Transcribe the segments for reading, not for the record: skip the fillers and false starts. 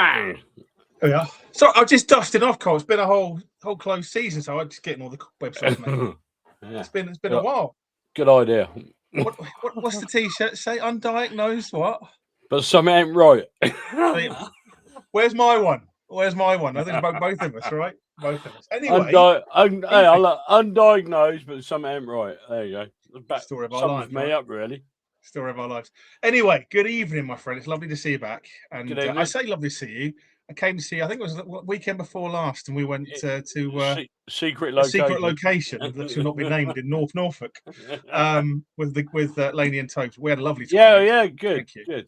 bang. Yeah. So I just dusted off, Cole. It's been a whole closed season, so I'm just getting all the websites, mate. Yeah. It's been a while. Good idea. What's the T-shirt say? Undiagnosed what? But something ain't right. Where's my one? I think it's both of us, right? Both of us. Anyway, undiagnosed, but something ain't right. There you go. Story of our lives, me up, really. Story of our lives. Anyway, good evening, my friend. It's lovely to see you back. And I say lovely to see you. I came to see you, I think it was the weekend before last, and we went to secret location that shall not be named in North Norfolk with Laney and Tobes. We had a lovely time. Yeah, good. Thank you. Good.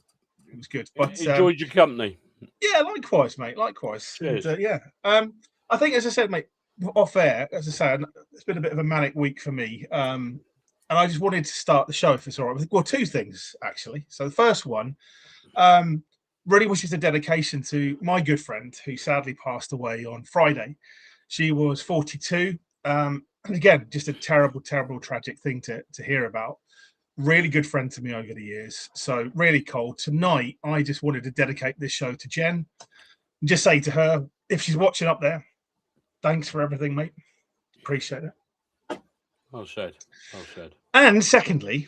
It was good. But enjoyed your company. Yeah, likewise, mate. Likewise. And, I think, as I said, mate, off air, as I said, it's been a bit of a manic week for me. And I just wanted to start the show, if it's all right. Well, two things, actually. So the first one, really was just a dedication to my good friend who sadly passed away on Friday. She was 42. And again, just a terrible, terrible, tragic thing to hear about. Really good friend to me over the years. So really cold. Tonight, I just wanted to dedicate this show to Jen. And just say to her, if she's watching up there, thanks for everything, mate. Appreciate it. Well said. And secondly,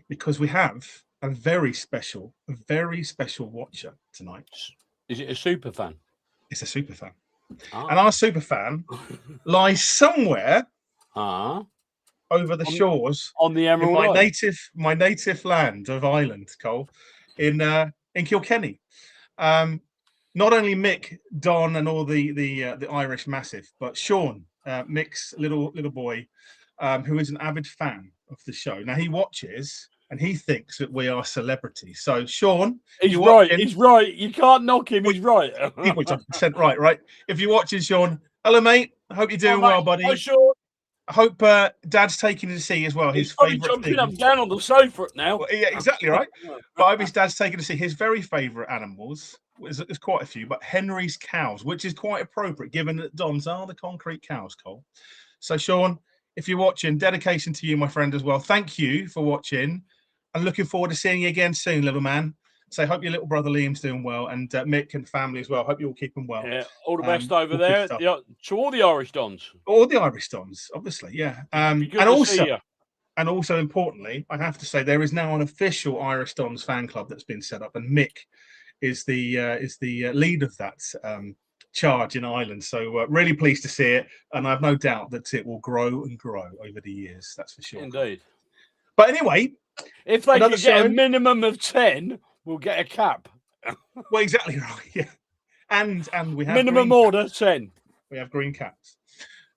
because we have a very special watcher tonight. Is it a super fan? It's a super fan. And our super fan lies somewhere over the shores on the Emerald Isle. My native land of Ireland, Cole, in Kilkenny. Not only Mick, Don, and all the Irish massive, but Sean, Mick's little boy, who is an avid fan of the show. Now he watches and he thinks that we are celebrities. So Sean, he's right. You can't knock him. He's right. He's 100% right. If you're watching, Sean, hello, mate. I hope you're doing well, buddy. Hi, Sean. I hope Dad's taking you to see as well his favourite thing. Jumping up and down on the sofa now. Well, yeah, exactly right. But I hope his dad's taking to see his very favourite animals. There's quite a few, but Henry's cows, which is quite appropriate given that Don's are the concrete cows, Cole. So, Sean, if you're watching, dedication to you, my friend, as well. Thank you for watching. And looking forward to seeing you again soon, little man. So, hope your little brother Liam's doing well, and Mick and family as well. Hope you all keep them well. Yeah, all the best over there. To all the Irish Dons. All the Irish Dons, obviously, yeah. And also, importantly, I have to say there is now an official Irish Dons fan club that's been set up, and Mick is the lead of that charge in Ireland. So really pleased to see it, and I have no doubt that it will grow and grow over the years. That's for sure. Indeed. But anyway, if they can get a minimum of 10, we'll get a cap. Well, exactly right. Yeah, and we have minimum order 10. We have green caps.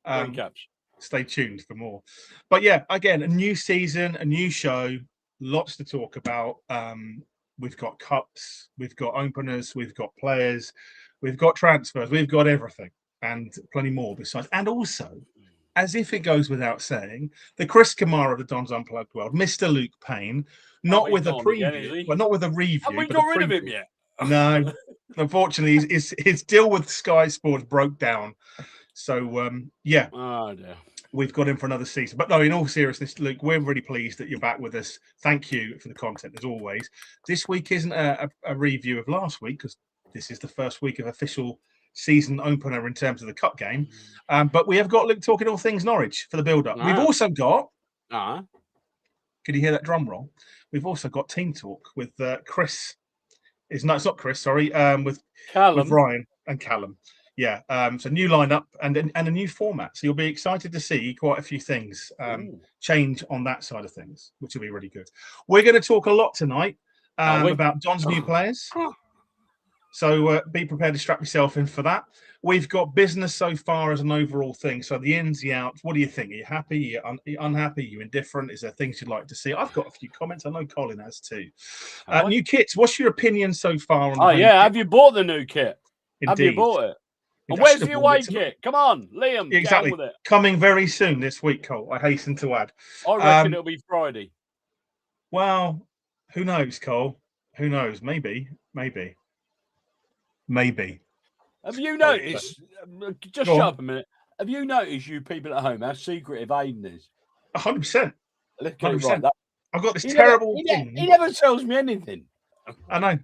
Green caps. Stay tuned for more. But yeah, again, a new season, a new show, lots to talk about. We've got cups, we've got openers, we've got players, we've got transfers, we've got everything, and plenty more besides. And also, as if it goes without saying, the Chris Kamara of the Don's Unplugged world, Mr. Luke Payne, not with a preview, but not with a review. Have we got rid of him yet? No, unfortunately, his deal with Sky Sports broke down. So, yeah. Oh, dear. We've got him for another season. But no, in all seriousness, Luke, we're really pleased that you're back with us. Thank you for the content, as always. This week isn't a review of last week, because this is the first week of official season opener in terms of the cup game. But we have got Luke talking all things Norwich for the build-up. We've also got... Could you hear that drum roll? We've also got Team Talk with Chris. It's not Chris, sorry. With Callum. With Ryan and Callum. Yeah, so new lineup and a new format. So you'll be excited to see quite a few things change on that side of things, which will be really good. We're going to talk a lot tonight about Don's new players. So be prepared to strap yourself in for that. We've got business so far as an overall thing. So the ins, the outs. What do you think? Are you happy? Are you unhappy? Are you indifferent? Is there things you'd like to see? I've got a few comments. I know Colin has too. New kits. What's your opinion so far on kit? Have you bought the new kit? Indeed. Have you bought it? And where's the away kit? Come on, Liam. Exactly. Get on with it. Coming very soon this week, Cole. I hasten to add. I reckon it'll be Friday. Well, who knows, Cole? Who knows? Maybe. Have you noticed? Just shut up a minute. Have you noticed, you people at home, how secretive Aiden is? 100%. 100%. I've got this terrible thing. He never tells me anything. I know.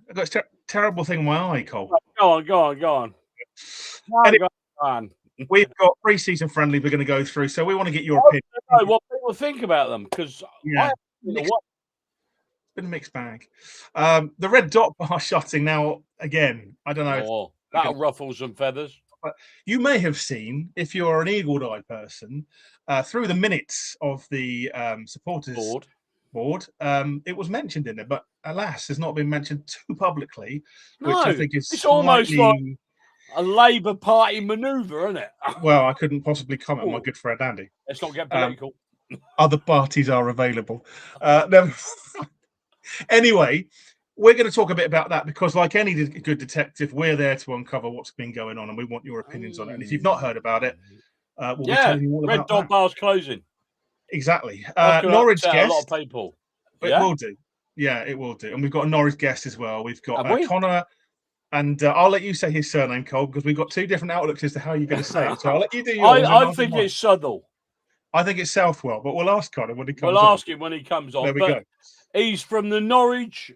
terrible thing in my eye, Cole. Go on. Anyway, Go on. We've got pre-season friendly we're going to go through, so we want to get your opinion. I don't know what people think about them because it's been a mixed bag. The red dot bar shotting now again. I don't know. Oh, that'll ruffle some feathers. But you may have seen, if you're an eagle-eye person, through the minutes of the supporters board, it was mentioned in there, but alas, has not been mentioned too publicly, which I think is almost like a Labour Party manoeuvre, isn't it? Well, I couldn't possibly comment, my good friend Andy. Let's not get political. Other parties are available. Anyway, we're going to talk a bit about that because, like any good detective, we're there to uncover what's been going on, and we want your opinions on it. And if you've not heard about it, we'll be telling you all about Red Dot Bar's closing. Exactly. Norwich guest. A lot of people. It will do. Yeah, it will do. And we've got a Norwich guest as well. We've got Connor, and I'll let you say his surname, Cole, because we've got two different outlooks as to how you're going to say it. So I'll let you do yours. I think it's Southall. I think it's Southwell, but we'll ask Connor when he comes on. We'll ask him when he comes on. There we go. He's from the Norwich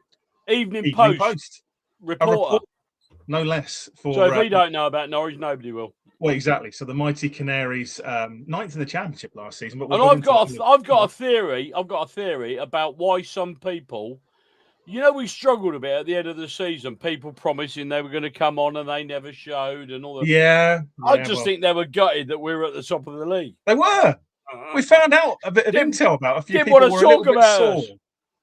Evening Post. Reporter. No less. So if we don't know about Norwich, nobody will. Well, exactly. So the mighty Canaries, ninth in the championship last season. But I've got a theory. I've got a theory about why some people, we struggled a bit at the end of the season. People promising they were going to come on and they never showed, and all that. Yeah. I just think they were gutted that we were at the top of the league. They were. We found out a bit of intel about a few people. Didn't want to talk about us.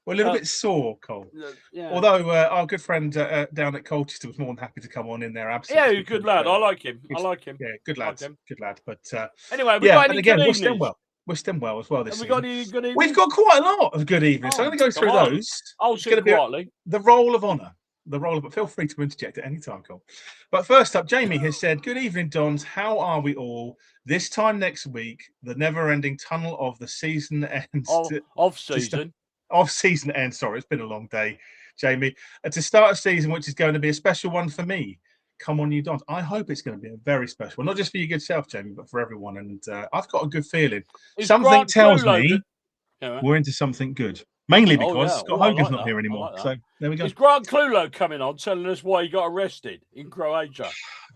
We're a little bit sore, Cole. Yeah. Although our good friend down at Colchester was more than happy to come on in there. Absolutely. Yeah, good lad. I like him. Yeah, good lad. Good lad. But anyway, we got any good evenings? We're Stemwell as well this season. Got any good evenings? We've got quite a lot of good evenings. So I'm going to go through those. I'll sit quietly. The roll of honour. But feel free to interject at any time, Cole. But first up, Jamie has said, "Good evening, Dons. How are we all? This time next week, the never-ending tunnel of the season ends." Off-season ends. Sorry, it's been a long day, Jamie. To start a season, which is going to be a special one for me. Come on, you Dons. I hope it's going to be a very special one, not just for your good self, Jamie, but for everyone. And I've got a good feeling. Something tells me we're into something good. Mainly because Scott Hogan's not here anymore. So there we go. Is Grant Clulo coming on telling us why he got arrested in Croatia?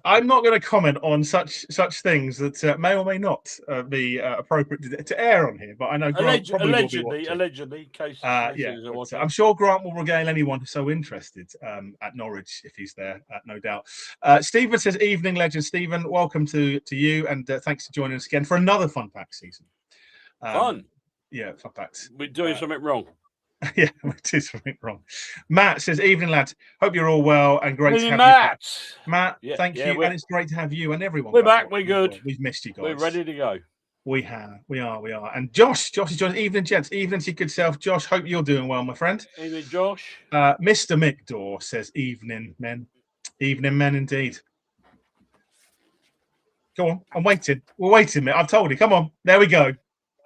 I'm not going to comment on such things that may or may not be appropriate to air on here. But I know Grant allegedly, I'm sure Grant will regale anyone so interested at Norwich if he's there, no doubt. Stephen says, "Evening, legend Stephen. Welcome to you, and thanks for joining us again for another Fun Pack season." Fun. Yeah, Fun Packs. We're doing something wrong. Yeah, we did something wrong. Matt says, "Evening, lads. Hope you're all well and great to have you back." Matt, thank you, and it's great to have you and everyone. We're back. We're good. We've missed you guys. We're ready to go. We are. And Josh is joining. Evening, gents. Evening to your good self, Josh. Hope you're doing well, my friend. Evening, Josh. Mr. Mick Dore says, "Evening, men. Evening, men, indeed." Go on. I'm waiting. We're waiting, Mick. I've told you. Come on. There we go.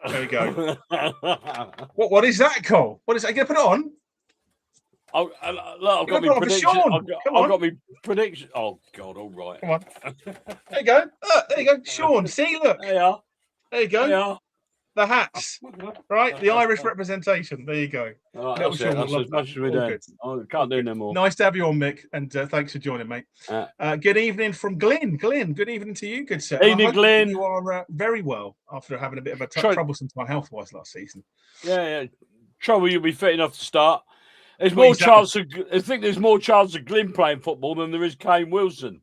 There we go. What is that, Cole? What is that? Are you going to put it on? I've got my prediction. I've got my prediction. Oh, God, all right. Come on. There you go. There you go. Sean, see, look. There you are. There you go. There are. The hats. Right? The Irish representation. There you go. That's as much as we do. I can't do no more. Nice to have you on, Mick, and thanks for joining, mate. Good evening from Glyn. Glyn, good evening to you, good sir. Evening, Glyn. You are very well after having a bit of a troublesome time health-wise last season. Yeah. Trouble, you'll be fit enough to start. There's more chance of. I think there's more chance of Glyn playing football than there is Kane Wilson.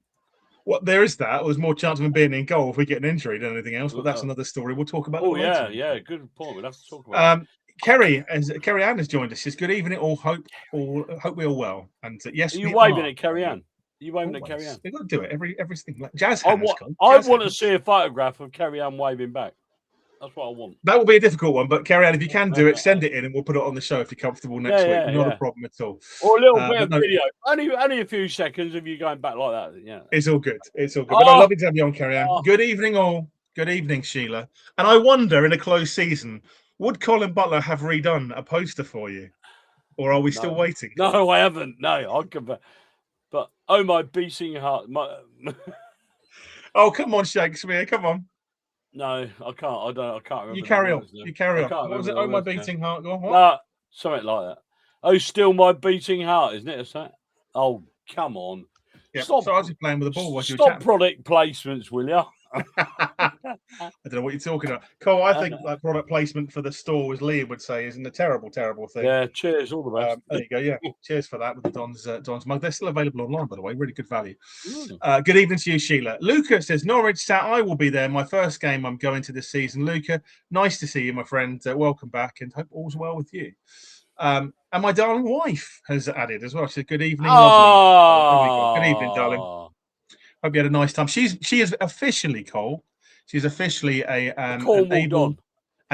Well, there is that. There's more chance of him being in goal if we get an injury than anything else, but that's another story. We'll talk about. Oh yeah, good point. We'll have to talk about. Kerry Ann has joined us. She says, "Good evening, all. Hope we're all well." And yes, are you waving at Kerry Ann? Are you waving at Kerry Ann? They've got to do it everything. Like jazz hands. I want to see a photograph of Kerry Ann waving back. That's what I want. That will be a difficult one, but Kerry Ann, if you can do it, send it in, and we'll put it on the show if you're comfortable next week. Not a problem at all. Or a little bit of video, only a few seconds of you going back like that. Yeah, it's all good. It's all good. But I love to have you on, Kerry Ann. Good evening, all. Good evening, Sheila. And I wonder, in a closed season, would Colin Butler have redone a poster for you, or are we still waiting? No, I haven't. No, I'll come back. But oh my beating heart! Oh, come on, Shakespeare! Come on. No, I can't. I can't remember. You carry on. You carry on. What was it? Oh, my beating heart. Go on. What? No, something like that. Oh, still my beating heart, isn't it? Is that? Oh, come on. Yeah. Stop. So I was just playing with the ball while you were Stop chatting. product placements, will you? I don't know what you're talking about. Cole, I think that product placement for the store, as Liam would say, isn't a terrible, terrible thing. Yeah, cheers. All the best. There you go. Yeah. Cheers for that with the Don's mug. They're still available online, by the way. Really good value. Good evening to you, Sheila. Luca says, Norwich Sat, I will be there. My first game I'm going to this season. Luca, nice to see you, my friend. Welcome back and hope all's well with you. And my darling wife has added as well. She said, good evening, lovely. Good evening, darling. Hope you had a nice time. She is officially, Cole. She's officially an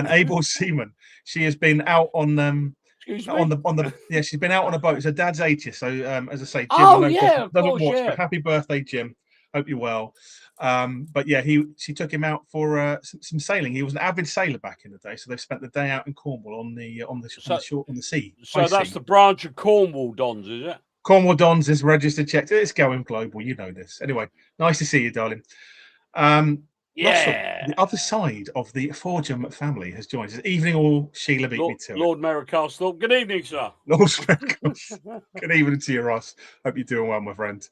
able seaman. She has been out on she's been out on a boat. It's her dad's 80th. So as I say, Jim doesn't watch, but happy birthday, Jim. Hope you're well. But yeah, she took him out for some sailing. He was an avid sailor back in the day, so they've spent the day out in Cornwall on the sea. So that's the branch of Cornwall Dons, is it? Cornwall Dons is registered, checked. It's going global. You know this. Anyway, nice to see you, darling. Russell, the other side of the Forgem family has joined us. Evening, all. Sheila beat me to it. Lord Mayor of Castle. Good evening, sir. Lord Good evening to you, Ross. Hope you're doing well, my friend.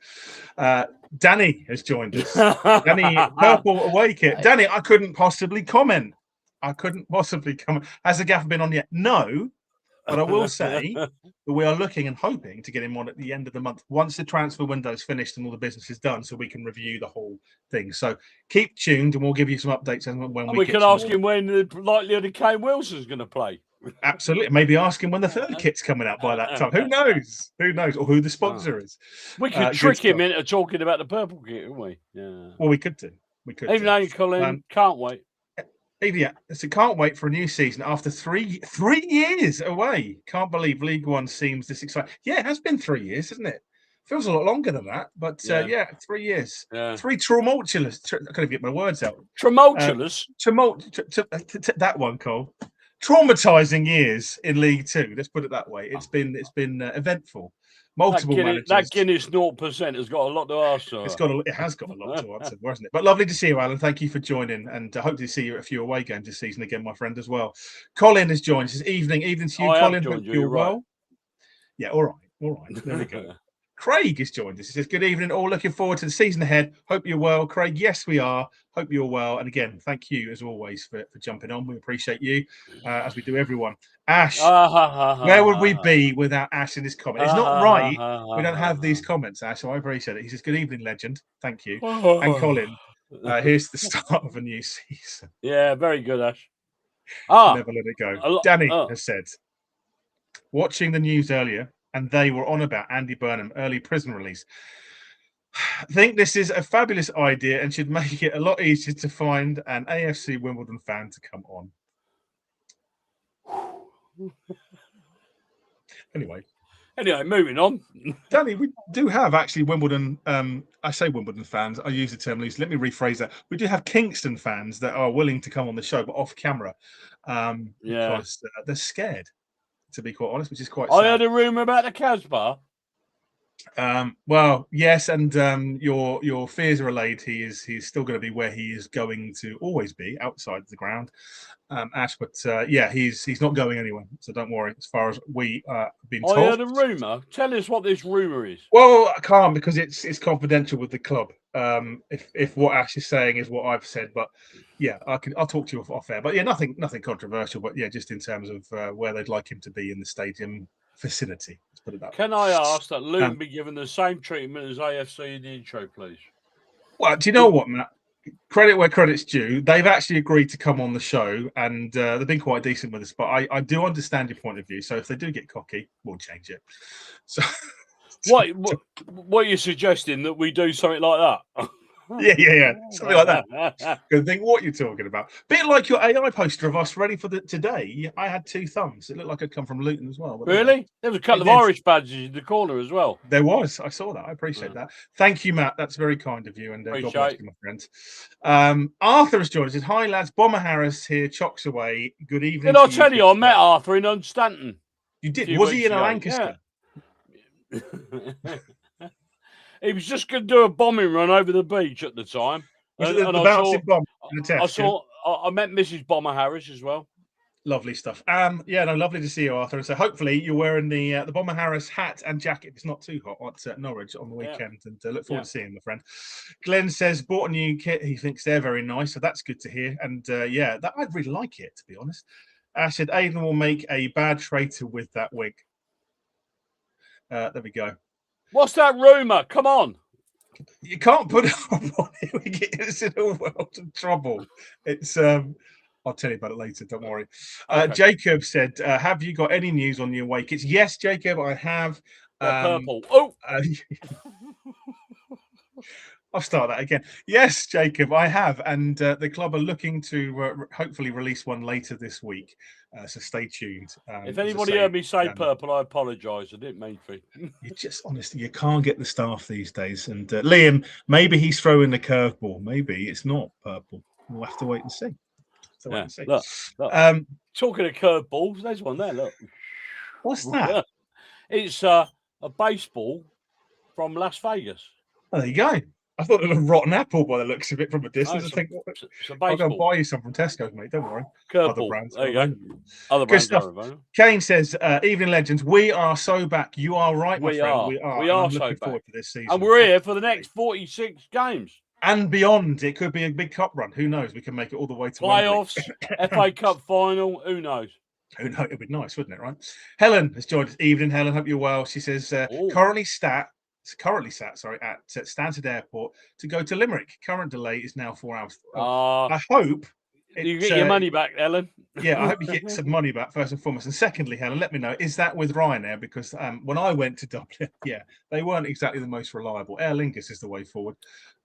Danny has joined us. Danny, Purple Away Kit. Danny, I couldn't possibly comment. Has the gaffer been on yet? No. But I will say that we are looking and hoping to get him on at the end of the month once the transfer window is finished and all the business is done, so we can review the whole thing. So keep tuned, and we'll give you some updates when we can ask him when the likelihood of Kane Wilson's going to play. Absolutely, maybe ask him when the third kit's coming out by that time. Who knows? Who knows? Or who the sponsor is? We could trick him into talking about the purple kit, couldn't we? Yeah. Well, we could do. Even though Colin can't wait. Yeah, so can't wait for a new season after three years away. Can't believe League One seems this exciting. Yeah, it has been 3 years, hasn't it? Feels a lot longer than that, but 3 years. Yeah. 3 tumultuous. I can't even get my words out. Tumultuous. That one, Cole. Traumatizing years in League Two. Let's put it that way. It's been eventful. Multiple managers. That Guinness 0% has got a lot to answer. It has got a lot to answer, hasn't it? But lovely to see you, Alan. Thank you for joining, and hope to see you at a few away games this season again, my friend, as well. Colin has joined. Says evening to you, Colin. Hope you're well. Right. Yeah, all right. There we go. Craig has joined us. He says, good evening, all. Looking forward to the season ahead. Hope you're well. Craig, yes, we are. Hope you're well. And again, thank you, as always, for jumping on. We appreciate you, as we do everyone. Ash, where would we be without Ash in this comment? It's not right. We don't have these comments, Ash, so I appreciate it. He says, good evening, legend. Thank you. And Colin, here's the start of a new season. Yeah, very good, Ash. Never let it go. Danny has said, watching the news earlier, and they were on about Andy Burnham early prison release. I think this is a fabulous idea and should make it a lot easier to find an AFC Wimbledon fan to come on. Anyway, moving on. Danny, we do have actually Wimbledon. I say Wimbledon fans. I use the term loose. Let me rephrase that. We do have Kingston fans that are willing to come on the show, but off camera, because they're scared. To be quite honest, which is quite sad. I heard a rumor about the Casbah. Well, yes, and your fears are allayed. He's still going to be where he is going to always be, outside the ground, Ash. But he's not going anywhere. So don't worry. As far as we have been told, I heard a rumor. Tell us what this rumor is. Well, I can't because it's confidential with the club. If what Ash is saying is what I've said, but yeah, I'll talk to you off air. But yeah, nothing controversial. But yeah, just in terms of where they'd like him to be in the stadium vicinity. Let's put it that way. Can I ask that Luton be given the same treatment as AFC in the intro, please? Well, do you know what, Matt? Credit where credit's due. They've actually agreed to come on the show, and they've been quite decent with us. But I do understand your point of view. So if they do get cocky, we'll change it. So. What are you suggesting, that we do something like that? Yeah. Something like that. Good think what you're talking about. Bit like your AI poster of us ready for today. I had 2 thumbs. It looked like I'd come from Luton as well. Really? There was a couple of Irish badges in the corner as well. There was. I saw that. I appreciate that. Thank you, Matt. That's very kind of you. And God bless you, my friend. Arthur has joined us. Hi, lads. Bomber Harris here. Chocks away. Good evening. Did I tell you I met Arthur in Unstanton? You did? Was he in Lancaster? Yeah. He was just going to do a bombing run over the beach at the time. I met Mrs. Bomber Harris as well. Lovely stuff. Yeah, no, lovely to see you, Arthur. And so hopefully you're wearing the Bomber Harris hat and jacket. It's not too hot at Norwich on the weekend, and look forward to seeing my friend. Glenn says bought a new kit. He thinks they're very nice, so that's good to hear. And yeah, that I'd really like it, to be honest. Ash said Aidan will make a bad traitor with that wig. There we go. What's that rumor? Come on. You can't put it on it. We get us in all world of trouble. It's I'll tell you about it later. Don't worry. Okay. Jacob said, "Have you got any news on your away kits?" Yes, Jacob, I have. Purple. Oh, I'll start that again. Yes, Jacob, I have, and the club are looking to hopefully release one later this week. So stay tuned. If anybody heard me say purple, I apologise. I didn't mean to. You just honestly, you can't get the staff these days. And Liam, maybe he's throwing the curveball. Maybe it's not purple. We'll have to wait and see. Look. Talking of curveballs, there's one there. Look, what's that? It's a baseball from Las Vegas. Oh, there you go. I thought it was a rotten apple by the looks of it from a distance. I think I'll go buy you some from Tesco's, mate. Don't worry. Other brands. There you go. Other brands. Stuff. Kane says, "Evening legends, we are so back. You are right, my friend. We are. We are so looking forward to this season, and we're here for the next 46 games and beyond. It could be a big cup run. Who knows? We can make it all the way to playoffs, FA Cup final. Who knows? Who knows? It'd be nice, wouldn't it? Right? Helen has joined us. Evening, Helen. Hope you're well. She says, currently sat at Stansted Airport to go to Limerick. Current delay is now 4 hours. I hope you get your money back, Helen. Yeah, I hope you get some money back first and foremost. And secondly, Helen, let me know, is that with Ryanair? Because when I went to Dublin, they weren't exactly the most reliable. Aer Lingus is the way forward,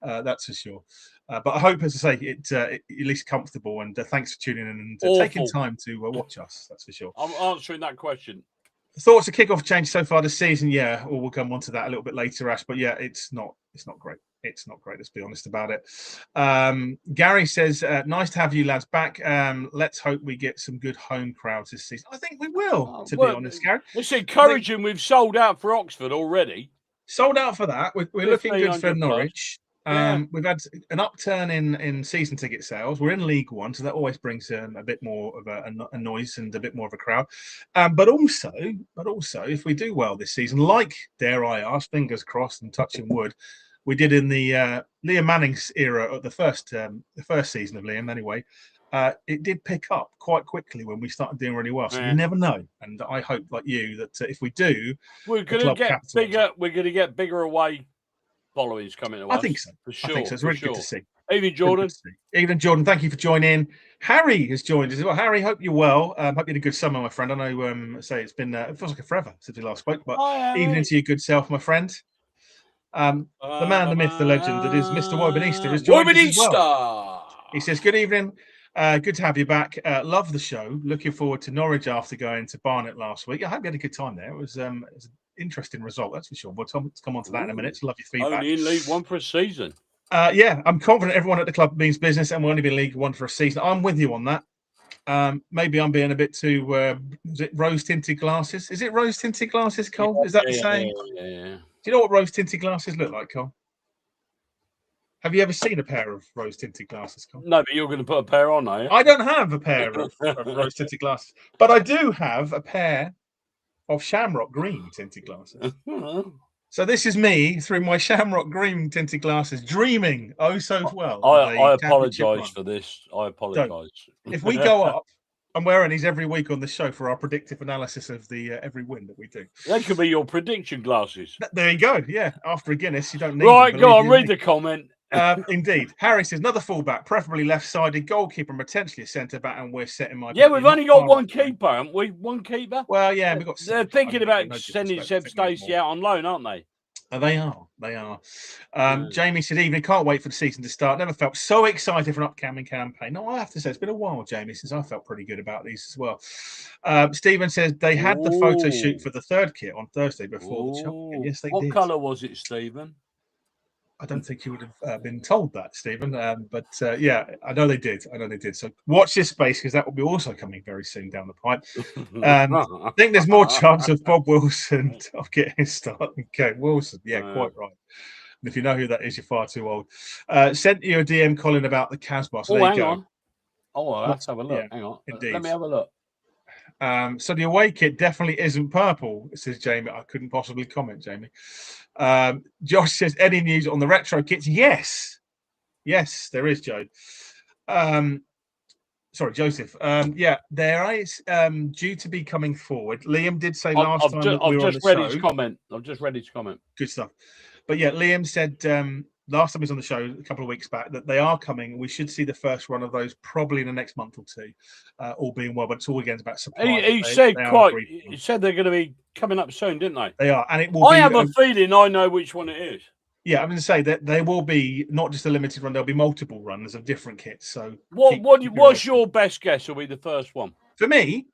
that's for sure. But I hope, as I say, it's at least comfortable. And thanks for tuning in and taking time to watch us. That's for sure. I'm answering that question. Thoughts of kickoff change so far this season? Yeah, we'll come on to that a little bit later, Ash. But yeah, it's not great. It's not great. Let's be honest about it. Gary says, "Nice to have you lads back. Let's hope we get some good home crowds this season." I think we will. Be honest, Gary. It's encouraging. We've sold out for Oxford already. Sold out for that. We're looking good for Norwich. We've had an upturn in season ticket sales. We're in League One, so that always brings a bit more of a noise and a bit more of a crowd. But also, if we do well this season, like, dare I ask, fingers crossed and touching wood, we did in the Liam Manning's era of the first season of Liam. Anyway, it did pick up quite quickly when we started doing really well. So you never know. And I hope, like you, that if we do, we're going to get bigger. We're going to get bigger away followings coming to us. I think so. For sure. I think so. It's really good to see. Evening, Jordan. Evening, Jordan. Thank you for joining. Harry has joined us as well. Harry, hope you're well. Hope you had a good summer, my friend. I know, it's been it feels like a forever since we last spoke, but evening to your good self, my friend. The man, the myth, the legend that is Mr. Wobenista has joined us as well. He says, "Good evening. Good to have you back. Love the show. Looking forward to Norwich after going to Barnet last week. I hope you had a good time there. It was an interesting result, that's for sure. We'll come on to that in a minute. Love your feedback. Only in League One for a season. I'm confident everyone at the club means business and we'll only be in League One for a season. I'm with you on that. Maybe I'm being a bit too is it rose-tinted glasses? Is it rose-tinted glasses, Cole? Is that the saying? Yeah. Do you know what rose-tinted glasses look like, Cole? Have you ever seen a pair of rose-tinted glasses, Cole? No, but you're going to put a pair on, are you? I don't have a pair of rose-tinted glasses, but I do have a pair of shamrock green tinted glasses. So this is me through my shamrock green tinted glasses, dreaming so well. I apologise for this. I apologise. If we go up, I'm wearing these every week on the show for our predictive analysis of the every win that we do. They could be your prediction glasses. There you go. Yeah, after a Guinness, you don't need. Right, go on, read the comment. Indeed. Harry says, another fullback, preferably left-sided, goalkeeper and potentially a centre-back, and we're setting my... Yeah, we've only got one keeper, haven't we? One keeper? Well, yeah, we've got... They're thinking about sending Seb Stacey out on loan, aren't they? They are. Jamie said, evening, can't wait for the season to start. Never felt so excited for an upcoming campaign. No, I have to say, it's been a while, Jamie, since I felt pretty good about these as well. Stephen says, they had the photo shoot for the third kit on Thursday before the champion. Yes, they did. What colour was it, Stephen? I don't think you would have been told that, Stephen. But yeah, I know they did. So watch this space because that will be also coming very soon down the pipe. I think there's more chance of Bob Wilson of getting his start than Kate Wilson. Yeah, quite right. And if you know who that is, you're far too old. Sent you a DM, Colin, about the Casbah. So there you go. On. Oh, let's have a look. Yeah, hang on. Indeed. Let me have a look. So the away kit definitely isn't purple, says Jamie. I couldn't possibly comment, Jamie. Josh says, any news on the retro kits? Yes, there is, Joe. Sorry, Joseph. Yeah, there is due to be coming forward. Liam did say last time that we were on the show. I've just ready to comment. Good stuff. But yeah, Liam said last time he was on the show a couple of weeks back that they are coming. We should see the first run of those probably in the next month or two, all being well. But it's all again about supply. He said they're going to be coming up soon, didn't they? They are, and it will. I have a feeling I know which one it is. Yeah, I'm going to say that they will be not just a limited run; there'll be multiple runs of different kits. So, what's your best guess? Will be the first one for me.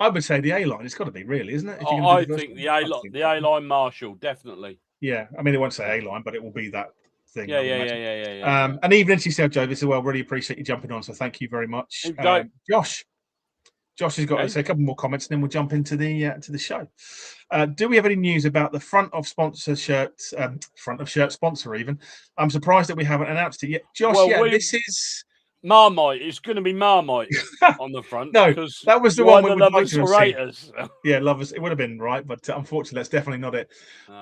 I would say the A line. It's got to be, really, isn't it? I think the A line Marshall, definitely. Yeah, I mean, it won't say A line, but it will be that thing. Yeah. And even if she said, Joe, this as well, really appreciate you jumping on. So thank you very much. Josh has got to say a couple more comments, and then we'll jump into the show. Do we have any news about the front of shirt sponsor? Even I'm surprised that we haven't announced it yet, Josh. This is Marmite. It's going to be Marmite on the front. No, that was the one we would like to see. Yeah, lovers. It would have been right, but unfortunately, that's definitely not it.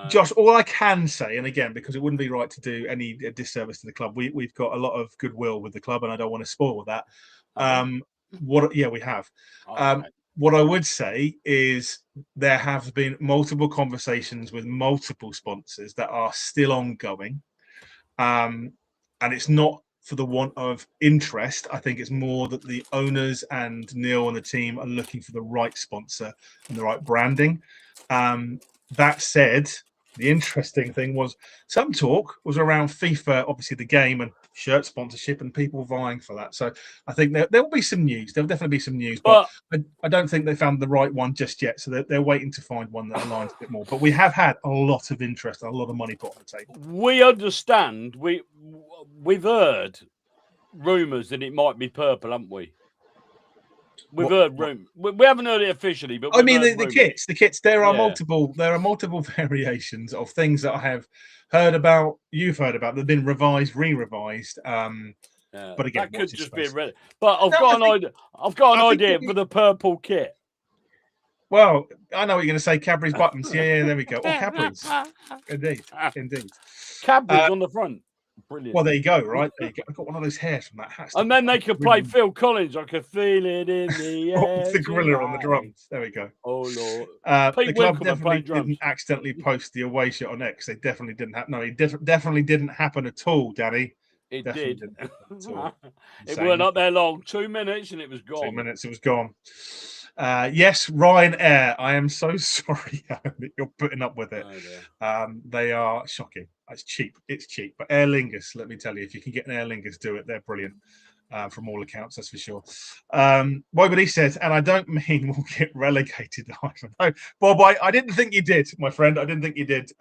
Josh, all I can say, and again, because it wouldn't be right to do any disservice to the club, we've got a lot of goodwill with the club, and I don't want to spoil that. We have. What I would say is there have been multiple conversations with multiple sponsors that are still ongoing, and it's not for the want of interest. I think it's more that the owners and Neil and the team are looking for the right sponsor and the right branding. That said, the interesting thing was some talk was around FIFA, obviously the game, and shirt sponsorship and people vying for that. So I think there will be some news. There'll definitely be some news, but I don't think they found the right one just yet. So they're waiting to find one that aligns a bit more. But we have had a lot of interest and a lot of money put on the table. We understand. We've heard rumours that it might be purple, haven't we? We've heard rumours. We haven't heard it officially, but I mean the kits. There are multiple variations of things that I have heard about. You've heard about. They've been revised, re-revised. But again, that could just be a But I've got an idea for the purple kit. Well, I know what you're going to say. Cadbury's buttons. Yeah, there we go. Oh, Cadbury's. Indeed. Cadbury's on the front. Brilliant. Well, there you go, right? There you go. I've got one of those hairs from that hat. And then they could play Phil Collins. I could feel it in the air. The gorilla on the drums. There we go. Oh, Lord. The club definitely didn't accidentally post the away shot on X. They definitely didn't happen. No, it definitely didn't happen at all, Danny. It did. It weren't up there long. 2 minutes and it was gone. 2 minutes, it was gone. Yes, Ryanair. I am so sorry that you're putting up with it. They are shocking. It's cheap. But Aer Lingus, let me tell you, if you can get an Aer Lingus, do it. They're brilliant. From all accounts, that's for sure. But he says, and I don't mean we'll get relegated. No, Bob, I didn't think you did, my friend. I didn't think you did.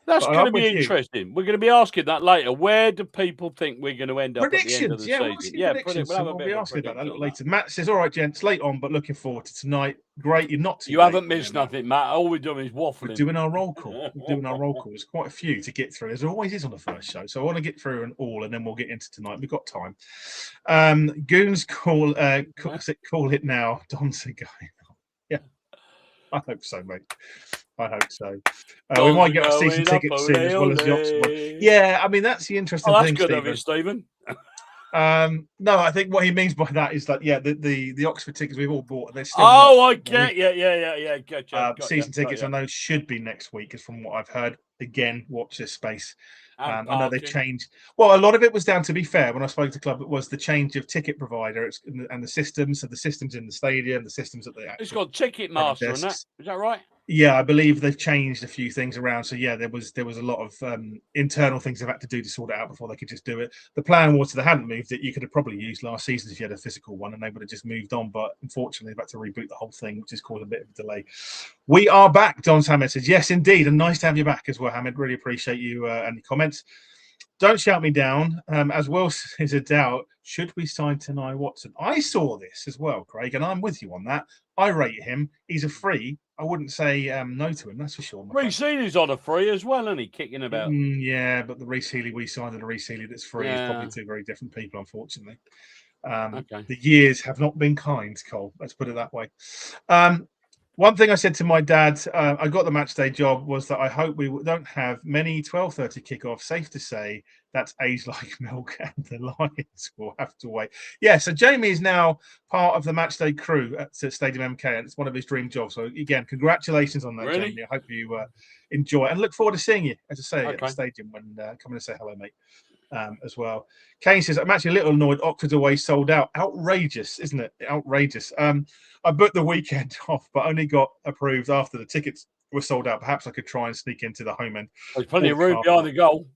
That's going to be interesting. We're going to be asking that later. Where do people think we're going to end up predictions? At the end of the season? We'll be asking about that a little later. Matt says, all right, gents, late on, but looking forward to tonight. Great, you're not too You haven't missed nothing, Matt. All we're doing is waffling. We're doing our roll call. There's quite a few to get through. There always is on the first show. So I want to get through all, and then we'll get into tonight. We've got time. Goons call it now. Don Segai. Yeah, I hope so, mate. I hope so. We might get a season ticket soon as well as the Oxford. Yeah, I mean that's the interesting thing. That's good of you, Stephen. No, I think what he means by that is that the Oxford tickets we've all bought. They're still I get yeah. Season tickets I know should be next week, is from what I've heard. Again, watch this space. I know they've changed. Well, a lot of it was down, to be fair, when I spoke to the club, it was the change of ticket provider and the systems. So the systems in the stadium, the systems at the actual. It's got Ticketmaster on that. Is that right? Yeah, I believe they've changed a few things around. So yeah, there was a lot of internal things they've had to do to sort it out before they could just do it. The plan was, if they hadn't moved it, you could have probably used last season if you had a physical one, and they would have just moved on. But unfortunately, they've had to reboot the whole thing, which has caused a bit of a delay. We are back. Don Hammett says, yes, indeed, and nice to have you back as well, Hammett. Really appreciate you and your comments. Don't shout me down. As well is a doubt. Should we sign Tanai Watson? I saw this as well, Craig, and I'm with you on that. I rate him. He's a free. I wouldn't say no to him, that's for sure. Reece Healy's on a free as well, isn't he? Kicking about. Yeah, but the Reece Healy we signed and the Reece Healy that's free is probably two very different people, unfortunately. The years have not been kind, Cole. Let's put it that way. One thing I said to my dad, I got the match day job, was that I hope we don't have many 12:30 kickoffs. Safe to say that's aged like milk, and the Lions will have to wait. Yeah, so Jamie is now part of the match day crew at Stadium MK, and it's one of his dream jobs. So again, congratulations on that, Jamie. I hope you enjoy it, and look forward to seeing you, as I say, at the stadium when coming to say hello, mate. As well. Kane says, I'm actually a little annoyed. Oxford away sold out. Outrageous, isn't it? Outrageous. I booked the weekend off, but only got approved after the tickets were sold out. Perhaps I could try and sneak into the home end. There's plenty of room behind the goal.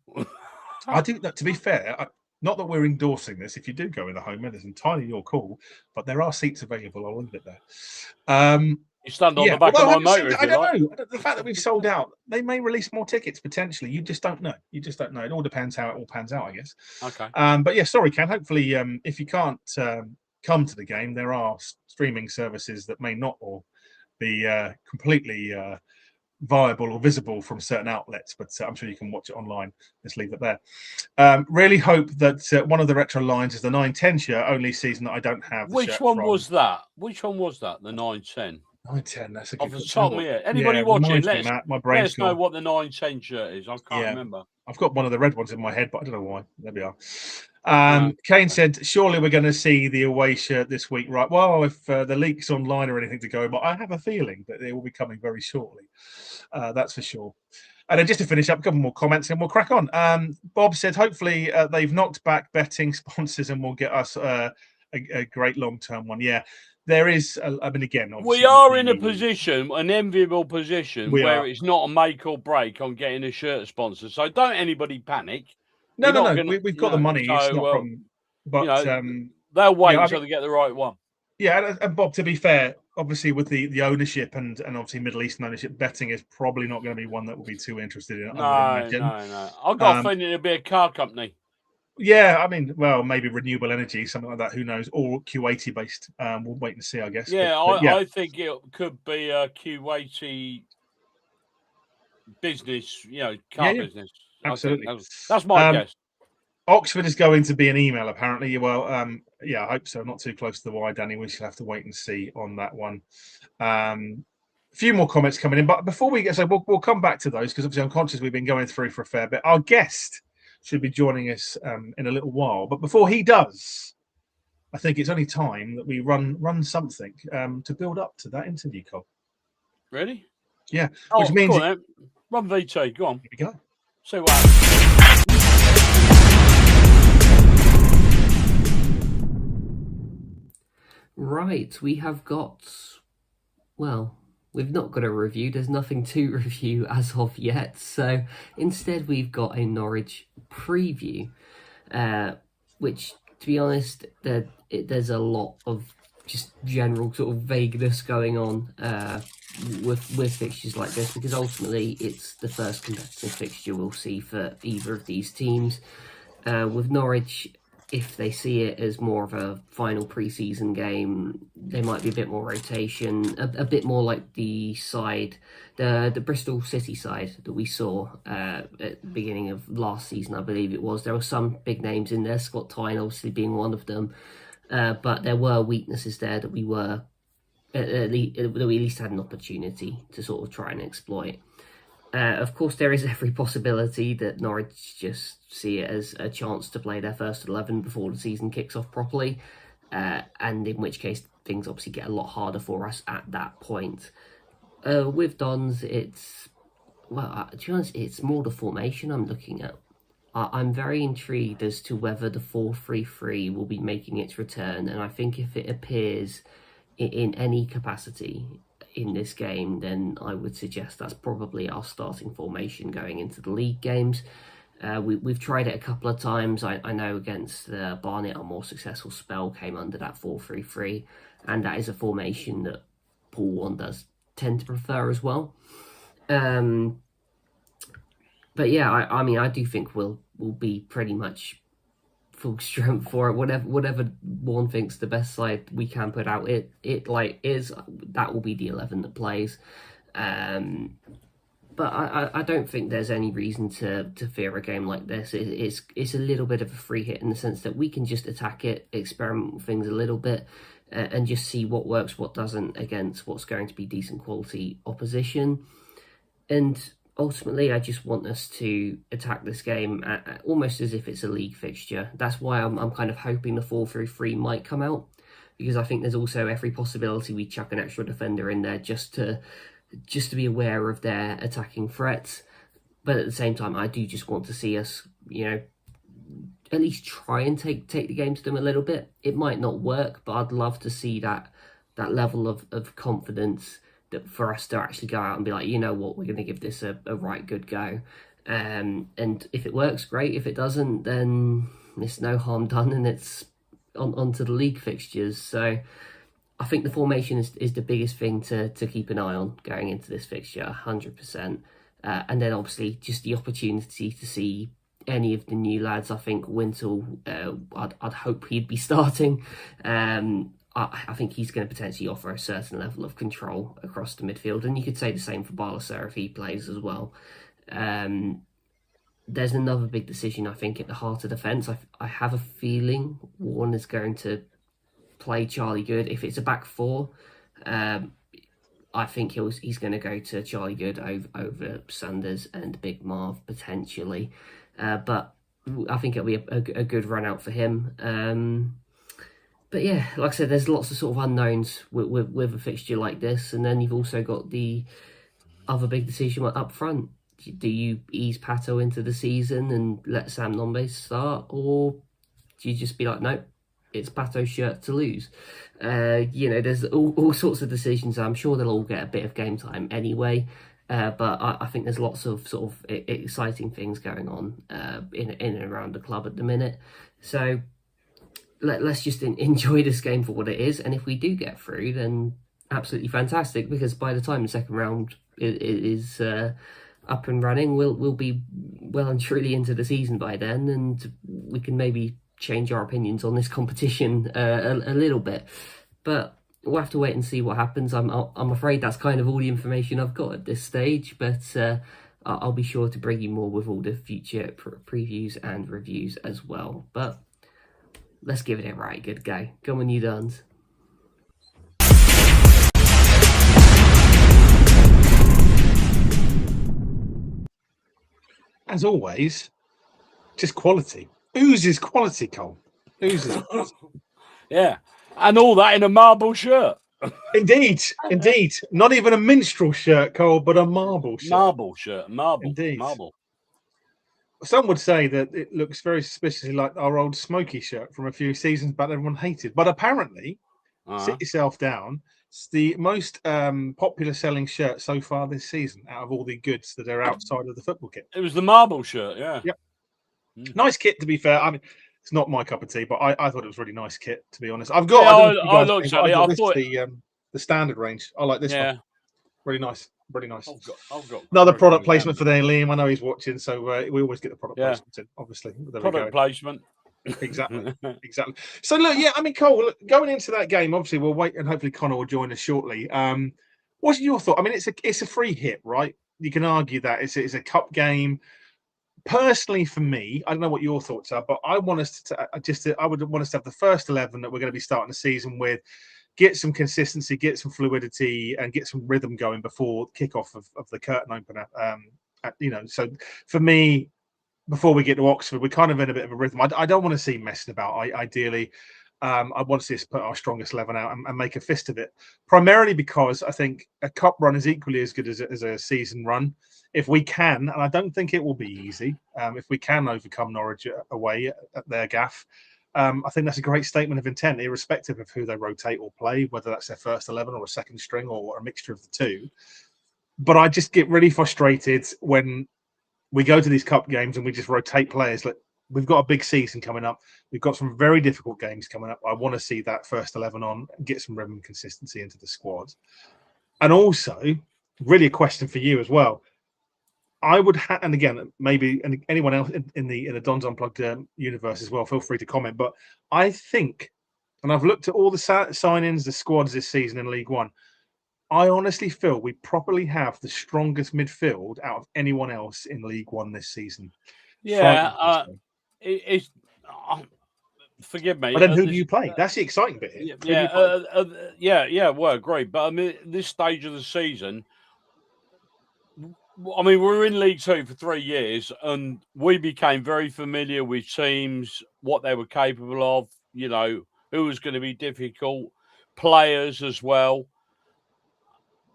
I do that. To be fair, not that we're endorsing this. If you do go in the home end, it's entirely your call. But there are seats available. I'll leave it there. You stand on the back of my motor. I don't know. The fact that we've sold out, they may release more tickets potentially. You just don't know. It all depends how it all pans out, I guess. Okay. But yeah, sorry, Ken. Hopefully, if you can't come to the game, there are streaming services that may not all be completely viable or visible from certain outlets, but I'm sure you can watch it online. Let's leave it there. Really hope that one of the retro lines is the 9-10 shirt, only season that I don't have. Which one was that? The 9-10? 9-10, that's a good question. Anybody watching, let us know what the 9-10 shirt is. I can't remember. I've got one of the red ones in my head, but I don't know why. There we are. Kane said, surely we're going to see the away shirt this week, right? Well, if the leak's online or anything to go, but I have a feeling that it will be coming very shortly. That's for sure. And then just to finish up, a couple more comments and we'll crack on. Bob said, hopefully they've knocked back betting sponsors and will get us a great long-term one. Yeah. There is, again, we are in a position, an enviable position, where it's not a make or break on getting a shirt sponsor. So don't anybody panic. No. We've got the money. So, it's not from, but they'll wait until they get the right one. Yeah, and Bob, to be fair, obviously with the ownership and obviously Middle Eastern ownership, betting is probably not going to be one that will be too interested in. No. I've got a feeling it'll be a car company. Yeah, maybe renewable energy, something like that. Who knows? Or Q80 based. We'll wait and see, I guess. Yeah, I think it could be a Q80 business. Car business. Absolutely. That's my guess. Oxford is going to be an email, apparently. Well, I hope so. Not too close to the wire, Danny. We shall have to wait and see on that one. A few more comments coming in, but before we get, so we'll come back to those because obviously I'm conscious we've been going through for a fair bit. Our guest should be joining us in a little while. But before he does, I think it's only time that we run something to build up to that interview, Cole. Really? Yeah. Which means... Run VT, go on. Here we go. See what happens. Right, we have got... Well... We've not got a review, there's nothing to review as of yet, so instead we've got a Norwich preview, which, to be honest, there's a lot of just general sort of vagueness going on with fixtures like this, because ultimately it's the first competitive fixture we'll see for either of these teams. With Norwich, if they see it as more of a final pre-season game, there might be a bit more rotation, a bit more like the side, the Bristol City side that we saw at the beginning of last season, I believe it was. There were some big names in there, Scott Tyne obviously being one of them, but there were weaknesses there that we at least had an opportunity to sort of try and exploit. Of course, there is every possibility that Norwich just see it as a chance to play their first 11 before the season kicks off properly, and in which case things obviously get a lot harder for us at that point. With Dons, to be honest, it's more the formation I'm looking at. I'm very intrigued as to whether the 4-3-3 will be making its return, and I think if it appears in any capacity in this game, then I would suggest that's probably our starting formation going into the league games. We've tried it a couple of times. I know against Barnet, our more successful spell came under that 4-3-3, and that is a formation that Paul Warne does tend to prefer as well. But yeah, I do think we'll be pretty much full strength for it. Whatever Warne thinks the best side we can put out, that will be the 11 that plays. But I don't think there's any reason to fear a game like this. It's a little bit of a free hit in the sense that we can just attack it, experiment with things a little bit, and just see what works, what doesn't against what's going to be decent quality opposition. And ultimately, I just want us to attack this game almost as if it's a league fixture. That's why I'm kind of hoping the 4-3-3 might come out, because I think there's also every possibility we chuck an extra defender in there just to be aware of their attacking threats. But at the same time, I do just want to see us, at least try and take the game to them a little bit. It might not work, but I'd love to see that level of confidence that for us to actually go out and be like, you know what, we're going to give this a right good go. And if it works, great. If it doesn't, then it's no harm done, and it's onto the league fixtures. So I think the formation is the biggest thing to keep an eye on going into this fixture, 100%. And then obviously just the opportunity to see any of the new lads. I think Wintle, I'd hope he'd be starting. I think he's going to potentially offer a certain level of control across the midfield. And you could say the same for Barlaser if he plays as well. There's another big decision, I think, at the heart of defence. I have a feeling Warner's going to play Charlie Good. If it's a back four, I think he's going to go to Charlie Good over Sanders and Big Marv potentially. But I think it'll be a good run out for him. But yeah, like I said, there's lots of sort of unknowns with a fixture like this. And then you've also got the other big decision up front. Do you ease Pato into the season and let Sam Nombe start? Or do you just be like, nope, it's Pato's shirt to lose? There's all sorts of decisions. I'm sure they'll all get a bit of game time anyway. But I think there's lots of sort of exciting things going on in and around the club at the minute. So let's just enjoy this game for what it is. And if we do get through, then absolutely fantastic, because by the time the second round is up and running, we'll be well and truly into the season by then, and we can maybe change our opinions on this competition a little bit. But we'll have to wait and see what happens. I'm afraid that's kind of all the information I've got at this stage, but I'll be sure to bring you more with all the future previews and reviews as well. But let's give it a right good go. Come on, you Duns. As always, just quality. Oozes quality, Cole. Oozes. Yeah. And all that in a marble shirt. Indeed. Not even a minstrel shirt, Cole, but a marble shirt. Marble shirt. Marble. Indeed. Marble. Some would say that it looks very suspiciously like our old Smoky shirt from a few seasons back that everyone hated. But apparently, sit yourself down, it's the most popular selling shirt so far this season out of all the goods that are outside of the football kit. It was the marble shirt, yeah. Yep. Nice kit, to be fair. I mean, it's not my cup of tea, but I thought it was a really nice kit, to be honest. I've got. I looked at it. I thought the standard range. I like this one. Really nice. Really nice. I've got another product placement for there, Liam. I know he's watching, so we always get the product placement in, obviously. There product placement. Exactly. So look, I mean, Cole, going into that game, obviously we'll wait, and hopefully Connor will join us shortly. What's your thought? I mean, it's a free hit, right? You can argue that it's a cup game. Personally, for me, I don't know what your thoughts are, but I want us I would want us to have the first 11 that we're going to be starting the season with. Get some consistency, get some fluidity, and get some rhythm going before kickoff of the curtain opener. So for me, before we get to Oxford, we're kind of in a bit of a rhythm. I don't want to see messing about. Ideally, I want to see us put our strongest 11 out and make a fist of it. Primarily because I think a cup run is equally as good as a season run. If we can, and I don't think it will be easy, if we can overcome Norwich away at their gaff, I think that's a great statement of intent, irrespective of who they rotate or play, whether that's their first 11 or a second string or a mixture of the two. But I just get really frustrated when we go to these cup games and we just rotate players. Like, we've got a big season coming up. We've got some very difficult games coming up. I want to see that first 11 on and get some rhythm and consistency into the squad. And also, really a question for you as well. I would and again, maybe anyone else in the Don's Unplugged universe as well, feel free to comment. But I think, and I've looked at all the signings, the squads this season in League One, I honestly feel we probably have the strongest midfield out of anyone else in League One this season. Yeah, it's. Forgive me. But then who do you play? That's the exciting bit here. Yeah. Well, great. But I mean, this stage of the season, I mean, we were in League Two for 3 years, and we became very familiar with teams, what they were capable of. You know, who was going to be difficult, players as well.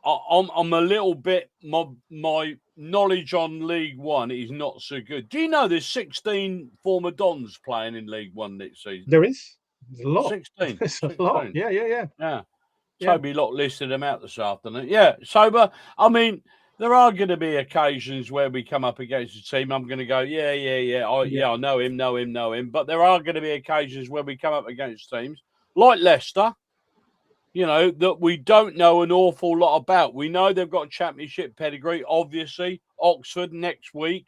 I'm a little bit. My knowledge on League One is not so good. Do you know there's 16 former Dons playing in League One this season? There is. There's a lot. 16. There's a lot. Yeah. Toby Lott listed them out this afternoon. Yeah. So, but I mean, there are going to be occasions where we come up against a team. I'm going to go, I know him. But there are going to be occasions where we come up against teams like Leicester, you know, that we don't know an awful lot about. We know they've got championship pedigree, obviously. Oxford next week.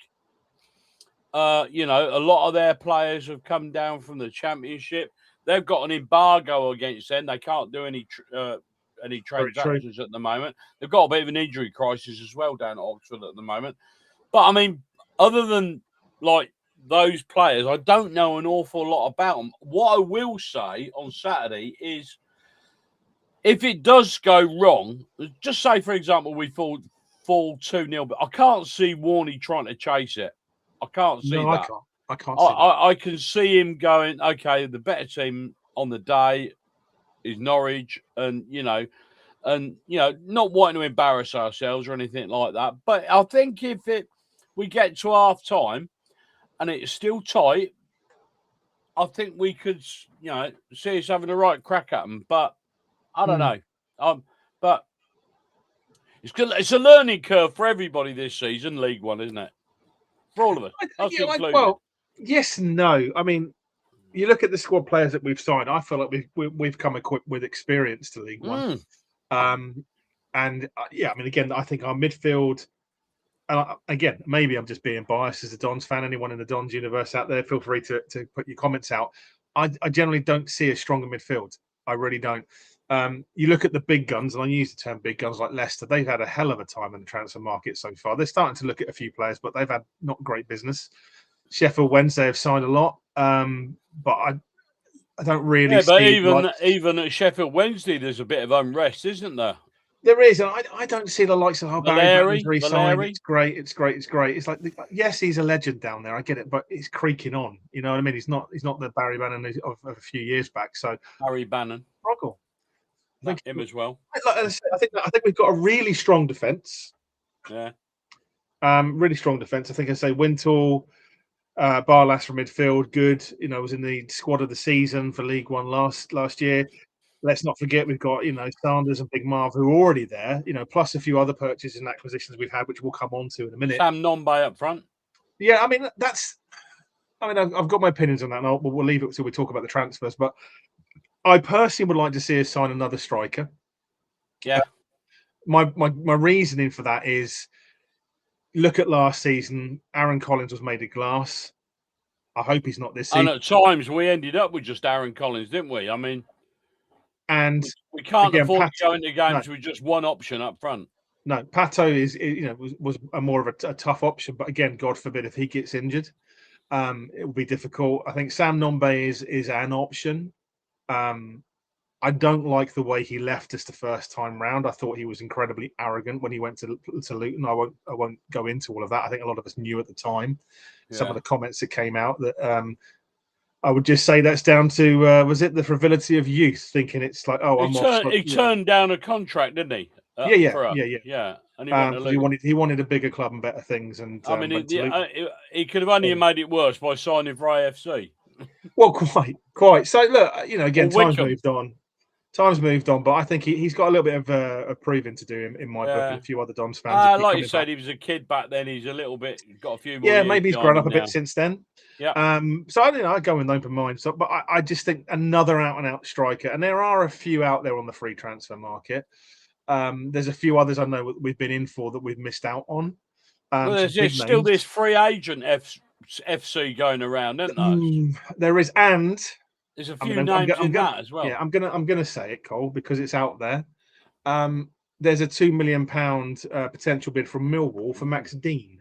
You know, a lot of their players have come down from the championship. They've got an embargo against them. They can't do any transactions at the moment. They've got a bit of an injury crisis as well down at Oxford at the moment. But, I mean, other than, like, those players, I don't know an awful lot about them. What I will say on Saturday is, if it does go wrong, just say, for example, we fall 2-0, but I can't see Warney trying to chase it. I can't see that. I can't see that. I can see him going, okay, the better team on the day is Norwich, and, you know, not wanting to embarrass ourselves or anything like that. But I think if we get to half time and it's still tight, I think we could, you know, see us having a right crack at them. But I don't know. But it's a learning curve for everybody this season, League One, isn't it? For all of us. Well, yes and no. I mean, you look at the squad players that we've signed. I feel like we've come equipped with experience to League One. I mean, again, I think our midfield. And again, maybe I'm just being biased as a Dons fan. Anyone in the Dons universe out there, feel free to put your comments out. I generally don't see a stronger midfield. I really don't. You look at the big guns, and I use the term big guns like Leicester. They've had a hell of a time in the transfer market so far. They're starting to look at a few players, but they've had not great business. Sheffield Wednesday have signed a lot, but I don't really. Yeah, but even at Sheffield Wednesday, there's a bit of unrest, isn't there? There is. I don't see the likes of Barry re-signed. It's great. It's like, yes, he's a legend down there. I get it, but it's creaking on. You know what I mean? He's not the Barry Bannon of a few years back. So Barry Bannon, struggle. Him as well. I think we've got a really strong defence. Yeah. Really strong defence. I think I say Wintle, Barlas from midfield, good. You know, was in the squad of the season for League One last year. Let's not forget we've got, you know, Sanders and Big Marv who are already there, you know, plus a few other purchases and acquisitions we've had, which we'll come on to in a minute. Sam Nombe up front. Yeah, I mean, I've got my opinions on that, and we'll leave it until we talk about the transfers. But I personally would like to see us sign another striker. Yeah. My reasoning for that is, look at last season. Aaron Collins was made of glass. I hope he's not this season. And at times we ended up with just Aaron Collins, didn't we? I mean, and we can't afford to go into games with just one option up front. No, Pato was a more of a tough option, but again, God forbid if he gets injured, it will be difficult. I think Sam Nombe is an option. I don't like the way he left us the first time round. I thought he was incredibly arrogant when he went to Luton. I won't go into all of that. I think a lot of us knew at the time some of the comments that came out that I would just say that's down to was it the frivolity of youth, thinking it's like, oh, he turned down a contract, didn't he? Yeah. And he wanted a bigger club and better things. And I mean, he could have only made it worse by signing for AFC. Well, quite. So look, you know, again, times moved on, but I think he's got a little bit of proving to do in my book, and a few other Dons fans. Like you said, he was a kid back then. He's a little bit got a few more. Yeah, maybe he's grown up a bit since then. Yeah. So I go with an open mind. So, but I just think another out and out striker, and there are a few out there on the free transfer market. There's a few others I know we've been in for that we've missed out on. Well, there's still this free agent FC going around, isn't there? There is, and there's a few names in that as well. Yeah, I'm gonna say it, Cole, because it's out there. there's a £2 million potential bid from Millwall for Max Dean.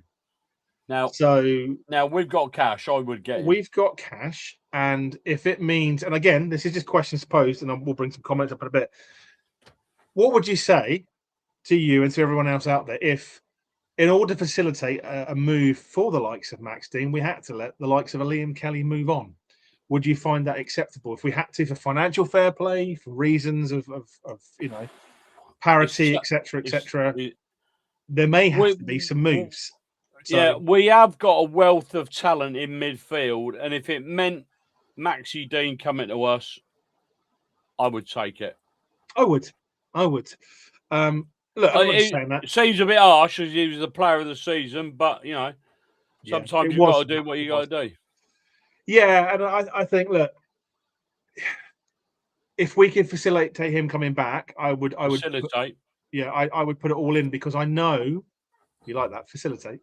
Now we've got cash. I would get him. We've got cash, and if it means, and again, this is just questions posed, and we'll bring some comments up in a bit. What would you say to you and to everyone else out there if, in order to facilitate a move for the likes of Max Dean, we had to let the likes of a Liam Kelly move on? Would you find that acceptable if we had to, for financial fair play, for reasons of parity, etc.? There may have to be some moves. So, we have got a wealth of talent in midfield, and if it meant Maxi Dean coming to us, I would take it. I would. Look, I'm not saying that. It seems a bit harsh as he was the player of the season, but sometimes you've got to do what you got to do. Yeah, and I think, look, if we could facilitate him coming back, I would facilitate. I would put it all in, because I know you like that, facilitate.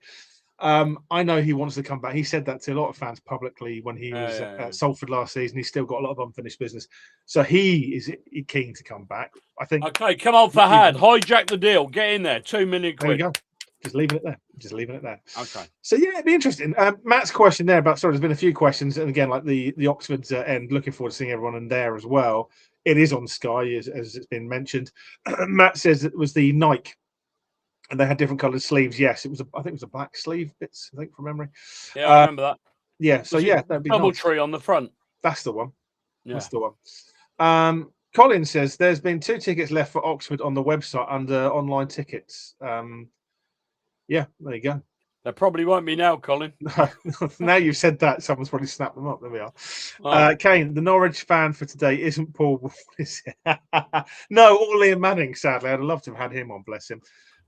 I know he wants to come back. He said that to a lot of fans publicly when he was at Salford last season. He's still got a lot of unfinished business, so he is keen to come back. I think. Okay, come on, Fahad, hijack the deal. Get in there. £2 million. There we go. Just leaving it there. Okay. So yeah, it'd be interesting. Matt's question there about, sorry, there's been a few questions, and again, like the Oxford end. Looking forward to seeing everyone in there as well. It is on Sky, as it's been mentioned. Matt says it was the Nike, and they had different coloured sleeves. Yes, I think it was a black sleeve bits, I think, from memory. Yeah, I remember that. Yeah, so that'd be double nice. tree on the front. That's the one. Yeah. That's the one. Colin says there's been 2 tickets left for Oxford on the website under online tickets. Yeah, there you go. There probably won't be now, Colin. Now you've said that, someone's probably snapped them up. There we are. Kane, the Norwich fan for today isn't Paul Wolf, is it? No, all Liam Manning, sadly. I'd love to have had him on, bless him.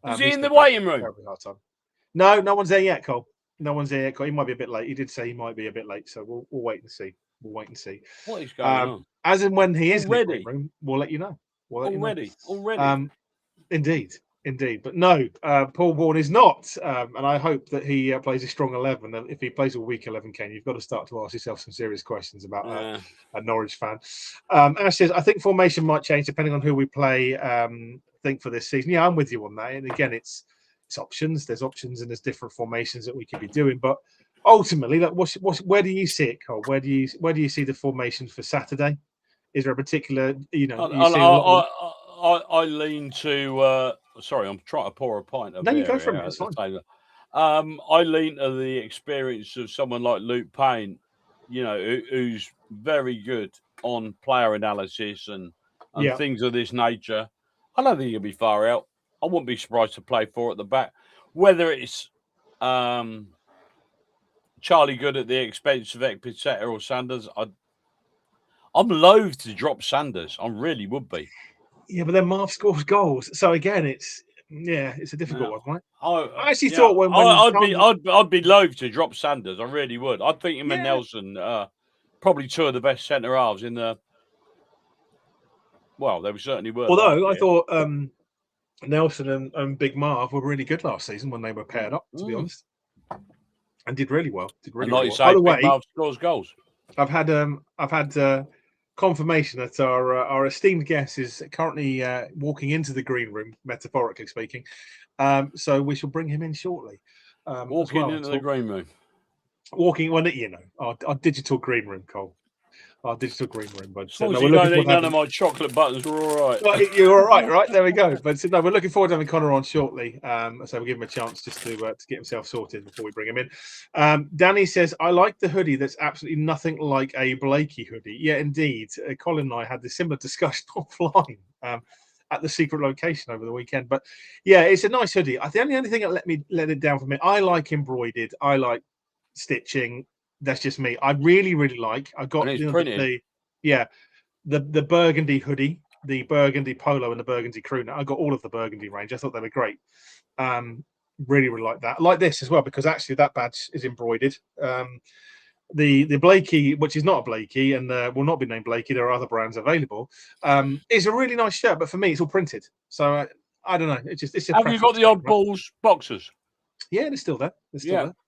Is he in the waiting room? No one's there yet, Cole. No one's there yet, Cole. He might be a bit late. He did say he might be a bit late, so we'll wait and see. What is going on? As and when he is in the waiting room, we'll let you know. Already. Indeed, but no, Paul Bourne is not, and I hope that he plays a strong 11. And if he plays a weak 11, Ken, you've got to start to ask yourself some serious questions about a Norwich fan. Ash says, I think formation might change depending on who we play. Think for this season. Yeah, I'm with you on that. And again, it's options. There's options, and there's different formations that we could be doing. But ultimately, where do you see it, Cole? Where do you see the formations for Saturday? Is there a particular, I lean to. Sorry, I'm trying to pour a pint of beer. No, you go for it. It's fine. I lean to the experience of someone like Luke Payne, who's very good on player analysis and things of this nature. I don't think he'll be far out. I wouldn't be surprised to play 4 at the back. Whether it's Charlie Good at the expense of Ekpiteta or Sanders, I'm loath to drop Sanders. I really would be. Yeah, but then Marv scores goals. So again, it's a difficult one, right? I actually thought when I'd be loath to drop Sanders. I really would. I'd think him and Nelson probably 2 of the best centre halves in the. Well, they certainly were. Although I thought Nelson and Big Marv were really good last season when they were paired up, to be honest, and did really well. By the way, Big Marv scores goals. I've had confirmation that our esteemed guest is currently walking into the green room, metaphorically speaking. So we shall bring him in shortly. Walking into the green room. Walking, our digital green room, Cole. Our digital green room. But as long as you don't eat none of my chocolate buttons, we're all right. Well, you're all right? There we go. But no, we're looking forward to having Connor on shortly. So we'll give him a chance just to get himself sorted before we bring him in. Danny says, I like the hoodie that's absolutely nothing like a Blakey hoodie. Yeah, indeed. Colin and I had this similar discussion offline at the secret location over the weekend. But yeah, it's a nice hoodie. The only thing that let it down for me, I like embroidered. I like stitching. That's just me. I really, really like. I got the burgundy hoodie, the burgundy polo, and the burgundy crooner. I got all of the burgundy range. I thought they were great. Really, really like that. I like this as well because actually that badge is embroidered. The Blakey, which is not a Blakey and will not be named Blakey. There are other brands available. It's a really nice shirt, but for me, it's all printed. So I don't know. It's have you got the Oddballs boxers? Yeah, they're still there.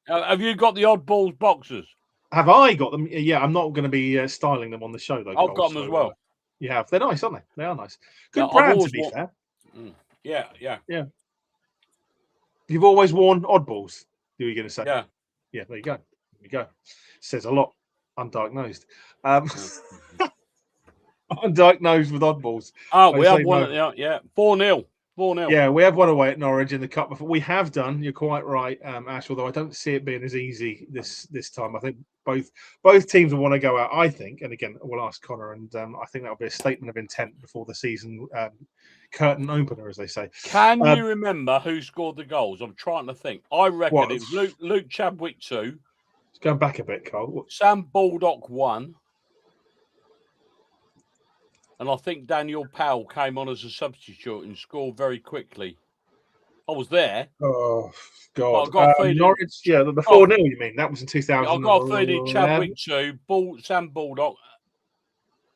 Have you got the Oddballs boxers? Have I got them? Yeah, I'm not going to be styling them on the show, though. I've got them as well. You have. They're nice, aren't they? They are nice. Good brand, to be fair. Yeah. You've always worn oddballs. You were going to say? Yeah. Yeah. There you go. Says a lot. Undiagnosed. Undiagnosed with oddballs. Oh, we have one. Yeah, 4-0. 4-0. Yeah, we have one away at Norwich in the cup before. We have done. You're quite right, Ash. Although I don't see it being as easy this time. I think both teams will want to go out. I think, and again, we'll ask Connor, and I think that'll be a statement of intent before the season curtain opener, as they say. Can you remember who scored the goals? I'm trying to think. I reckon it was Luke Chadwick 2. Let's go back a bit, Carl. Sam Baldock 1. And I think Daniel Powell came on as a substitute and scored very quickly. I was there. Oh, God. I got feeling, Norwich, the 4-0, you mean? That was in 2000. I got a feeling Chadwick 2, Sam Baldock.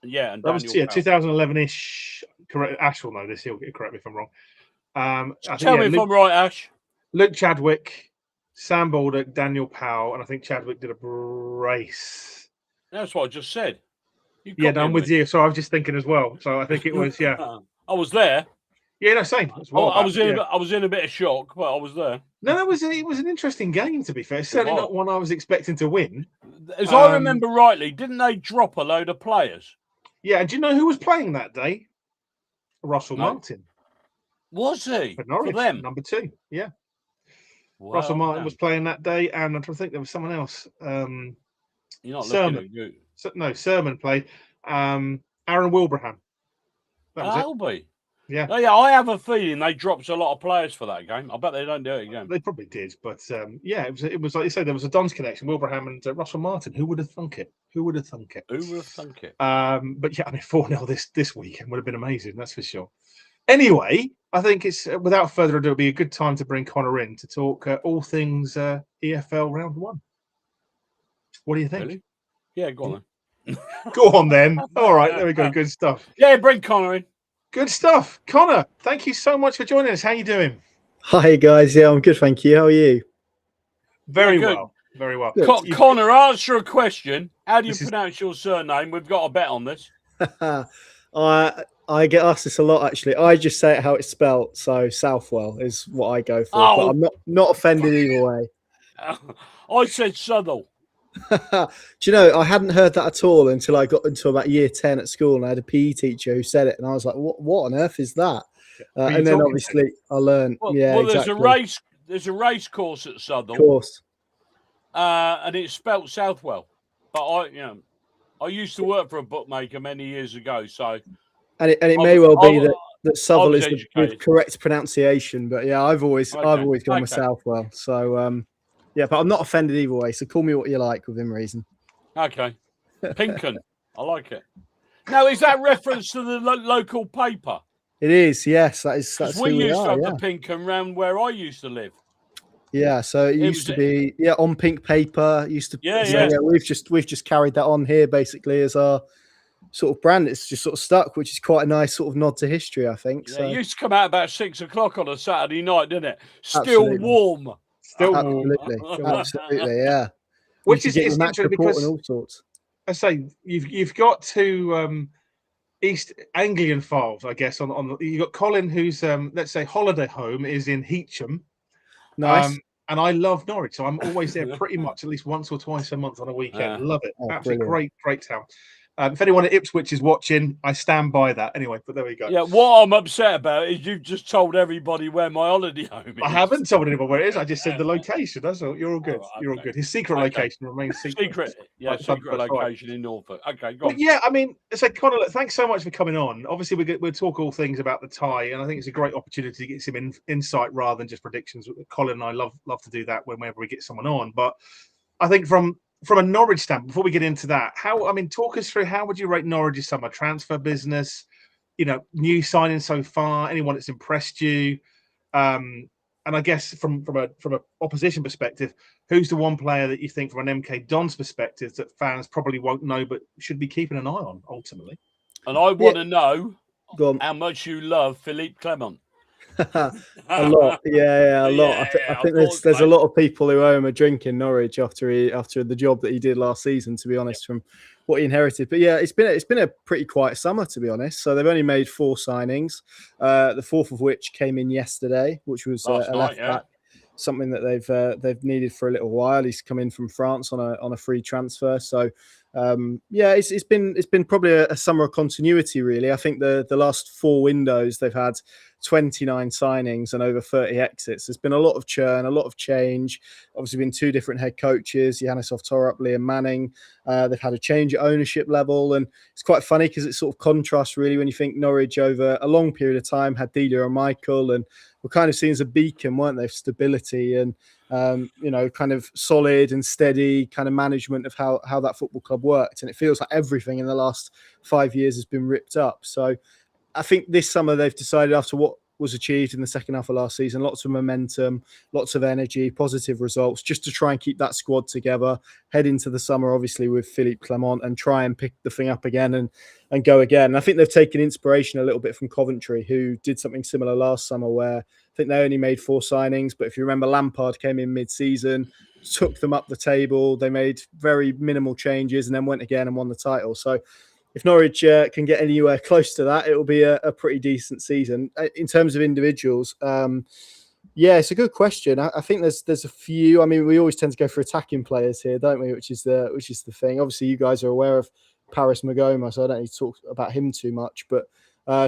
Yeah, and that Daniel was 2011-ish. Correct. Ash will know this. He'll correct me if I'm wrong. Tell me if I'm right, Ash. Luke Chadwick, Sam Baldock, Daniel Powell, and I think Chadwick did a brace. That's what I just said. I'm with you. So I was just thinking as well. So I think it was, I was there. Yeah, no, same. I was in a bit of shock, but I was there. No, it was an interesting game, to be fair. Certainly not one I was expecting to win. As I remember rightly, didn't they drop a load of players? Yeah, and do you know who was playing that day? Russell Martin. Was he? For Norwich, for them? number 2. Yeah. Well, Russell Martin was playing that day, and I think there was someone else. You're not Sermon. looking at you. No, Sermon played. Aaron Wilbraham. That was it. Yeah. Oh, yeah, I have a feeling they dropped a lot of players for that game. I bet they don't do it again. They probably did, but it was like you say, there was a Dons connection, Wilbraham and Russell Martin. Who would have thunk it? But yeah, 4-0 this weekend would have been amazing, that's for sure. Anyway, I think it's without further ado, it'll be a good time to bring Connor in to talk all things EFL round 1. What do you think? Really? Yeah, go on then. Go on then. All right, there we go. Good stuff. Yeah, bring Connor in. Good stuff. Connor, thank you so much for joining us. How are you doing? Hi, guys. Yeah, I'm good, thank you. How are you? Very well. Very well. Connor, answer a question. How do you pronounce your surname? We've got a bet on this. I get asked this a lot, actually. I just say it how it's spelt. So Southwell is what I go for. But I'm not offended either way. I said Southall. Do you know, I hadn't heard that at all until I got into about year 10 at school, and I had a PE teacher who said it, and I was like, what on earth is that? And then obviously I learned. Exactly. There's a race course at Southall. Of course. And it's spelt Southwell. But I used to work for a bookmaker many years ago, so and it may well be that Southall is the correct pronunciation, but yeah, I've always gone with Southwell. So yeah, but I'm not offended either way. So call me what you like within reason. Okay, Pinken, I like it. Now, is that reference to the local paper? It is. Yes, that's we used to have the Pinken round where I used to live. Yeah, so it used to be on pink paper. We've just carried that on here basically as our sort of brand. It's just sort of stuck, which is quite a nice sort of nod to history, I think. Yeah, it used to come out about 6 o'clock on a Saturday night, didn't it? Still warm. Absolutely, yeah. Which is interesting because all sorts. I say you've got two East Anglian files, I guess. On you've got Colin, who's let's say holiday home is in Heacham. Nice. And I love Norwich, so I'm always there pretty much at least once or twice a month on a weekend. Love it. Absolutely great town. If anyone at Ipswich is watching, I stand by that. Anyway, but there we go. Yeah, what I'm upset about is you've just told everybody where my holiday home is. I haven't told anyone where it is. I just said the location. That's all. You're all good. Oh, okay. You're all good. His secret location remains secret. Secret location in Norfolk. Okay, go on. But yeah, I mean, so Connor, thanks so much for coming on. Obviously, we'll talk all things about the tie, and I think it's a great opportunity to get some insight rather than just predictions. Colin and I love to do that whenever we get someone on. But I think from a Norwich standpoint, before we get into that, talk us through how would you rate Norwich's summer transfer business? New signings so far, anyone that's impressed you, and I guess from a opposition perspective, who's the one player that you think, from an MK Dons perspective, that fans probably won't know but should be keeping an eye on ultimately? And I want to know how much you love Philippe Clement. A lot, a lot. I think there's a lot of people who owe him a drink in Norwich after the job that he did last season. To be honest, from what he inherited, but yeah, it's been a pretty quiet summer, to be honest. So they've only made 4 signings, the 4th of which came in yesterday, which was a left back. Something that they've needed for a little while. He's come in from France on a free transfer. So it's been probably a summer of continuity, really. I think the last 4 windows they've had 29 signings and over 30 exits. There's been a lot of churn, a lot of change. Obviously, been 2 different head coaches, Yannis Oftorup, Liam Manning. They've had a change at ownership level, and it's quite funny because it sort of contrasts really when you think Norwich over a long period of time had Delia and Michael, and were kind of seen as a beacon, weren't they, of stability and kind of solid and steady kind of management of how that football club worked. And it feels like everything in the last 5 years has been ripped up. So I think this summer they've decided, after what was achieved in the second half of last season, lots of momentum, lots of energy, positive results, just to try and keep that squad together, head into the summer, obviously, with Philippe Clement, and try and pick the thing up again and go again. And I think they've taken inspiration a little bit from Coventry, who did something similar last summer, where I think they only made 4 signings. But if you remember, Lampard came in mid-season, took them up the table. They made very minimal changes and then went again and won the title. So if Norwich can get anywhere close to that, it will be a pretty decent season. In terms of individuals, it's a good question. I think there's a few. I mean, we always tend to go for attacking players here, don't we? Which is the thing. Obviously, you guys are aware of Paris Magoma, so I don't need to talk about him too much. But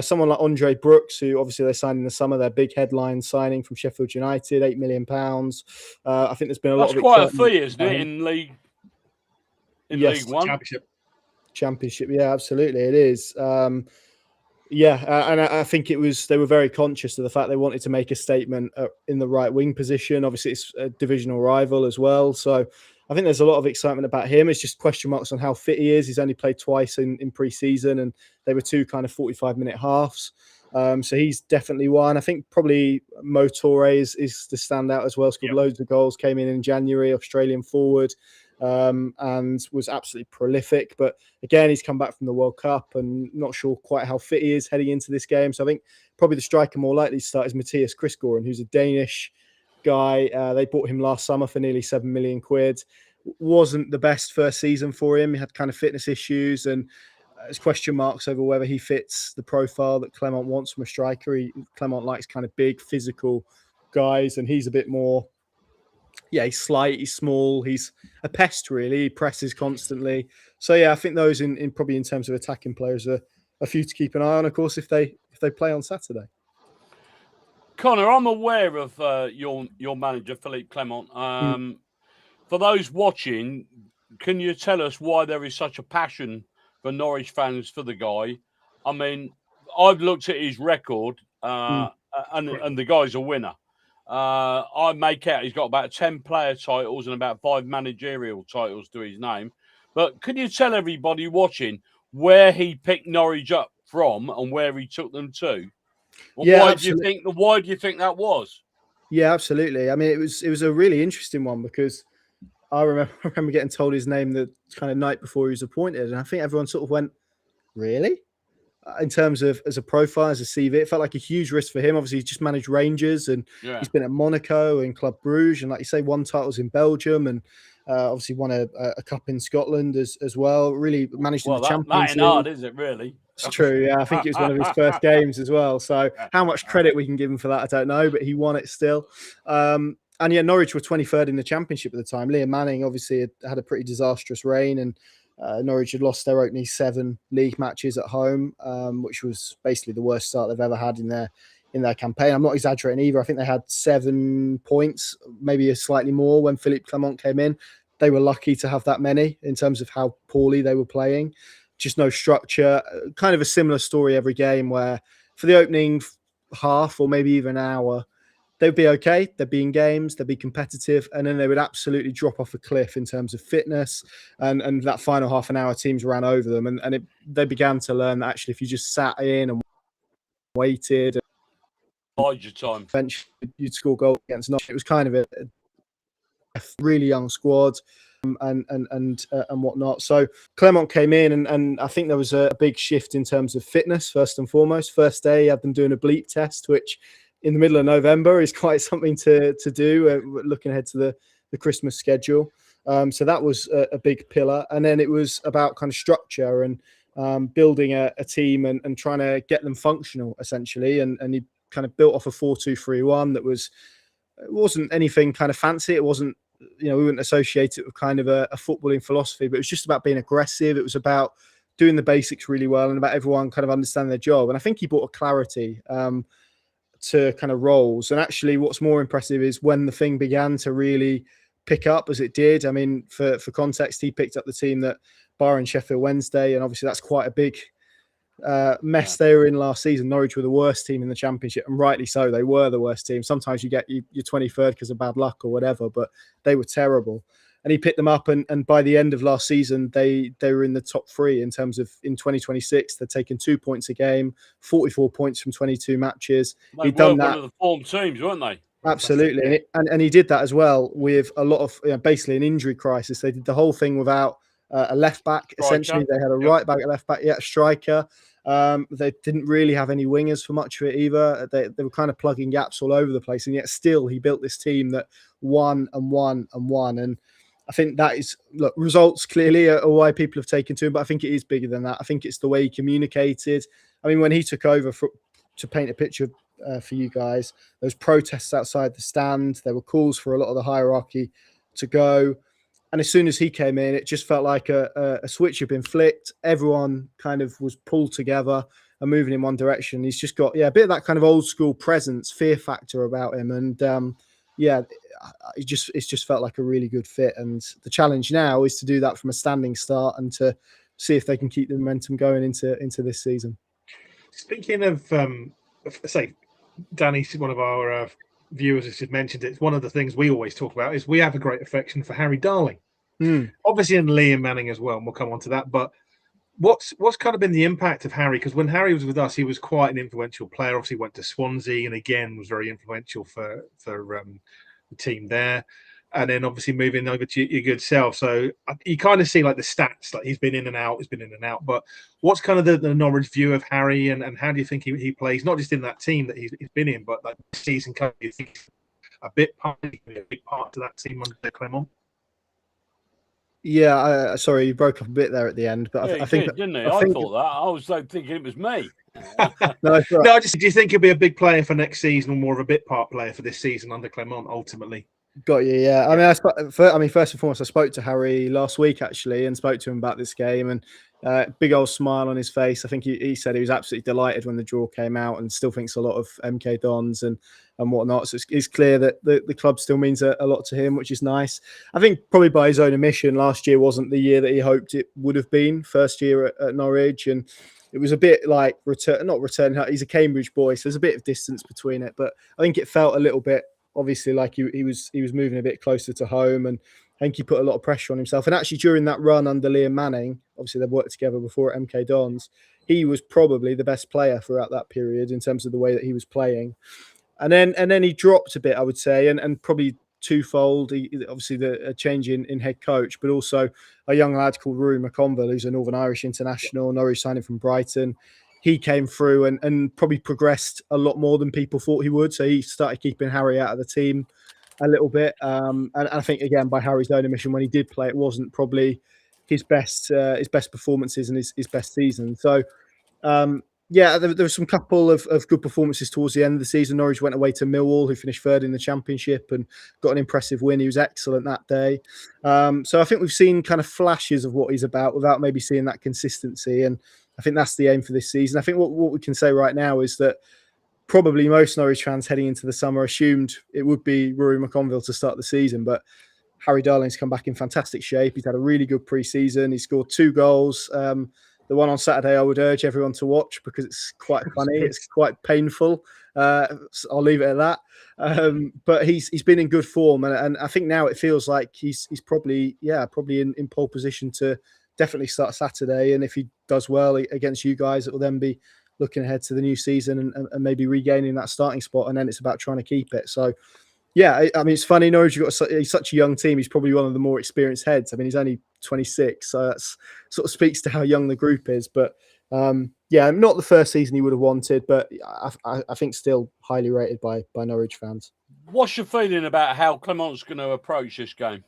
someone like Andre Brooks, who obviously they signed in the summer, their big headline signing from Sheffield United, £8 million. I think there's been a lot of excitement. That's quite a fee, isn't it, in League? League One Championship, yeah, absolutely, it is. And I think they were very conscious of the fact they wanted to make a statement in the right wing position. Obviously, it's a divisional rival as well, so I think there's a lot of excitement about him. It's just question marks on how fit he is. He's only played twice in pre-season, and they were 2 kind of 45-minute halves. So he's definitely one. I think probably Mo Torre is the standout as well. Scored loads of goals, came in January, Australian forward. And was absolutely prolific. But again, he's come back from the World Cup and not sure quite how fit he is heading into this game. So I think probably the striker more likely to start is Matthias Christgården, who's a Danish guy. They bought him last summer for nearly £7 million. Wasn't the best first season for him. He had kind of fitness issues, and there's question marks over whether he fits the profile that Clement wants from a striker. Clement likes kind of big, physical guys, and he's a bit more... Yeah, he's slight, he's small, he's a pest, really. He presses constantly. So, yeah, I think those in probably in terms of attacking players are a few to keep an eye on, of course, if they play on Saturday. Connor, I'm aware of your manager, Philippe Clement. For those watching, can you tell us why there is such a passion for Norwich fans for the guy? I mean, I've looked at his record, and the guy's a winner. I make out he's got about 10 player titles and about 5 managerial titles to his name. But can you tell everybody watching where he picked Norwich up from and where he took them to? Why do you think that was? Yeah, absolutely. I mean, it was a really interesting one, because I remember getting told his name the kind of night before he was appointed, and I think everyone sort of went, "Really?" In terms of as a profile, as a CV, it felt like a huge risk for him. Obviously, he's just managed Rangers, and he's been at Monaco and Club Bruges, and like you say, won titles in Belgium, and obviously won a cup in Scotland as well. Really managed in the Champions League. That ain't hard, is it? Really? It's true. Yeah, I think it was one of his first games as well. So how much credit we can give him for that, I don't know, but he won it still. And yeah, Norwich were 23rd in the Championship at the time. Liam Manning obviously had a pretty disastrous reign, and Norwich had lost their opening 7 league matches at home, which was basically the worst start they've ever had in their campaign. I'm not exaggerating either. I think they had 7 points, maybe a slightly more when Philippe Clement came in. They were lucky to have that many in terms of how poorly they were playing. Just no structure. Kind of a similar story every game, where for the opening half or maybe even an hour, they'd be okay. They'd be in games. They'd be competitive. And then they would absolutely drop off a cliff in terms of fitness. And that final half an hour, teams ran over them. And they began to learn that actually, if you just sat in and waited, and bide your time, eventually you'd score goals against Norwich. It was kind of a really young squad. And whatnot. So Clement came in, and I think there was a big shift in terms of fitness, first and foremost. First day, he had them doing a bleep test, which in the middle of November is quite something to do, looking ahead to the Christmas schedule. So that was a big pillar. And then it was about kind of structure and building a team and trying to get them functional, essentially. And he kind of built off a 4-2-3-1 that it wasn't anything kind of fancy. It wasn't, we wouldn't associate it with kind of a footballing philosophy, but it was just about being aggressive. It was about doing the basics really well and about everyone kind of understanding their job. And I think he brought a clarity to kind of roles. And actually what's more impressive is when the thing began to really pick up as it did. I mean, for context, he picked up the team that Bar and Sheffield Wednesday, and obviously that's quite a big mess they were in last season. Norwich were the worst team in the Championship, and rightly so. They were the worst team. Sometimes you get your 23rd because of bad luck or whatever, but they were terrible. And he picked them up, and by the end of last season, they were in the top 3 in terms of in 2026. They're taking 2 points a game, 44 points from 22 matches. He'd done that. One of the form teams, weren't they? Absolutely, and he did that as well with a lot of basically an injury crisis. They did the whole thing without a left back. Essentially, they had a right back, a left back, a striker. They didn't really have any wingers for much of it either. They were kind of plugging gaps all over the place, and yet still he built this team that won and won and won. And I think that is, look, results clearly are why people have taken to him, but I think it is bigger than that. I think it's the way he communicated. I mean, when he took over to paint a picture for you guys, there was protests outside the stand. There were calls for a lot of the hierarchy to go. And as soon as he came in, it just felt like a switch had been flicked. Everyone kind of was pulled together and moving in one direction. He's just got, a bit of that kind of old school presence, fear factor about him. And it just felt like a really good fit. And the challenge now is to do that from a standing start and to see if they can keep the momentum going into this season. Speaking of, say, Danny, one of our viewers has just mentioned it. It's one of the things we always talk about is we have a great affection for Harry Darling. Obviously, and Liam Manning as well, and we'll come on to that. But what's kind of been the impact of Harry? Because when Harry was with us, he was quite an influential player. Obviously, went to Swansea and again was very influential for the team there. And then obviously moving over to your good self. So you kind of see like the stats, like he's been in and out. But what's kind of the Norwich view of Harry and how do you think he plays, not just in that team that he's been in, but like this season, do you think a big part to that team under Clement? Yeah, sorry, you broke up a bit there at the end, but I think didn't he? I thought that. I was like thinking it was me. No, right. No, do you think he'll be a big player for next season or more of a bit part player for this season under Clement ultimately? Got you, yeah. I mean, first and foremost, I spoke to Harry last week actually, and spoke to him about this game, and big old smile on his face. I think he said he was absolutely delighted when the draw came out, and still thinks a lot of MK Dons and whatnot. So it's clear that the club still means a lot to him, which is nice. I think probably by his own admission, last year wasn't the year that he hoped it would have been. First year at Norwich, and it was a bit like not return. He's a Cambridge boy, so there's a bit of distance between it. But I think it felt a little bit, obviously, like he was moving a bit closer to home, and I think he put a lot of pressure on himself. And actually, during that run under Liam Manning, obviously they've worked together before at MK Dons, he was probably the best player throughout that period in terms of the way that he was playing. And then he dropped a bit, I would say, and probably twofold. Obviously a change in head coach, but also a young lad called Rory McConville, who's a Northern Irish international. Norwich signed him from Brighton. He came through and probably progressed a lot more than people thought he would. So he started keeping Harry out of the team a little bit. And I think, again, by Harry's own admission, when he did play, it wasn't probably his best performances and his best season. So, there was some couple of good performances towards the end of the season. Norwich went away to Millwall, who finished third in the Championship and got an impressive win. He was excellent that day. So I think we've seen kind of flashes of what he's about without maybe seeing that consistency. And I think that's the aim for this season. I think what we can say right now is that probably most Norwich fans heading into the summer assumed it would be Rory McConville to start the season, but Harry Darling's come back in fantastic shape. He's had a really good pre-season. He scored 2 goals. The one on Saturday, I would urge everyone to watch because it's quite funny. It's quite painful. I'll leave it at that. But he's been in good form, and I think now it feels like he's probably in pole position to definitely start Saturday. And if he does well against you guys, it will then be looking ahead to the new season and maybe regaining that starting spot. And then it's about trying to keep it. So Yeah, I mean, it's funny. Norwich, he's such a young team. He's probably one of the more experienced heads. I mean, he's only 26, so that sort of speaks to how young the group is. But yeah, not the first season he would have wanted, but I think still highly rated by Norwich fans. What's your feeling about how Clement's going to approach this game?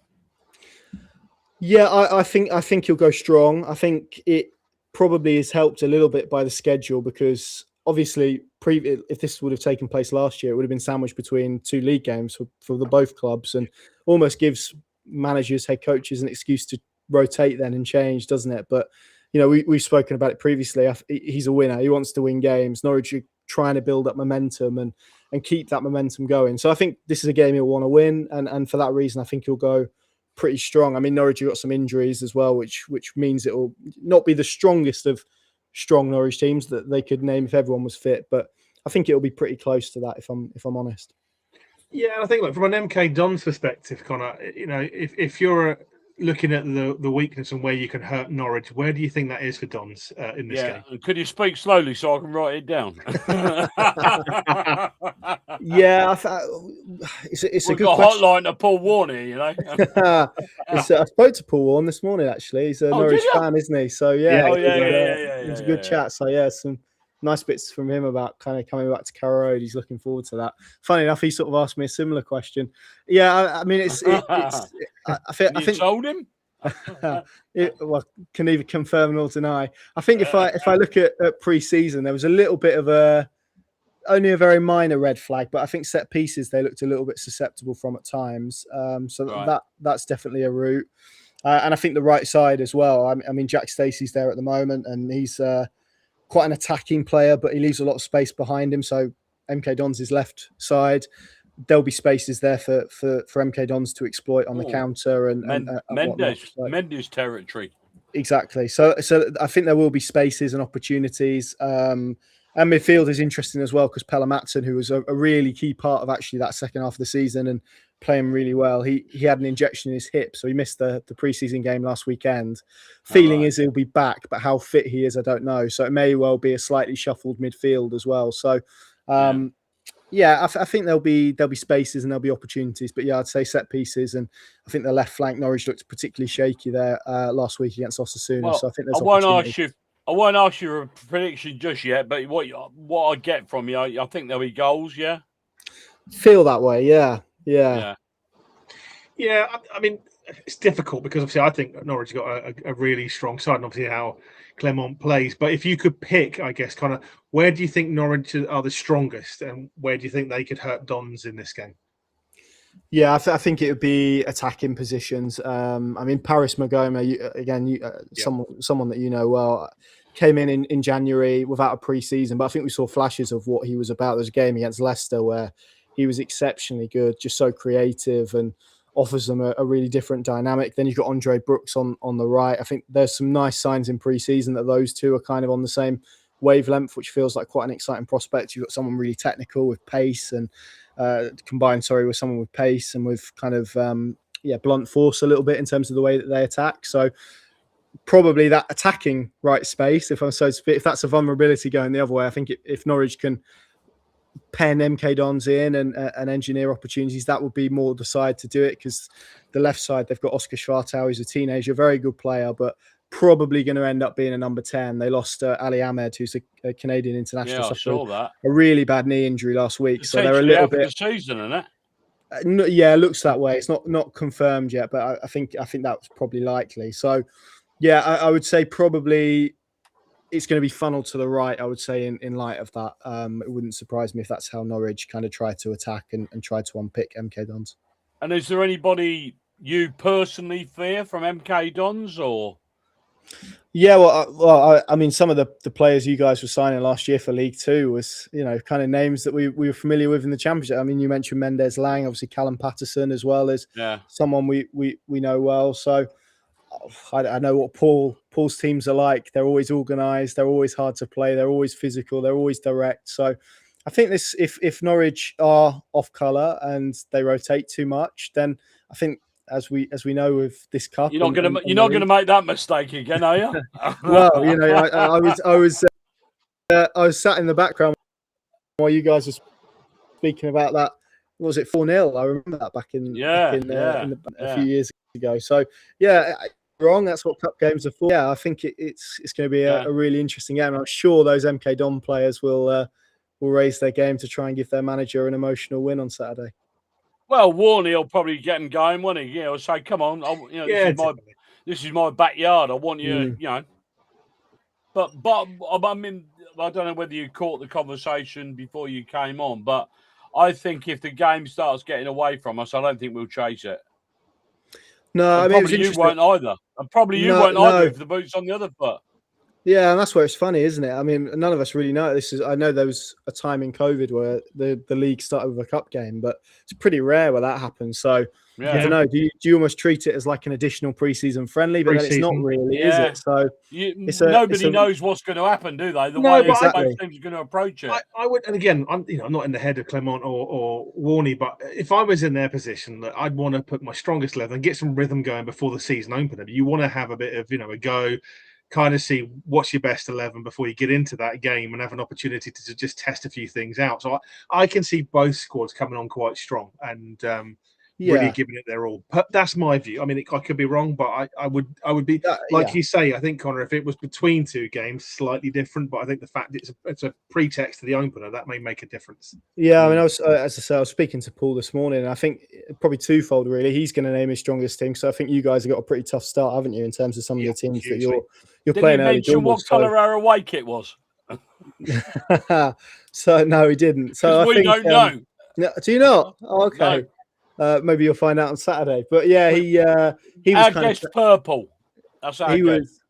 Yeah, I think he'll go strong. I think it probably is helped a little bit by the schedule because obviously, if this would have taken place last year, it would have been sandwiched between 2 league games for the both clubs, and almost gives managers, head coaches, an excuse to rotate then and change, doesn't it? But we've spoken about it previously. He's a winner. He wants to win games. Norwich are trying to build up momentum and keep that momentum going. So I think this is a game he'll want to win, and for that reason, I think he'll go pretty strong. I mean, Norwich have got some injuries as well, which means it will not be the strongest of strong Norwich teams that they could name if everyone was fit, but I think it'll be pretty close to that if I'm honest. Yeah, I think from an MK Dons perspective, Connor, if you're looking at the weakness and where you can hurt Norwich, where do you think that is for Dons in this game? Could you speak slowly so I can write it down? Yeah, it's a good question. Hotline to Paul Warner, I spoke to Paul Warner this morning. Actually, he's a Norwich fan, isn't he? So it was a good chat. So yeah, some nice bits from him about kind of coming back to Carrow Road. He's looking forward to that. Funny enough, he sort of asked me a similar question. Yeah, I mean, I think told him. Well, can either confirm nor deny. I think if I look at pre-season, there was a little bit of only a very minor red flag, but I think set pieces they looked a little bit susceptible from at times. That's definitely a route, and I think the right side as well. I mean, Jack Stacey's there at the moment, and he's quite an attacking player, but he leaves a lot of space behind him. So MK Dons' left side, there'll be spaces there for MK Dons to exploit on the counter and Mendes territory. Exactly. So I think there will be spaces and opportunities. And midfield is interesting as well because Pelle Mattsson, who was a really key part of actually that second half of the season and playing really well, he had an injection in his hip, so he missed the preseason game last weekend. Feeling is he'll be back, but how fit he is, I don't know. So it may well be a slightly shuffled midfield as well. So I think there'll be spaces and there'll be opportunities. But yeah, I'd say set pieces, and I think the left flank Norwich looked particularly shaky there last week against Osasuna. Well, so I think there's I won't ask you a prediction just yet, but what I get from you, I think there'll be goals. Yeah, feel that way. Yeah. I mean, it's difficult because obviously I think Norwich got a really strong side, and obviously how Clement plays. But if you could pick, I guess, kind of where do you think Norwich are the strongest, and where do you think they could hurt Dons in this game? Yeah, I think it would be attacking positions. I mean, Paris Magoma, someone that you know well, came in January without a pre-season, but I think we saw flashes of what he was about. There's a game against Leicester where he was exceptionally good, just so creative and offers them a really different dynamic. Then you've got Andre Brooks on the right. I think there's some nice signs in pre-season that those two are kind of on the same wavelength, which feels like quite an exciting prospect. You've got someone really technical with pace and combined with someone with pace and with kind of blunt force a little bit in terms of the way that they attack. So probably that attacking right space, if that's a vulnerability going the other way, I think if Norwich can pen MK Dons in and engineer opportunities, that would be more the side to do it, because the left side, they've got Oscar Schwartau, who's a teenager, very good player, but probably going to end up being a number 10. They lost Ali Ahmed, who's a Canadian international. Yeah, I saw that. A really bad knee injury last week. So they're a little bit... the season, isn't it? Yeah, it looks that way. It's not confirmed yet, but I think that's probably likely. So, yeah, I would say probably it's going to be funneled to the right, I would say, in light of that. It wouldn't surprise me if that's how Norwich kind of try to attack and try to unpick MK Dons. And is there anybody you personally fear from MK Dons, or...? Yeah, well, I mean, some of the players you guys were signing last year for League Two was, kind of names that we were familiar with in the Championship. I mean, you mentioned Mendes Lang, obviously Callum Patterson as well as someone we know well. So I know what Paul's teams are like. They're always organised. They're always hard to play. They're always physical. They're always direct. So I think this, if Norwich are off colour and they rotate too much, then I think, as we know with this cup, you're not going to make that mistake again, are you? Well, I was sat in the background while you guys were speaking about what was it, 4-0? I remember that back in a few years ago. So yeah, wrong. That's what cup games are for. Yeah, I think it's going to be a really interesting game. I'm sure those MK Don players will raise their game to try and give their manager an emotional win on Saturday. Well, Warney will probably get him going, won't he? You know, say, "Come on, this is my backyard. I want you." You know, but I mean, I don't know whether you caught the conversation before you came on, but I think if the game starts getting away from us, I don't think we'll chase it. No, and probably you won't either, and probably you won't either if the boot's on the other foot. Yeah, and that's where it's funny, isn't it? I mean, none of us really know. I know there was a time in COVID where the league started with a cup game, but it's pretty rare where that happens. So I don't know. Do you almost treat it as like an additional preseason friendly? But then it's not really, is it? So nobody knows what's going to happen, do they? The way both teams are going to approach it. I would, and again, I'm not in the head of Clement or Warney, but if I was in their position, I'd want to put my strongest 11 and get some rhythm going before the season opener. You want to have a bit of a go. Kind of see what's your best 11 before you get into that game and have an opportunity to just test a few things out. So I can see both squads coming on quite strong and really giving it their all. But that's my view. I mean, I could be wrong, but I would be like you say. I think, Connor, if it was between two games, slightly different. But I think the fact it's a pretext to the opener that may make a difference. Yeah, I mean, I was speaking to Paul this morning. And I think probably twofold really. He's going to name his strongest team, so I think you guys have got a pretty tough start, haven't you, in terms of some of the teams that you're playing. Did he mention what colour our away kit was? So no, he didn't. So we don't know. Do you not? Oh, okay. No. Maybe you'll find out on Saturday. But yeah, he was kind of purple. That's our guess.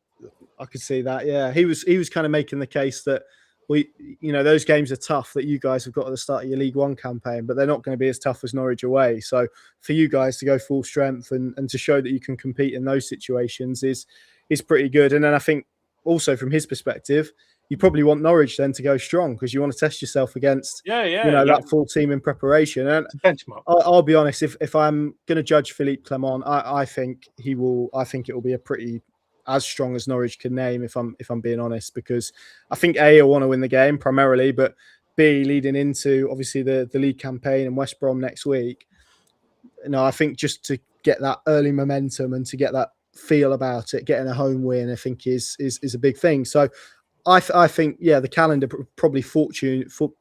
I could see that. Yeah, he was kind of making the case that those games are tough that you guys have got at the start of your League One campaign, but they're not going to be as tough as Norwich away. So for you guys to go full strength and to show that you can compete in those situations is pretty good. And then I think also from his perspective, you probably want Norwich then to go strong because you want to test yourself against that full team in preparation. And benchmark. I'll be honest, if I'm going to judge Philippe Clement, I think it will be a pretty as strong as Norwich can name, if I'm being honest, because I think A, will want to win the game primarily, but B, leading into obviously the league campaign and West Brom next week. I think just to get that early momentum and to get that feel about it, getting a home win, I think is a big thing. So I think the calendar probably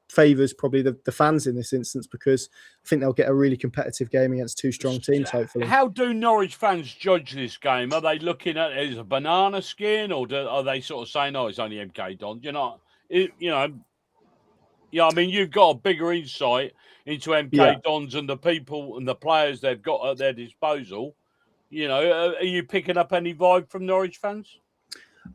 favours probably the fans in this instance, because I think they'll get a really competitive game against two strong teams, hopefully. How do Norwich fans judge this game? Are they looking at it as a banana skin, or are they sort of saying, "Oh, it's only MK Don"? I mean, you've got a bigger insight into MK Dons and the people and the players they've got at their disposal. Are you picking up any vibe from Norwich fans?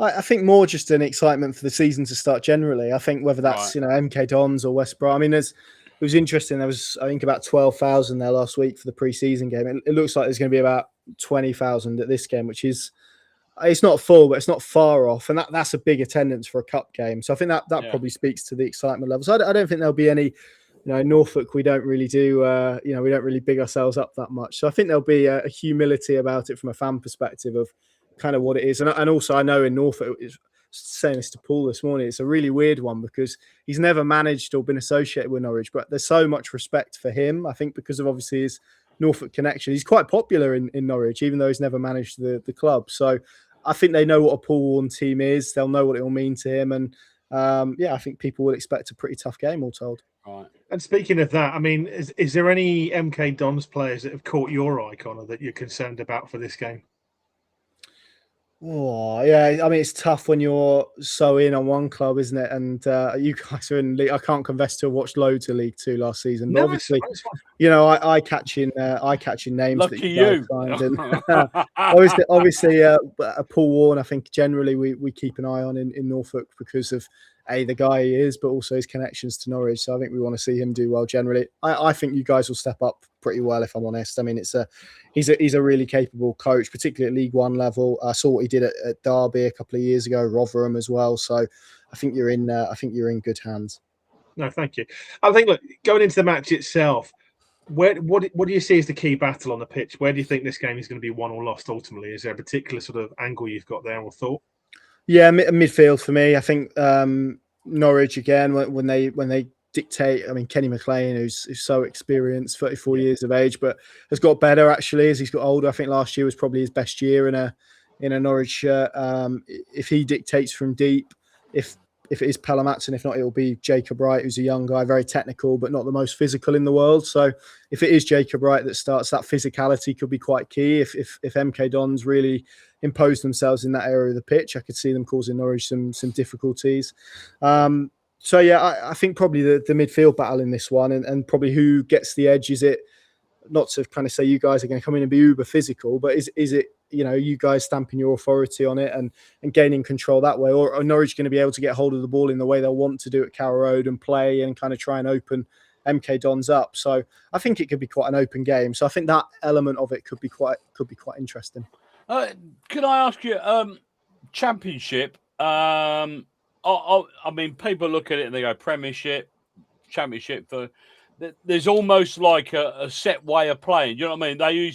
I think more just an excitement for the season to start generally. I think whether that's MK Dons or West Brom. I mean, it was interesting. There was, I think, about 12,000 there last week for the pre-season game. It looks like there's going to be about 20,000 at this game, which is it's not full, but it's not far off, and that's a big attendance for a cup game. So I think that probably speaks to the excitement level. So I don't think there'll be any. Norfolk, we don't really do. We don't really big ourselves up that much. So I think there'll be a humility about it from a fan perspective of kind of what it is. And also I know in Norfolk, saying this to Paul this morning, it's a really weird one because he's never managed or been associated with Norwich, but there's so much respect for him, I think, because of obviously his Norfolk connection. He's quite popular in Norwich, even though he's never managed the club. So I think they know what a Paul Warne team is. They'll know what it will mean to him. And I think people will expect a pretty tough game, all told. Right. And speaking of that, I mean, is there any MK Dons players that have caught your eye, Connor, that you're concerned about for this game? Oh, yeah. I mean, it's tough when you're so in on one club, isn't it? And you guys are in League. I can't confess to have watched loads of League Two last season, but obviously, I catch in names. Lucky that you guys find. And obviously, Paul Warne, I think generally we keep an eye on in Norfolk because of the guy he is, but also his connections to Norwich. So I think we want to see him do well generally. I think you guys will step up pretty well, if I'm honest. I mean, he's a really capable coach, particularly at League One level. I saw what he did at Derby a couple of years ago, Rotherham as well. So I think you're in good hands. No, thank you. I think, look, going into the match itself, what do you see as the key battle on the pitch? Where do you think this game is going to be won or lost ultimately? Is there a particular sort of angle you've got there or thought? Yeah, midfield for me. I think Norwich again, when they dictate. I mean, Kenny McLean, who's so experienced, 34 years of age, but has got better actually as he's got older. I think last year was probably his best year in a Norwich shirt. If he dictates from deep, if it is Pelle Matson, if not, it'll be Jacob Wright, who's a young guy, very technical, but not the most physical in the world. So if it is Jacob Wright that starts, that physicality could be quite key. If MK Dons really impose themselves in that area of the pitch, I could see them causing Norwich some difficulties. So yeah, I think probably the midfield battle in this one, and probably who gets the edge. Is it, not to kind of say you guys are going to come in and be uber physical, but is it, you guys stamping your authority on it and gaining control that way, or are Norwich going to be able to get hold of the ball in the way they'll want to do at Carrow Road and play and kind of try and open MK Dons up? So I think it could be quite an open game. So I think that element of it could be quite interesting. Can I ask you, Championship? I mean, people look at it and they go Premiership, Championship. There's almost like a set way of playing. You know what I mean?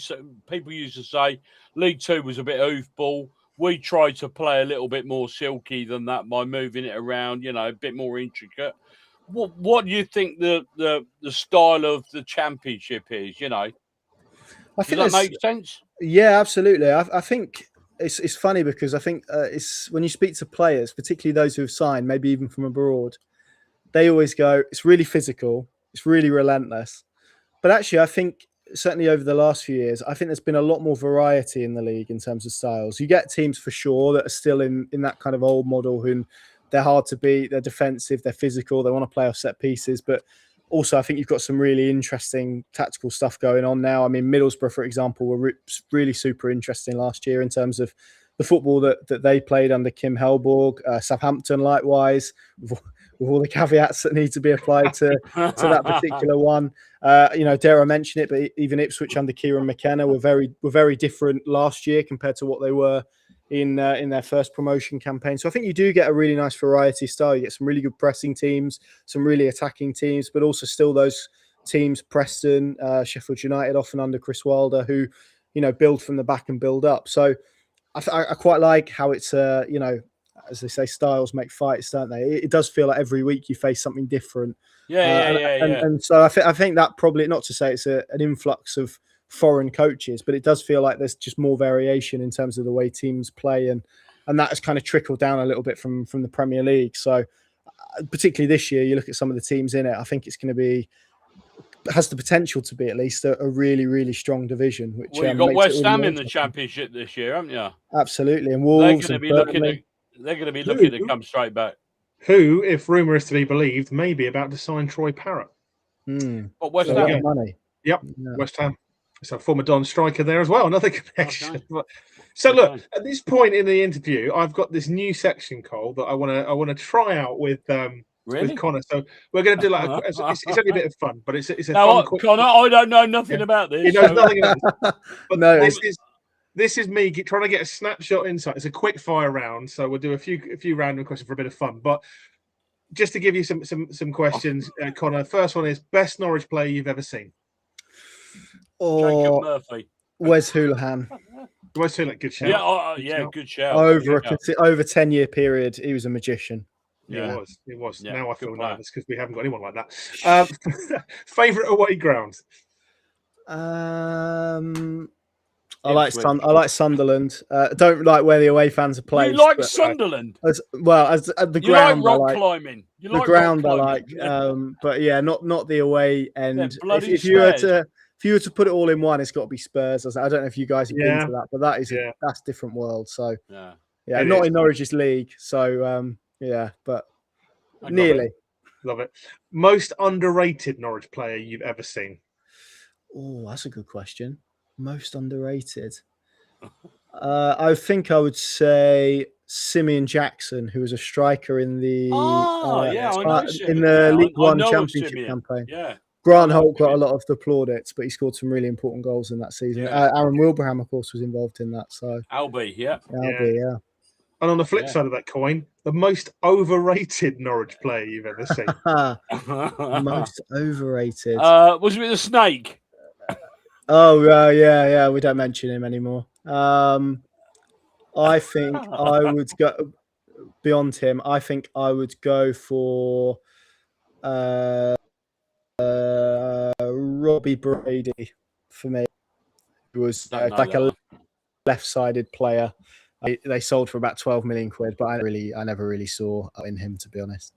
People used to say League Two was a bit oofball. We tried to play a little bit more silky than that by moving it around, a bit more intricate. What do you think the style of the Championship is? I think does that make sense? Yeah, absolutely. I think it's funny because I think it's when you speak to players, particularly those who have signed, maybe even from abroad, they always go, it's really physical, it's really relentless. But actually, I think certainly over the last few years, I think there's been a lot more variety in the league in terms of styles. You get teams for sure that are still in that kind of old model, who they're hard to beat, they're defensive, they're physical, they want to play off set pieces. But also, I think you've got some really interesting tactical stuff going on now. I mean, Middlesbrough, for example, were really super interesting last year in terms of the football that they played under Kim Helborg. Southampton, likewise, with all the caveats that need to be applied to that particular one. Dare I mention it, but even Ipswich under Kieran McKenna were very different last year compared to what they were in their first promotion campaign. So I think you do get a really nice variety style. You get some really good pressing teams, some really attacking teams, but also still those teams, Preston, Sheffield United, often under Chris Wilder, who, build from the back and build up. So I quite like how it's, as they say, styles make fights, don't they? It does feel like every week you face something different. And so I think that probably, not to say it's an influx of foreign coaches, but it does feel like there's just more variation in terms of the way teams play, and that has kind of trickled down a little bit from the Premier League. So particularly this year, you look at some of the teams in it, I think it's going to has the potential to be at least a really, really strong division. Which you've got West Ham in the Championship this year, haven't you? Absolutely, and Wolves. They're going to be looking to come straight back. Who, if rumour is to be believed, may be about to sign Troy Parrott. But West Ham money. Yep, yeah. West Ham. So former Don striker there as well. Another connection. Okay. So look, at this point in the interview, I've got this new section, Cole, that I want to try out with Connor. So we're going to do like it's only a bit of fun, but it's a fun. Connor, I don't know nothing about this. He knows nothing about this. But no, this is me trying to get a snapshot insight. It's a quick fire round, so we'll do a few random questions for a bit of fun. But just to give you some questions, Connor. First one is best Norwich player you've ever seen. Jacob Murphy. Wes Hoolahan. Wes Hoolahan, good shout. Yeah, good shout. Over a 10-year period, he was a magician. Yeah. He was. Yeah, now I feel nervous because we haven't got anyone like that. Favorite away ground? I like Sunderland. Don't like where the away fans are playing. You like Sunderland? As the ground. You like rock climbing. You like the ground rock I like. But yeah, not the away end. If you were to put it all in one, it's got to be Spurs. I don't know if you guys have been to that, but that's a different world. So yeah, not in Norwich's league. So but nearly. Love it. Most underrated Norwich player you've ever seen? Oh, that's a good question. Most underrated. I think I would say Simeon Jackson, who was a striker in the League One Championship campaign. Yeah. Grant Holt got a lot of the plaudits, but he scored some really important goals in that season. Yeah. Aaron Wilbraham, of course, was involved in that. So Albie, yeah. And on the flip side of that coin, the most overrated Norwich player you've ever seen. Most overrated. Was it the Snake? Yeah. We don't mention him anymore. I think I would go beyond him. I think I would go for Robbie Brady for me. He was like a left-sided player. They sold for about 12 million quid, but I never really saw in him, to be honest.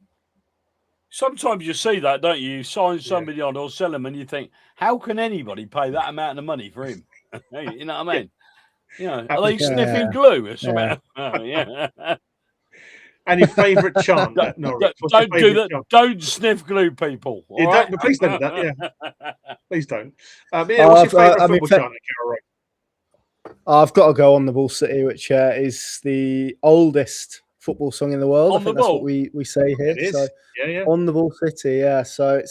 Sometimes you see that, don't you? You sign somebody on or sell him, and you think, how can anybody pay that amount of money for him? You know what I mean? You know, are they sniffing glue or something? Yeah. And your favourite chant at Norwich? Don't do that. Chant? Don't sniff glue, people. Right? But please don't do that. Yeah, please don't. What's your favourite football chant at Carrow Road? I've got to go On the Ball City, which is the oldest football song in the world. I think that's what we say here. So, yeah. On the Ball City, yeah. So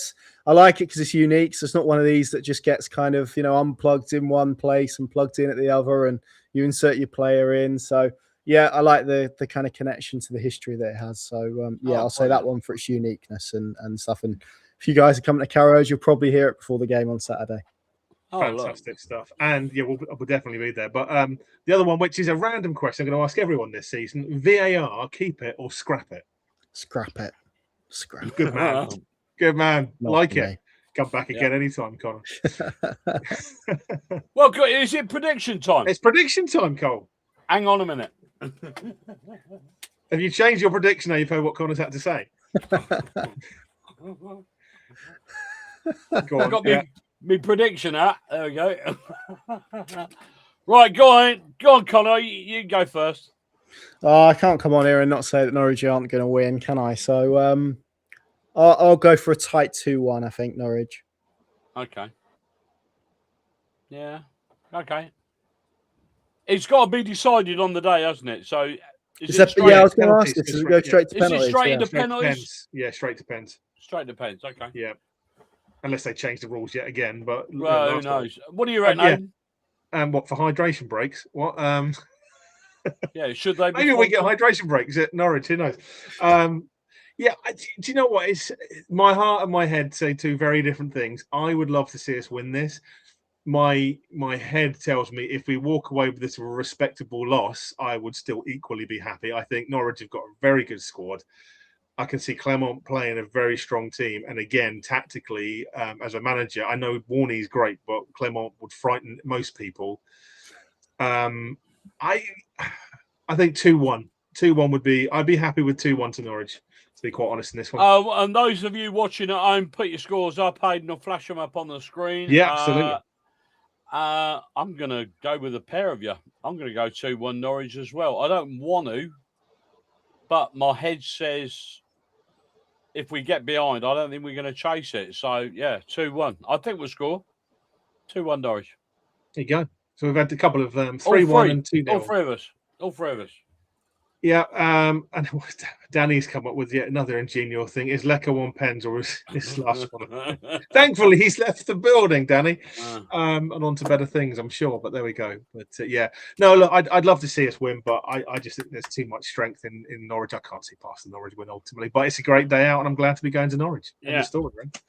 I like it because it's unique. So it's not one of these that just gets kind of, unplugged in one place and plugged in at the other, and you insert your player in. So yeah, I like the kind of connection to the history that it has. So I'll say that one for its uniqueness and stuff. And if you guys are coming to Carrow Road, you'll probably hear it before the game on Saturday. Fantastic stuff. And yeah, we'll definitely be there. But the other one, which is a random question I'm going to ask everyone this season: VAR, keep it or scrap it? Scrap it. Scrap it. Good man. Good man. Not like it. Come back again anytime, Connor. Well, is it prediction time? It's prediction time, Cole. Hang on a minute. Have you changed your prediction now you've heard what Connor's had to say? Go on. Got me prediction out. There we go. Right, go on, Connor. You go first. I can't come on here and not say that Norwich aren't going to win, can I? So I'll go for a tight 2-1, I think, Norwich. Okay. Yeah. Okay. It's got to be decided on the day, hasn't it? So, I was going to ask this. Does it go straight to penalties? Is it straight to penalties? Yeah, straight to pens. Straight to pens. Okay. Yeah. Unless they change the rules yet again, but well, who knows? What do you reckon? What for hydration breaks? What? Yeah, should they? Maybe we get hydration breaks at Norwich. Who knows? Yeah. Do you know what? It's my heart and my head say two very different things. I would love to see us win this. My head tells me if we walk away with this with a respectable loss, I would still equally be happy. I think Norwich have got a very good squad. I can see Clement playing a very strong team. And again, tactically, as a manager, I know Warney's great, but Clement would frighten most people. I think 2-1. 2-1 would be, I'd be happy with 2-1 to Norwich, to be quite honest in this one. And those of you watching at home, put your scores up. Hayden will flash them up on the screen. Yeah, absolutely. I'm going to go with a pair of you. I'm going to go 2-1 Norwich as well. I don't want to, but my head says if we get behind, I don't think we're going to chase it. So, yeah, 2-1. I think we'll score 2-1 Norwich. There you go. So we've had a couple of 3-1 and 2-0. All three of us. Yeah, and Danny's come up with yet another ingenious thing. Is Lecker on pens or is this last one? Thankfully, he's left the building, Danny, and on to better things, I'm sure. But there we go. But yeah, no, look, I'd love to see us win, but I just think there's too much strength in Norwich. I can't see past the Norwich win ultimately, but it's a great day out, and I'm glad to be going to Norwich. Yeah. Story, right?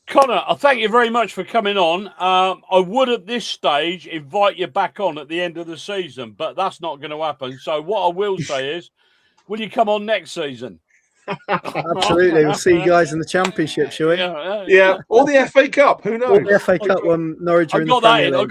Connor, I thank you very much for coming on. I would at this stage invite you back on at the end of the season, but that's not going to happen. So what I will say is, will you come on next season? Absolutely. We'll see you guys in the Championship, shall we? Yeah. Or the FA Cup. Who knows? Or the FA Cup when Norwich are in the Premier League. I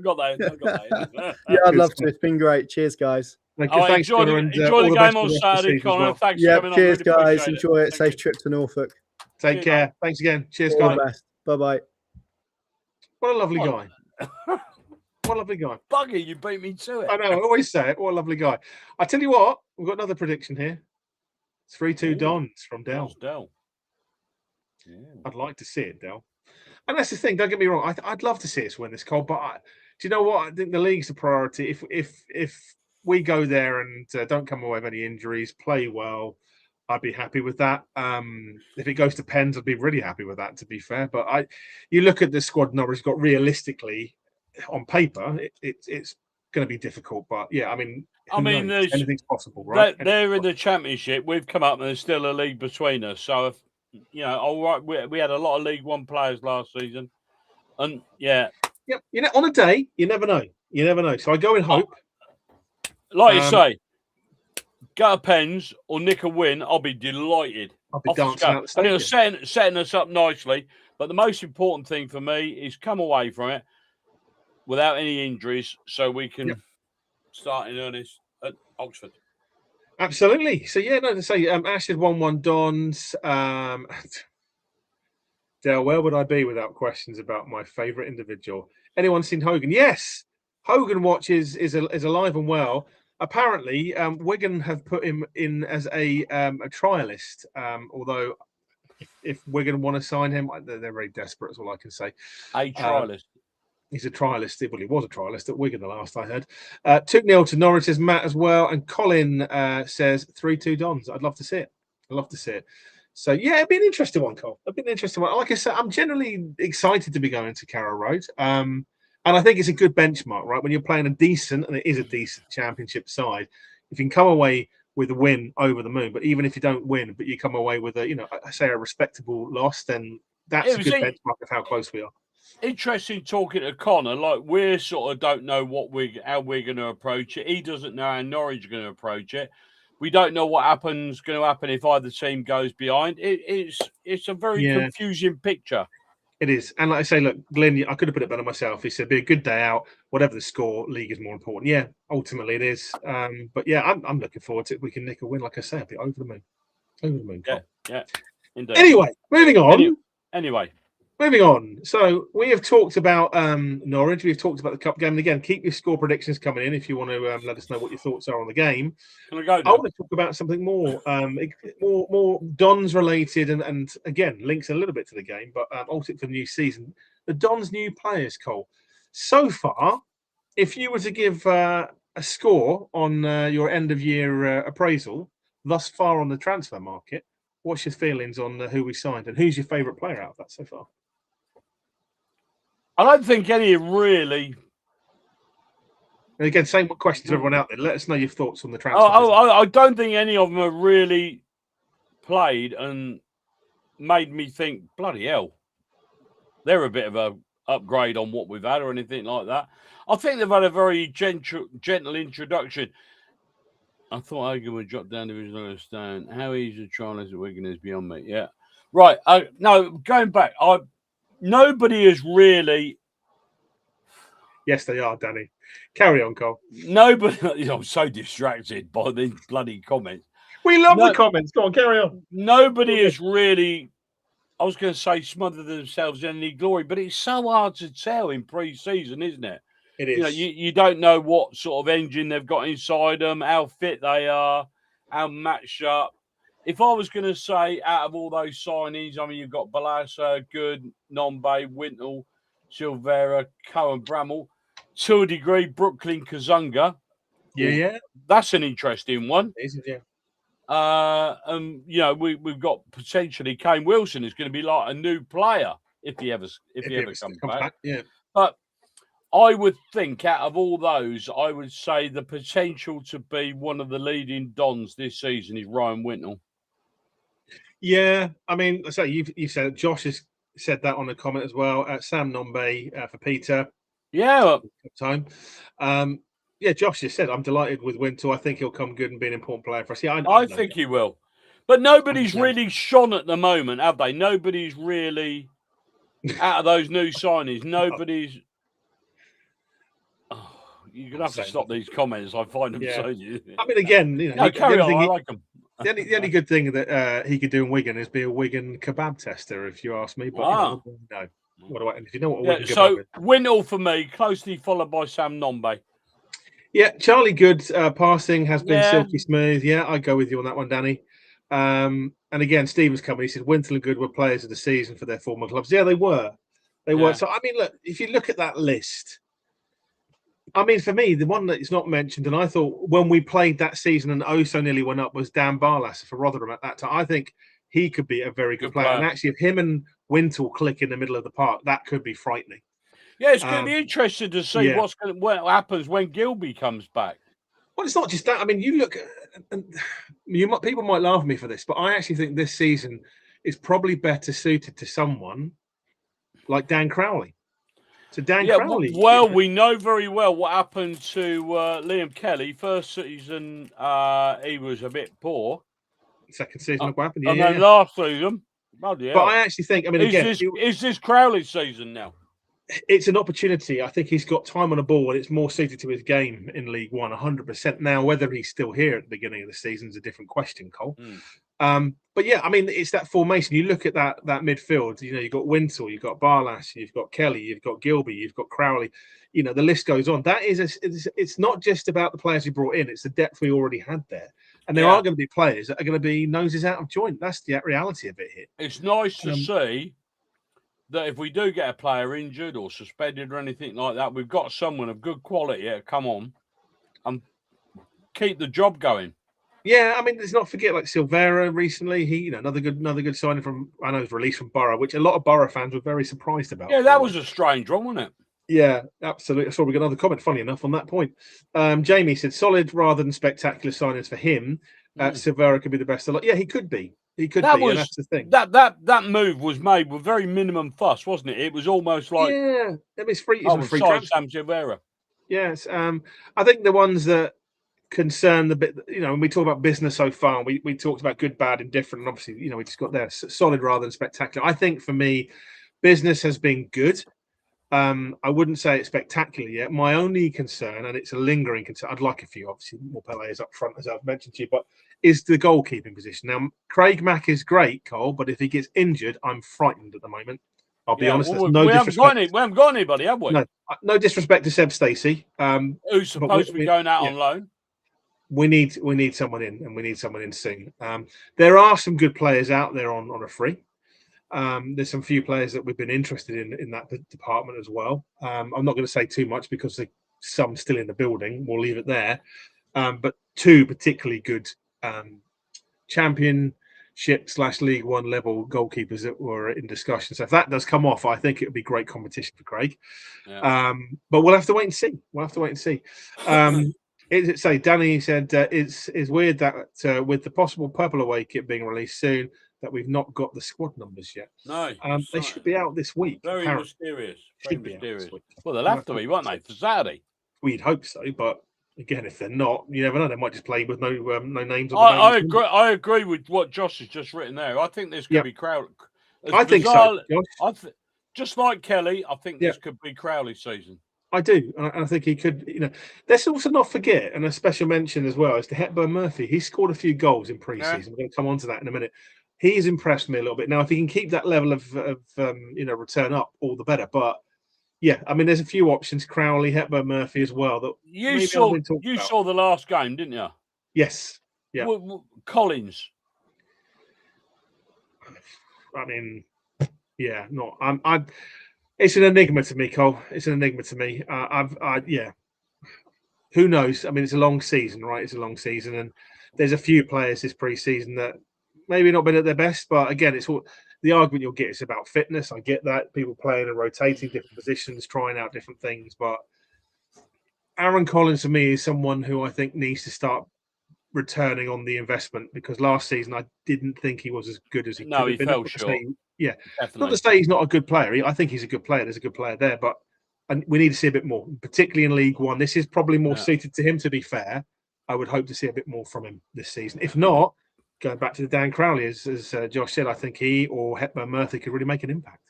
got that in. Yeah, I'd love to. It's been great. Cheers, guys. Thank you. Thanks, enjoy the game on Saturday, Connor. Well. Thanks for coming on. Cheers, really guys. Enjoy it. Safe trip to Norfolk. Take care. Man. Thanks again. Cheers, All Connor. the best. Bye-bye. What a lovely guy. What a lovely guy. Buggy, you beat me to it. I know. I always say it. What a lovely guy. I tell you what, we've got another prediction here. 3-2 Dons from Dell. Yeah. I'd like to see it, Dell. And that's the thing. Don't get me wrong. I'd love to see us win this, Cole. But do you know what? I think the league's a priority. If we go there and don't come away with any injuries, play well, I'd be happy with that. If it goes to pens, I'd be really happy with that, to be fair. But you look at the squad Norwich got realistically on paper, it's going to be difficult. But yeah, I mean, anything's possible, right? They're in the Championship. We've come up and there's still a league between us. So, if all right, we had a lot of League One players last season. And yeah. On a day, you never know. You never know. So I go in hope. Like you say, go to pens or nick a win, I'll be delighted. I'll be dancing out the and it stadium. was setting us up nicely. But the most important thing for me is come away from it without any injuries, so we can start in earnest at Oxford. Absolutely. So yeah, no, to say Ash did 1-1 Dons. Dale, where would I be without questions about my favourite individual? Anyone seen Hogan? Yes, Hogan Watch is alive and well. Apparently, Wigan have put him in as a trialist. Although, if Wigan want to sign him, they're very desperate. Is all I can say. A trialist. He's a trialist. Well, he was a trialist at Wigan the last I heard. 2-0 to Norwich as Matt as well. And Colin says 3-2 Dons. I'd love to see it. I'd love to see it. So, yeah, it'd be an interesting one, Cole. It'd be an interesting one. Like I said, I'm generally excited to be going to Carrow Road. And I think it's a good benchmark, right? When you're playing a decent, and it is a decent championship side, if you can come away with a win, over the moon. But even if you don't win, but you come away with a respectable loss, then that's a good benchmark of how close we are. Interesting talking to Connor. Like, we sort of don't know how we're going to approach it. He doesn't know how Norwich are going to approach it. We don't know what going to happen if either team goes behind. It's a very confusing picture. It is. And like I say, look, Glenn, I could have put it better myself. He said, be a good day out. Whatever the score, league is more important. Yeah, ultimately it is. But yeah, I'm looking forward to it. We can nick a win. Like I say, I'll be over the moon. Over the moon. Yeah, indeed. Anyway, moving on. Moving on. So we have talked about Norwich. We've talked about the cup game. And again, keep your score predictions coming in if you want to let us know what your thoughts are on the game. Can I go now? I want to talk about something more Dons related and again, links a little bit to the game, but also for the new season. The Dons new players, Cole. So far, if you were to give a score on your end of year appraisal thus far on the transfer market, what's your feelings on who we signed and who's your favourite player out of that so far? I don't think any really. And again, same question to everyone out there. Let us know your thoughts on the transfer. I don't think any of them have really played and made me think, bloody hell, they're a bit of a upgrade on what we've had or anything like that. I think they've had a very gentle introduction. I thought Hogan would drop down division. I understand how easy to try as a Wigan is beyond me. Yeah, right. No, going back, nobody is really. Yes, they are, Danny. Carry on, Cole. Nobody. I'm so distracted by these bloody comments. We love the comments. Go on, carry on. Nobody is really. I was going to say smothered themselves in any glory, but it's so hard to tell in pre-season, isn't it? It is. You don't know what sort of engine they've got inside them, how fit they are, how matched up. If I was going to say out of all those signings, I mean, you've got Balasa, Good, Nombe, Wintle, Silvera, Cohen, Bramall, to a degree, Brooklyn, Kazunga. Yeah. That's an interesting one. It is, yeah. We've got potentially Kane Wilson is going to be like a new player if he ever comes back. Yeah. But I would think out of all those, I would say the potential to be one of the leading Dons this season is Ryan Wintle. Yeah, I mean, so you said Josh has said that on the comment as well. Sam Nombe for Peter. Yeah. Time. Yeah, Josh just said, I'm delighted with Wintle. I think he'll come good and be an important player for us. Yeah, I think he will. But nobody's really shone at the moment, have they? Nobody's really, out of those new signings, nobody's... Oh, you're going to have to stop these comments. I find them so... I mean, again... carry on. I like them. The only good thing that he could do in Wigan is be a Wigan kebab tester, if you ask me. But no. If you know what a Wigan kebab is. Wintle for me, closely followed by Sam Nombe. Yeah, Charlie Good's passing has been silky smooth. Yeah, I go with you on that one, Danny. And again, Stephen's coming. He said Wintle and Good were players of the season for their former clubs. Yeah, they were. They were. So, I mean, look, if you look at that list, I mean, for me, the one that is not mentioned, and I thought when we played that season and so nearly went up, was Dan Barlaser for Rotherham at that time. I think he could be a very good player. And actually, if him and Wintle click in the middle of the park, that could be frightening. Yeah, it's going to be interesting to see what happens when Gilby comes back. Well, it's not just that. I mean, you look, and people might laugh at me for this, but I actually think this season is probably better suited to someone like Dan Crowley. So Dan Crowley. Well, we know very well what happened to Liam Kelly. First season, he was a bit poor. second season. Look what happened. And then last season. Bloody hell. But I actually think, I mean, is this Crowley season now? It's an opportunity. I think he's got time on the ball, and it's more suited to his game in League One, 100%. Now, whether he's still here at the beginning of the season is a different question, Cole. But yeah, I mean, it's that formation. You look at that midfield. You know, you've got Wintle, you've got Barlash, you've got Kelly, you've got Gilby, you've got Crowley. You know, the list goes on. That it's not just about the players you brought in; it's the depth we already had there. And there are going to be players that are going to be noses out of joint. That's the reality of it here. It's nice to see that if we do get a player injured or suspended or anything like that, we've got someone of good quality to come on and keep the job going. Yeah, I mean, let's not forget like Silvera recently. He, you know, another good signing from, I know, his release from Borough, which a lot of Borough fans were very surprised about. Yeah, that was a strange one, wasn't it? Yeah, absolutely. I saw we got another comment, funny enough, on that point. Jamie said solid rather than spectacular signings for him. Silvera could be the best of luck. Yeah, he could be. He could be, and that's the thing. That move was made with very minimum fuss, wasn't it? It was almost like it was free. Sam Silvera. Yes, I think the ones that concern the bit, you know, when we talk about business so far, we talked about good, bad, indifferent, and obviously, you know, we just got there solid rather than spectacular. I think for me, business has been good. I wouldn't say it's spectacular yet. My only concern, and it's a lingering concern, I'd like a few, obviously, more players up front, as I've mentioned to you, but is the goalkeeping position. Now, Craig Mack is great, Cole, but if he gets injured, I'm frightened at the moment. I'll be honest. Well, we haven't got anybody, have we? No disrespect to Seb Stacey. Who's supposed to be going out on loan. We need someone in, and we need someone in soon. There are some good players out there on a free. There's some few players that we've been interested in that department as well. I'm not going to say too much because there's some still in the building. We'll leave it there. But two particularly good championship/League One level goalkeepers that were in discussion. So if that does come off, I think it would be great competition for Craig. Yeah. But we'll have to wait and see. Danny said it's weird that with the possible purple away kit being released soon, that we've not got the squad numbers yet. No, they should be out this week. Very mysterious. Well, they'll have to be, won't they, for Saturday? We'd hope so, but again, if they're not, you never know. They might just play with no names. I agree with what Josh has just written there. I think this could be Crowley. I think so, Josh. Just like Kelly, I think this could be Crowley's season. I do, and I think he could. You know, let's also not forget, and a special mention as well, is to Hepburn Murphy. He scored a few goals in pre-season. We're going to come on to that in a minute. He's impressed me a little bit. Now, if he can keep that level of return up, all the better. But yeah, I mean, there's a few options: Crowley, Hepburn Murphy as well. That you saw the last game, didn't you? Yes. Yeah. Collins. I mean, yeah, not. It's an enigma to me, Cole. It's an enigma to me. Who knows? I mean, it's a long season, right? It's a long season, and there's a few players this pre-season that maybe not been at their best, but again, it's all the argument you'll get is about fitness. I get that, people playing and rotating different positions, trying out different things, but Aaron Collins for me is someone who I think needs to start returning on the investment, because last season I didn't think he was as good as he could have been. Fell short. Definitely. Not to say he's not a good player. I think he's a good player. There's a good player there, but we need to see a bit more, particularly in League One. This is probably more suited to him, to be fair. I would hope to see a bit more from him this season. If not, going back to the Dan Crowley, as Josh said, I think he or Hepburn Murphy could really make an impact.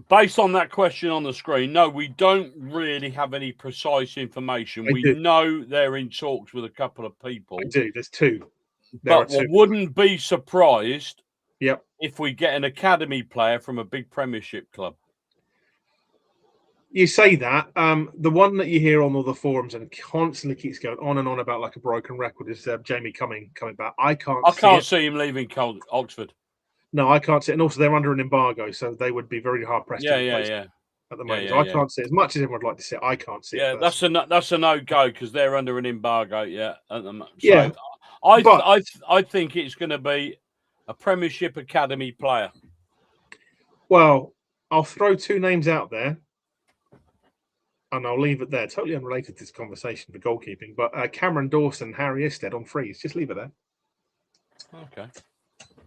Based on that question on the screen, no, we don't really have any precise information. We know they're in talks with a couple of people. I do. There's two. But we wouldn't be surprised if we get an academy player from a big Premiership club. You say that. The one that you hear on all the forums and constantly keeps going on and on about like a broken record is Jamie coming back. I can't see him leaving Oxford. No, I can't see it. And also, they're under an embargo, so they would be very hard pressed. At the moment, so I can't see it. As much as everyone would like to see it, I can't see it. Yeah, that's a no go because they're under an embargo. Yeah, at the moment. So I think it's going to be a Premiership Academy player. Well, I'll throw two names out there, and I'll leave it there. Totally unrelated to this conversation for goalkeeping, but Cameron Dawson, Harry Isted on freeze. Just leave it there. Okay.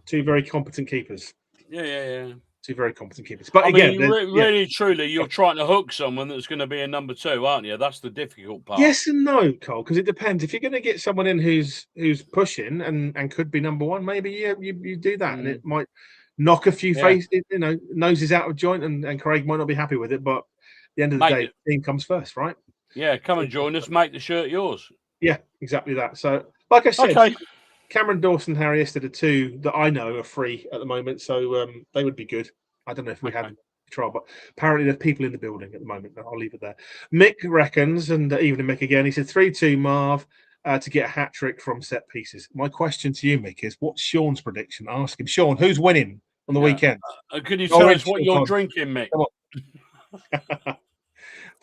Two very competent keepers. Yeah. Two very competent keepers. But I again, mean, really, truly, you're trying to hook someone that's going to be a number 2, aren't you? That's the difficult part. Yes and no, Cole, because it depends. If you're going to get someone in who's pushing and could be number 1, maybe you do that, and it might knock a few noses out of joint, and Craig might not be happy with it. But at the end of the day, the team comes first, right? Yeah, come and join us. Make the shirt yours. Yeah, exactly that. So, like I said, Cameron Dawson and Harry Esther, the 2 that I know are free at the moment, so they would be good. I don't know if we have trial, but apparently there's people in the building at the moment. I'll leave it there. Mick reckons, and even Mick again, he said 3-2 Marv to get a hat trick from set pieces. My question to you, Mick, is what's Sean's prediction? Ask him, Sean, who's winning on the weekend? Could you tell us what you're drinking, Mick?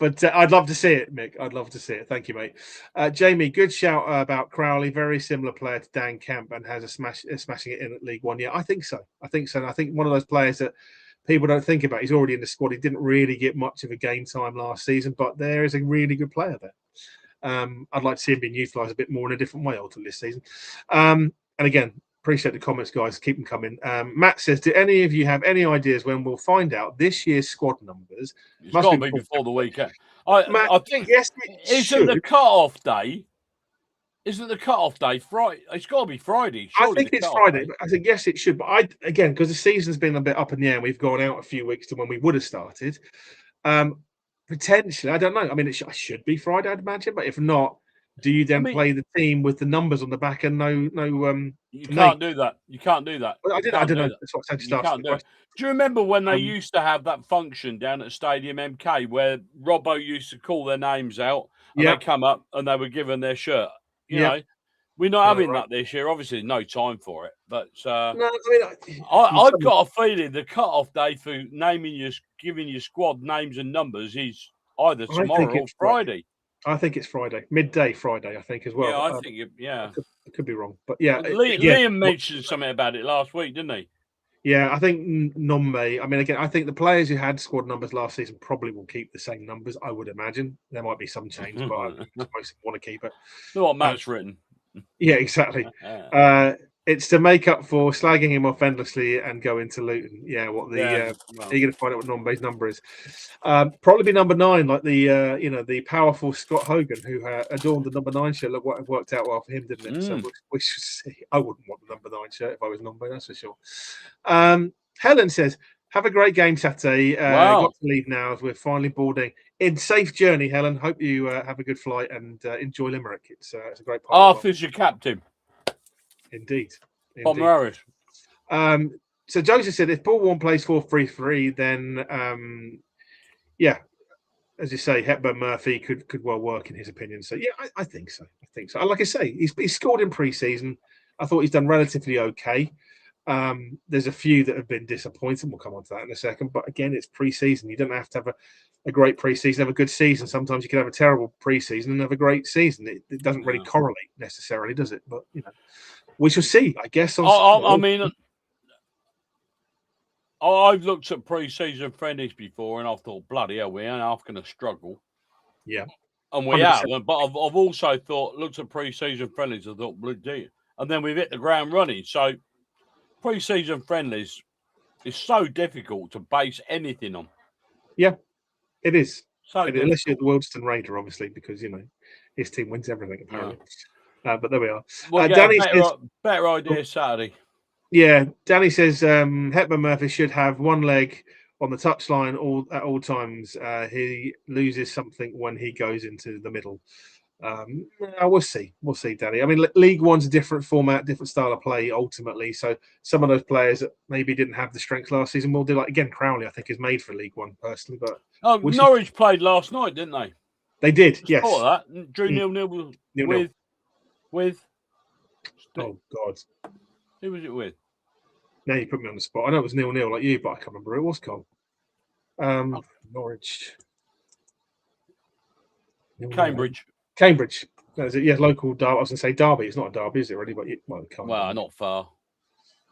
But I'd love to see it, Mick. I'd love to see it. Thank you, mate. Jamie, good shout about Crowley. Very similar player to Dan Camp and has smashing it in at League One. Yeah, I think so. And I think one of those players that people don't think about. He's already in the squad. He didn't really get much of a game time last season, but there is a really good player there. I'd like to see him being utilised a bit more in a different way ultimately this season. And again, appreciate the comments, guys. Keep them coming. Matt says, do any of you have any ideas when we'll find out this year's squad numbers? It's got to be before the weekend. I think, yes, isn't the cut-off day? Isn't the cut-off day Friday? It's got to be Friday. I think it's Friday. I think, yes, it should. But because the season's been a bit up in the air, and we've gone out a few weeks to when we would have started. Potentially, I don't know. I mean, it should be Friday, I'd imagine. But if not, do you then play the team with the numbers on the back and no? You can't do that. You can't do that. I don't know. That's what I said to start. Do you remember when they used to have that function down at Stadium MK where Robbo used to call their names out and they come up and they were given their shirt? You know, we're not having that this year. Obviously, no time for it. But no, I've got a feeling the cut-off day for giving your squad names and numbers is either tomorrow or Friday. I think it's Friday, midday Friday. I think as well. Yeah, I think I could be wrong, but yeah. Liam mentioned something about it last week, didn't he? Yeah, I think Nombe. I mean, again, I think the players who had squad numbers last season probably will keep the same numbers. I would imagine there might be some change, but I think most want to keep it. Look what Matt's written. Yeah, exactly. It's to make up for slagging him off endlessly and go into Luton. Yeah, you're going to find out what Nombe's number is. Probably be number 9, like the powerful Scott Hogan who adorned the number 9 shirt. Look what it worked out well for him, didn't it? So we should see. I wouldn't want the number 9 shirt if I was Nombe, that's for sure. Helen says, "Have a great game Saturday. Got to leave now as we're finally boarding. In safe journey, Helen. Hope you have a good flight and enjoy Limerick. It's a great part. Arthur's your captain." Indeed. Tom Harris. So Joseph said, if Paul Warren plays 4-3-3, then as you say, Hepburn Murphy could well work in his opinion. So yeah, I think so. Like I say, he's scored in pre-season. I thought he's done relatively okay. There's a few that have been disappointing. We'll come on to that in a second. But again, it's pre-season. You don't have to have a great pre-season, have a good season. Sometimes you can have a terrible pre-season and have a great season. It doesn't really correlate necessarily, does it? But we shall see, I guess. I mean, I've looked at pre-season friendlies before, and I've thought, bloody hell, we ain't half going to struggle. Yeah, and we 100%. Have. But I've also looked at pre-season friendlies. I thought, blue dear, and then we've hit the ground running. So pre-season friendlies is so difficult to base anything on. Yeah, it is. Unless you're the Wildston Raider, obviously, because his team wins everything apparently. But there we are. Well, Danny says, better idea Saturday. Yeah, Danny says Hepburn Murphy should have one leg on the touchline at all times. He loses something when he goes into the middle. We'll see. We'll see, Danny. I mean, League One's a different format, different style of play ultimately. So some of those players that maybe didn't have the strength last season will do. Like again, Crowley, I think, is made for League One personally. But Norwich played last night, didn't they? They did. Yes. That drew 0-0 with. Oh God. Who was it with? Now you put me on the spot. I know it was 0-0 like you, but I can't remember who it was, Cole. Norwich. Cambridge. Yeah, local Derby. I was going to say Derby. It's not a Derby, is it really? But not far.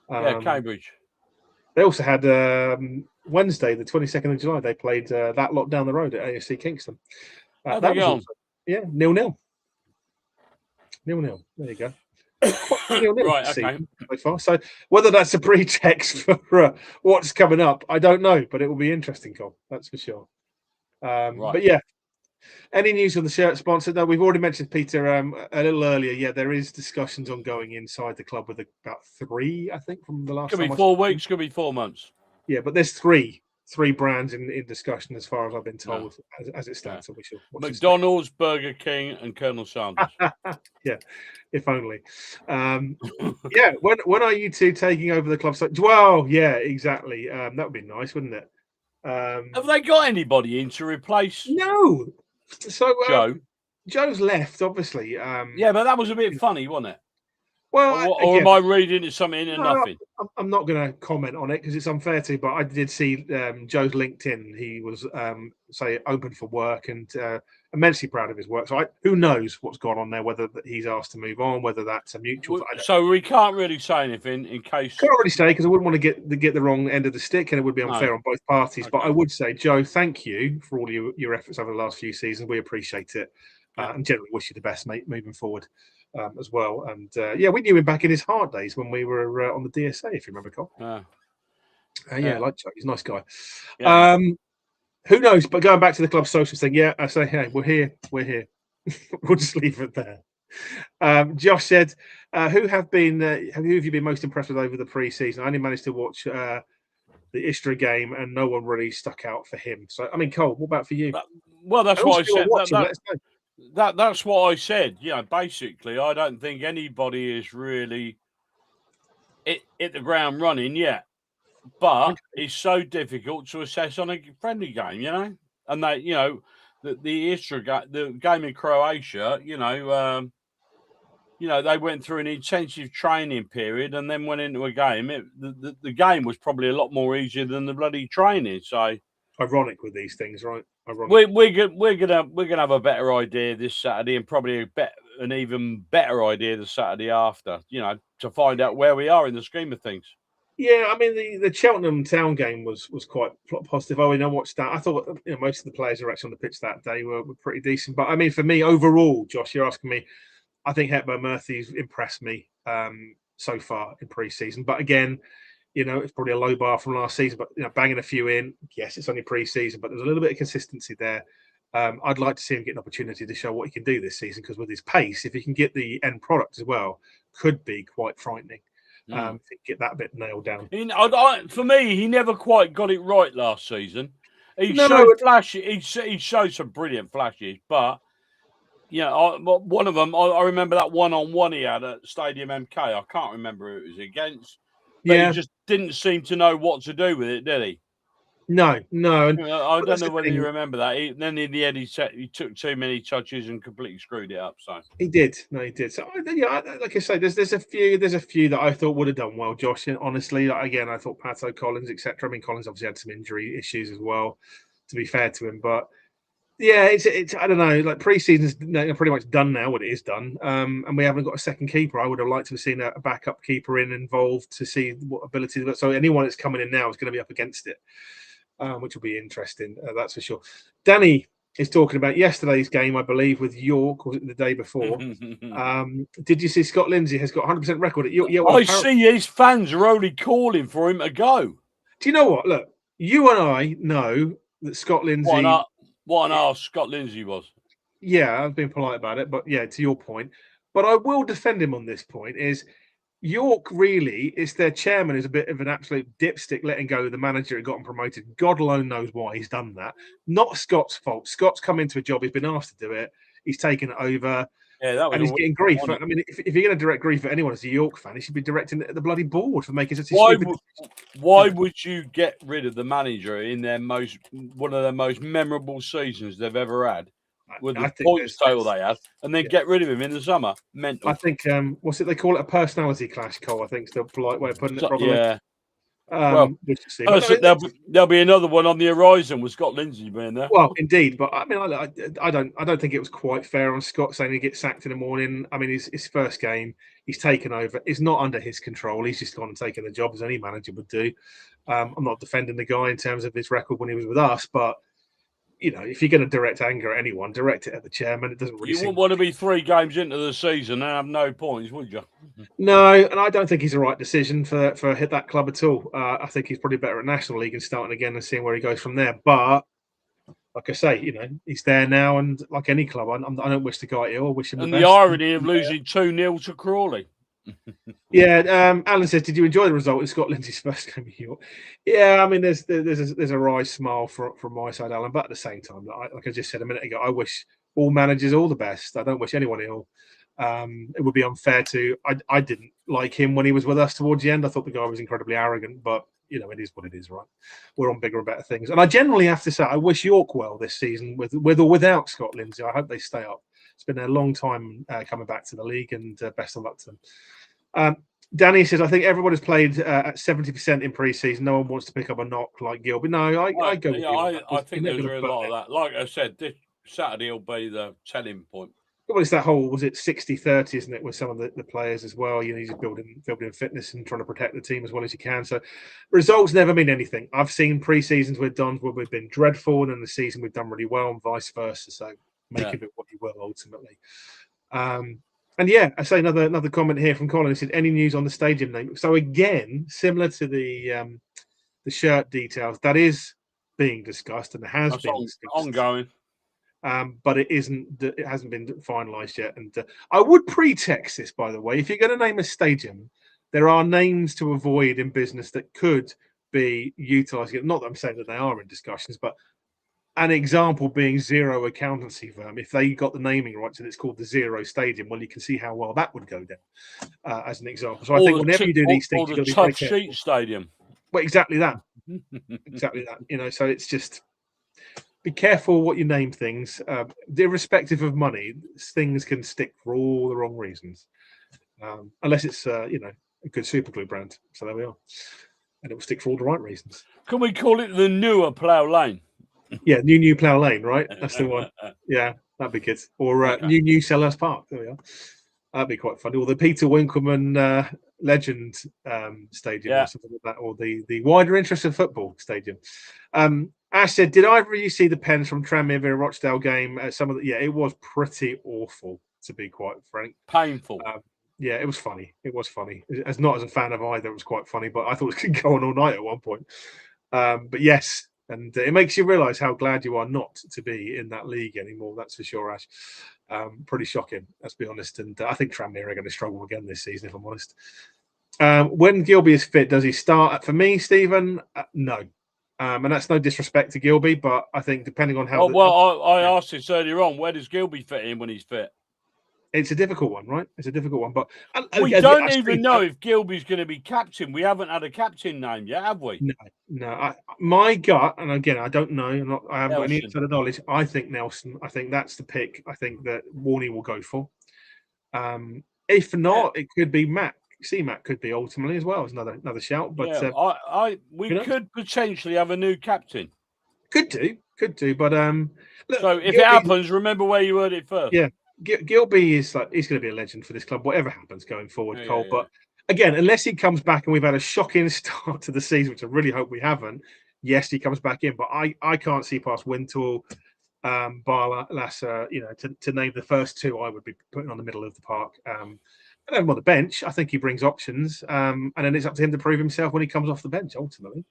Cambridge. They also had Wednesday, the 22nd of July. They played that lot down the road at AFC Kingston. That was also, 0-0. 0-0. There you go. Right, okay. So far. So whether that's a pretext for what's coming up, I don't know, but it will be interesting, Cole. That's for sure. Right. But yeah, any news on the shirt sponsor? No, we've already mentioned Peter a little earlier. Yeah, there is discussions ongoing inside the club with about 3, I think, from the last. Could be 4 weeks, could be 4 months. Yeah, but there's three brands in discussion as far as I've been told, as it stands. So we shall McDonald's, Burger King, and Colonel Sanders. Yeah, if only. Yeah, when are you two taking over the club? So, well, yeah, exactly. That would be nice, wouldn't it? Have they got anybody in to replace? No. So Joe. Joe's left, obviously. Yeah, but that was a bit funny, wasn't it? Well, or am I reading into something into nothing? I'm not going to comment on it because it's unfair to. But I did see Joe's LinkedIn. He was say open for work and immensely proud of his work. So who knows what's gone on there? Whether he's asked to move on, whether that's a mutual. So we can't really say anything in case. Can't really say because I wouldn't want to get the wrong end of the stick, and it would be unfair on both parties. Okay. But I would say, Joe, thank you for all your efforts over the last few seasons. We appreciate it, and generally wish you the best, mate, moving forward. As well, and we knew him back in his hard days when we were on the DSA, if you remember, Cole. I like Joe. He's a nice guy. Yeah. Who knows? But going back to the club social thing, I say, hey, we're here. We'll just leave it there. Josh said, who have you been most impressed with over the pre-season? I only managed to watch the Istra game, and no one really stuck out for him. So, I mean, Cole, what about for you? Well, that's what I said. That's what I said. Basically, I don't think anybody is really hit the ground running yet. But it's so difficult to assess on a friendly game, And they, the Istra the game in Croatia, they went through an intensive training period and then went into a game. The game was probably a lot more easier than the bloody training. So ironic with these things, right? We're gonna have a better idea this Saturday, and probably an even better idea the Saturday after. To find out where we are in the scheme of things. Yeah, I mean the Cheltenham Town game was quite positive. I watched that. I thought most of the players who were actually on the pitch that day were pretty decent. But I mean, for me overall, Josh, you're asking me. I think Hepburn Murphy's impressed me so far in pre-season. But again, it's probably a low bar from last season, but banging a few in. Yes, it's only pre-season, but there's a little bit of consistency there. I'd like to see him get an opportunity to show what he can do this season, because with his pace, if he can get the end product as well, could be quite frightening. Get that bit nailed down. For me, he never quite got it right last season. He showed flashes. He showed some brilliant flashes, but one of them, I remember that one-on-one he had at Stadium MK. I can't remember who it was against. But he just didn't seem to know what to do with it, did he? No. I don't know whether you remember that. Then in the end, he took too many touches and completely screwed it up. So he did. No, he did. So like I say, there's a few that I thought would have done well, Josh. And honestly, again, I thought Pato, Collins, etc. I mean, Collins obviously had some injury issues as well. To be fair to him, but yeah, it's I don't know. Like pre-season's pretty much done now. What it is done, and we haven't got a second keeper. I would have liked to have seen a backup keeper involved to see what ability. So anyone that's coming in now is going to be up against it. Which will be interesting, that's for sure. Danny is talking about yesterday's game, I believe, with York, or was it the day before? Did you see Scott Lindsay has got 100% record at York? I see his fans are only calling for him to go. Do you know what? Look, you and I know that Scott Lindsay... What an arse Scott Lindsay was. Yeah, I've been polite about it, but yeah, to your point. But I will defend him on this point, is... York, really, it's their chairman is a bit of an absolute dipstick letting go of the manager who got him promoted. God alone knows why he's done that. Not Scott's fault. Scott's come into a job. He's been asked to do it. He's taken it over. Yeah, and he's getting grief. I mean, if you're going to direct grief at anyone as a York fan, he should be directing it at the bloody board for making such a stupid decision. Why would you get rid of the manager in one of their most memorable seasons they've ever had? With the points total they had, and then get rid of him in the summer. Mental. I think what's it they call it, a personality clash, Cole? I think is the polite way of putting it. Probably. Yeah. There'll be another one on the horizon with Scott Lindsay being there. Well, indeed, but I mean, I don't think it was quite fair on Scott saying he gets sacked in the morning. I mean, his first game, he's taken over. It's not under his control. He's just gone and taken the job as any manager would do. I'm not defending the guy in terms of his record when he was with us, but. if you're going to direct anger at anyone, direct it at the chairman. It doesn't really. You wouldn't want to be 3 games into the season and have no points, would you? No, and I don't think he's the right decision for hit that club at all. I think he's probably better at National League and starting again and seeing where he goes from there. But like I say, he's there now, and like any club, I don't wish the guy ill. I wish him the best. And the irony of losing 2-0 to Crawley. Yeah, Alan says, "Did you enjoy the result in Scott Lindsay's first game of York?" Yeah, I mean, there's a wry smile from my side, Alan. But at the same time, like I just said a minute ago, I wish all managers all the best. I don't wish anyone ill. It would be unfair to. I didn't like him when he was with us towards the end. I thought the guy was incredibly arrogant, but it is what it is, right? We're on bigger and better things. And I generally have to say, I wish York well this season, with or without Scott Lindsay. I hope they stay up. It's been a long time coming back to the league, and best of luck to them. Danny says, I think everyone has played at 70% in pre-season. No one wants to pick up a knock like Gilbert. No, I go with Gilbert. I think there's a lot of that. Like I said, this Saturday will be the telling point. Well, it's that whole, was it 60-30, isn't it, with some of the players as well? He's building fitness and trying to protect the team as well as you can. So results never mean anything. I've seen pre-seasons with Dons where we've been dreadful, and in the season we've done really well, and vice versa. So make of it what you will, ultimately. And yeah, I say another comment here from Colin. He said, any news on the stadium name? So again, similar to the shirt details, that is being discussed and has been discussed. Ongoing. But it hasn't been finalised yet. And I would pretext this, by the way. If you're going to name a stadium, there are names to avoid in business that could be utilised. Not that I'm saying that they are in discussions, but an example being Zero Accountancy Firm. If they got the naming rights and it's called the Zero Stadium, well, you can see how well that would go down as an example. So I think whenever you do these things, or the Tough Sheet Stadium. Well, exactly that. Exactly that. So it's just be careful what you name things. Irrespective of money, things can stick for all the wrong reasons, unless it's a good superglue brand. So there we are, and it will stick for all the right reasons. Can we call it the newer Plough Lane? Yeah, new Plough Lane, right? That's the one. Yeah, that'd be good. Or new Selhurst Park. There we are. That'd be quite funny. Or the Peter Winkleman Legend Stadium, or something like that. Or the Wider Interest of Football Stadium. Ash said, did either of you see the pens from Tranmere v Rochdale game? It was pretty awful, to be quite frank. Painful. Yeah, it was funny. It was funny. As not as a fan of either, it was quite funny, but I thought it could go on all night at one point. But yes, and it makes you realise how glad you are not to be in that league anymore. That's for sure, Ash. Pretty shocking, let's be honest. And I think Tranmere are going to struggle again this season, if I'm honest. When Gilby is fit, does he start? For me, Stephen, no. And that's no disrespect to Gilby, but I think depending on how... I asked this earlier on, where does Gilby fit in when he's fit? It's a difficult one, right? It's a difficult one, but... We don't even know if Gilby's going to be captain. We haven't had a captain name yet, have we? No. My gut, and again, I don't know, I haven't got any inside knowledge, I think Nelson. I think that's the pick. I think that Warney will go for. If not, it could be Matt. Matt could be ultimately as well as another shout. But we could potentially have a new captain. Could do. But look, so if it happens, remember where you heard it first. Yeah, Gilby is he's going to be a legend for this club, whatever happens going forward, Cole. But again, unless he comes back and we've had a shocking start to the season, which I really hope we haven't. Yes, he comes back in, but I can't see past Wintle, Barla, Lasser. To name the first two, I would be putting on the middle of the park. I have him on the bench. I think he brings options, and then it's up to him to prove himself when he comes off the bench, ultimately.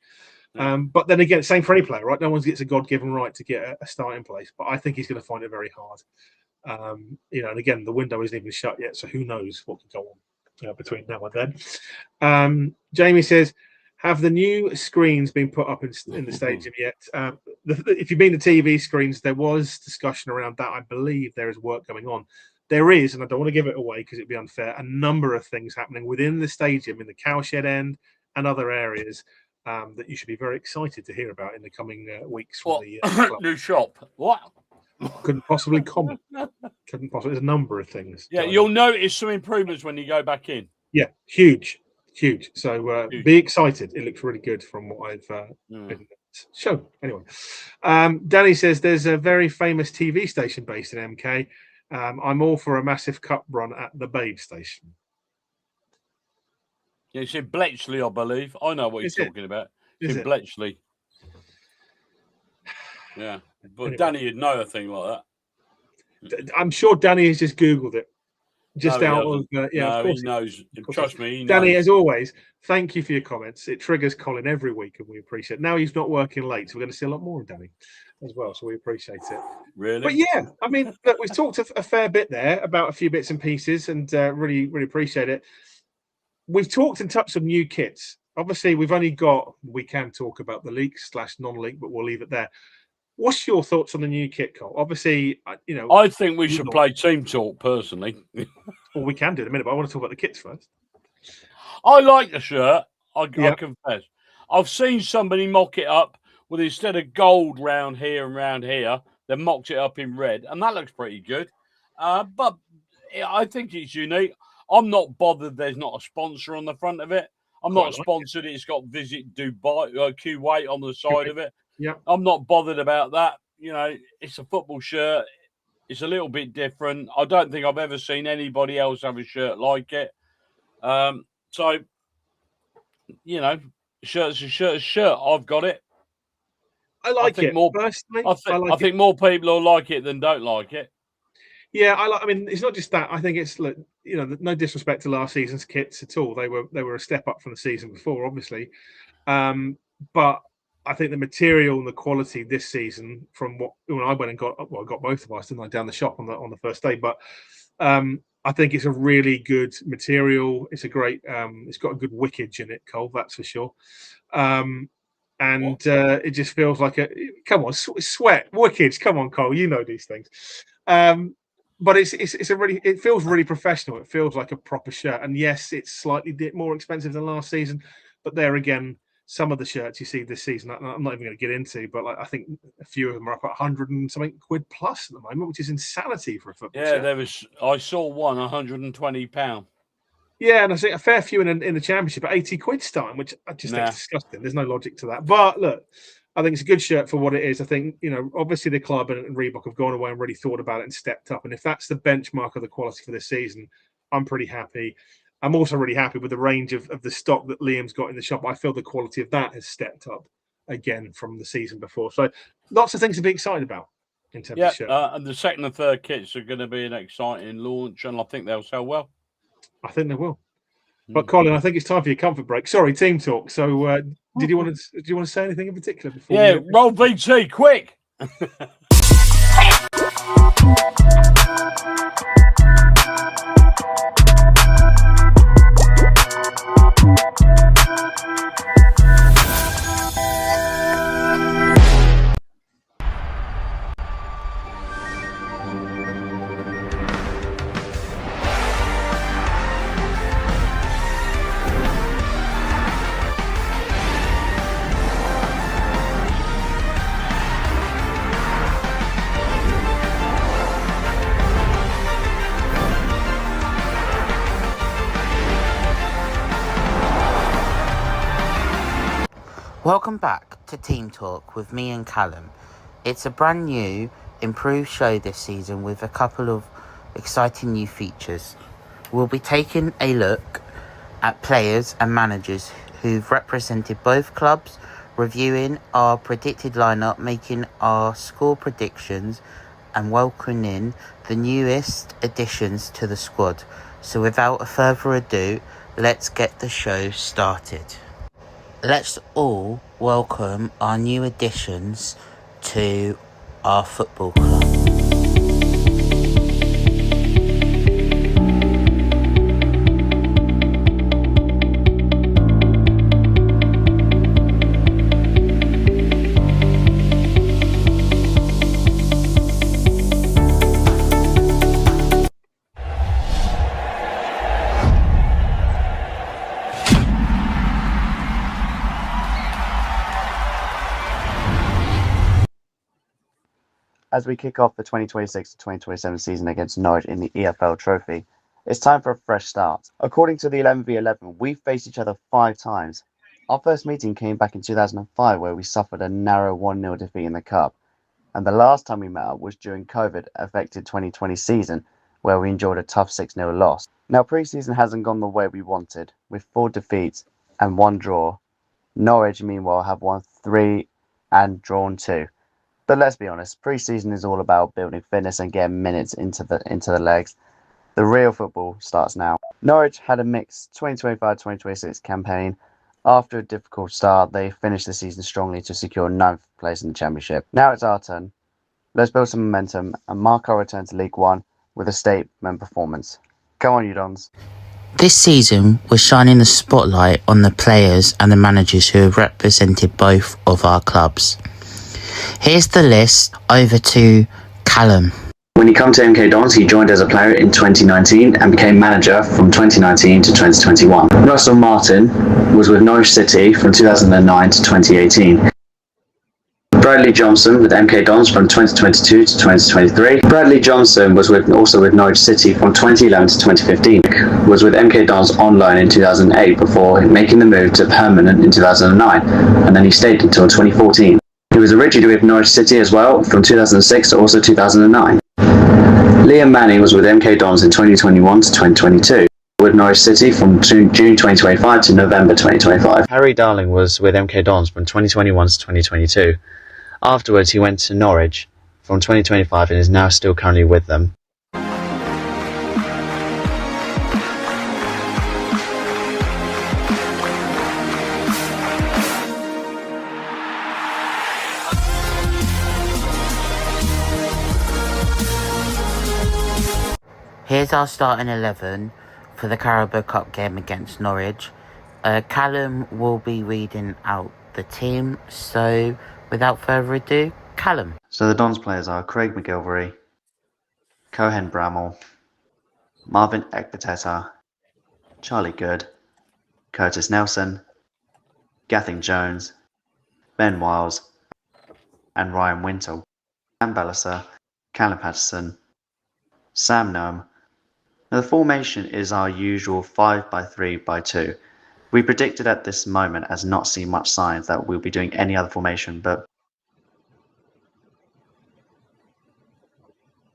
But then again, same for any player, right? No one gets a God-given right to get a starting place, but I think he's going to find it very hard. And again, the window isn't even shut yet, so who knows what can go on between now and then. Jamie says, have the new screens been put up in the stadium yet? If you've been to TV screens, there was discussion around that. I believe there is work going on. There is, and I don't want to give it away because it'd be unfair, a number of things happening within the stadium, in the cowshed end and other areas that you should be very excited to hear about in the coming weeks. What? The new shop? What? Couldn't possibly comment. There's a number of things. Yeah, you'll notice some improvements when you go back in. Yeah, huge. So be excited. It looks really good from what I've been shown. Anyway, Danny says there's a very famous TV station based in MK. I'm all for a massive cup run at the Babe Station. Yeah, it's in Bletchley, I believe. I know what you're talking about. It's in Bletchley. Yeah, but anyway. Danny would know a thing like that. I'm sure Danny has just Googled it. Just no, out of of course he knows. Of Trust me, he Danny, knows. as always, thank you for your comments. It triggers Colin every week, and we appreciate it. Now he's not working late, so we're going to see a lot more of Danny as well. So we appreciate it. Really? But yeah, I mean, look, we've talked a fair bit there about a few bits and pieces, and really, really appreciate it. We've talked and touched on new kits. Obviously, we can talk about the leak / non-leak, but we'll leave it there. What's your thoughts on the new kit, Cole? Obviously, I think we should play Team Talk personally. Well, we can do in a minute, but I want to talk about the kits first. I like the shirt. I confess. I've seen somebody mock it up with instead of gold round here and round here, they mocked it up in red, and that looks pretty good. But I think it's unique. I'm not bothered there's not a sponsor on the front of it. I'm not sponsored. It's got Visit Dubai, Kuwait on the side of it. Yeah, I'm not bothered about that. It's a football shirt. It's a little bit different. I don't think I've ever seen anybody else have a shirt like it. So, shirt's a shirt. I've got it. I like it personally. I think more people will like it than don't like it. Yeah, I mean, it's not just that. I think it's no disrespect to last season's kits at all. They were a step up from the season before, obviously. But I think the material and the quality this season, from when I went and I got both of us, didn't I, down the shop on the first day. But I think it's a really good material. It's a great. It's got a good wickage in it, Cole. That's for sure. It just feels like come on, sweat wickage. Come on, Cole. You know these things. But it feels really professional. It feels like a proper shirt. And yes, it's slightly more expensive than last season. But there again, some of the shirts you see this season, I'm not even going to get into, but I think a few of them are up at 100 and something quid plus at the moment, which is insanity for a football shirt. I saw one £120. Yeah, and I think a fair few in the championship at 80 quid starting, which I just think is disgusting. There's no logic to that. But look, I think it's a good shirt for what it is. I think, obviously the club and Reebok have gone away and really thought about it and stepped up. And if that's the benchmark of the quality for this season, I'm pretty happy. I'm also really happy with the range of the stock that Liam's got in the shop. I feel the quality of that has stepped up again from the season before. So lots of things to be excited about in terms of shirt. And the second and third kits are going to be an exciting launch, and I think they'll sell well. I think they will. But Colin, I think it's time for your comfort break. Sorry, team talk. So, do you want to say anything in particular before? Yeah, roll VT quick. Welcome back to Team Talk with me and Callum. It's a brand new, improved show this season with a couple of exciting new features. We'll be taking a look at players and managers who've represented both clubs, reviewing our predicted lineup, making our score predictions, and welcoming the newest additions to the squad. So without further ado, let's get the show started. Let's all welcome our new additions to our football club. As we kick off the 2026-2027 season against Norwich in the EFL Trophy, it's time for a fresh start. According to the 11v11, we've faced each other 5 times. Our first meeting came back in 2005 where we suffered a narrow 1-0 defeat in the Cup. And the last time we met up was during COVID-affected 2020 season where we endured a tough 6-0 loss. Now pre-season hasn't gone the way we wanted, with 4 defeats and 1 draw. Norwich, meanwhile, have won 3 and drawn 2. But let's be honest, pre-season is all about building fitness and getting minutes into the legs. The real football starts now. Norwich had a mixed 2025-2026 campaign. After a difficult start, they finished the season strongly to secure 9th place in the Championship. Now it's our turn. Let's build some momentum and mark our return to League One with a statement performance. Come on, you Dons. This season, we're shining the spotlight on the players and the managers who have represented both of our clubs. Here's the list. Over to Callum. When he came to MK Dons, he joined as a player in 2019 and became manager from 2019 to 2021. Russell Martin was with Norwich City from 2009 to 2018. Bradley Johnson with MK Dons from 2022 to 2023. Bradley Johnson was also with Norwich City from 2011 to 2015. Was with MK Dons on loan in 2008 before making the move to permanent in 2009, and then he stayed until 2014. He was originally with Norwich City as well from 2006 to also 2009. Liam Manning was with MK Dons in 2021 to 2022. With Norwich City from June 2025 to November 2025. Harry Darling was with MK Dons from 2021 to 2022. Afterwards, he went to Norwich from 2025 and is now still currently with them. Here's our starting 11 for the Carabao Cup game against Norwich. Callum will be reading out the team, so without further ado, Callum. So the Dons players are Craig McGilvery, Cohen Bramall, Marvin Ekpiteta, Charlie Good, Curtis Nelson, Gathing Jones, Ben Wiles, and Ryan Wintle. Sam Ballister, Callum Patterson, Sam Noam. Now the formation is our usual 5-3-2. We predicted at this moment as not seeing much signs that we'll be doing any other formation, but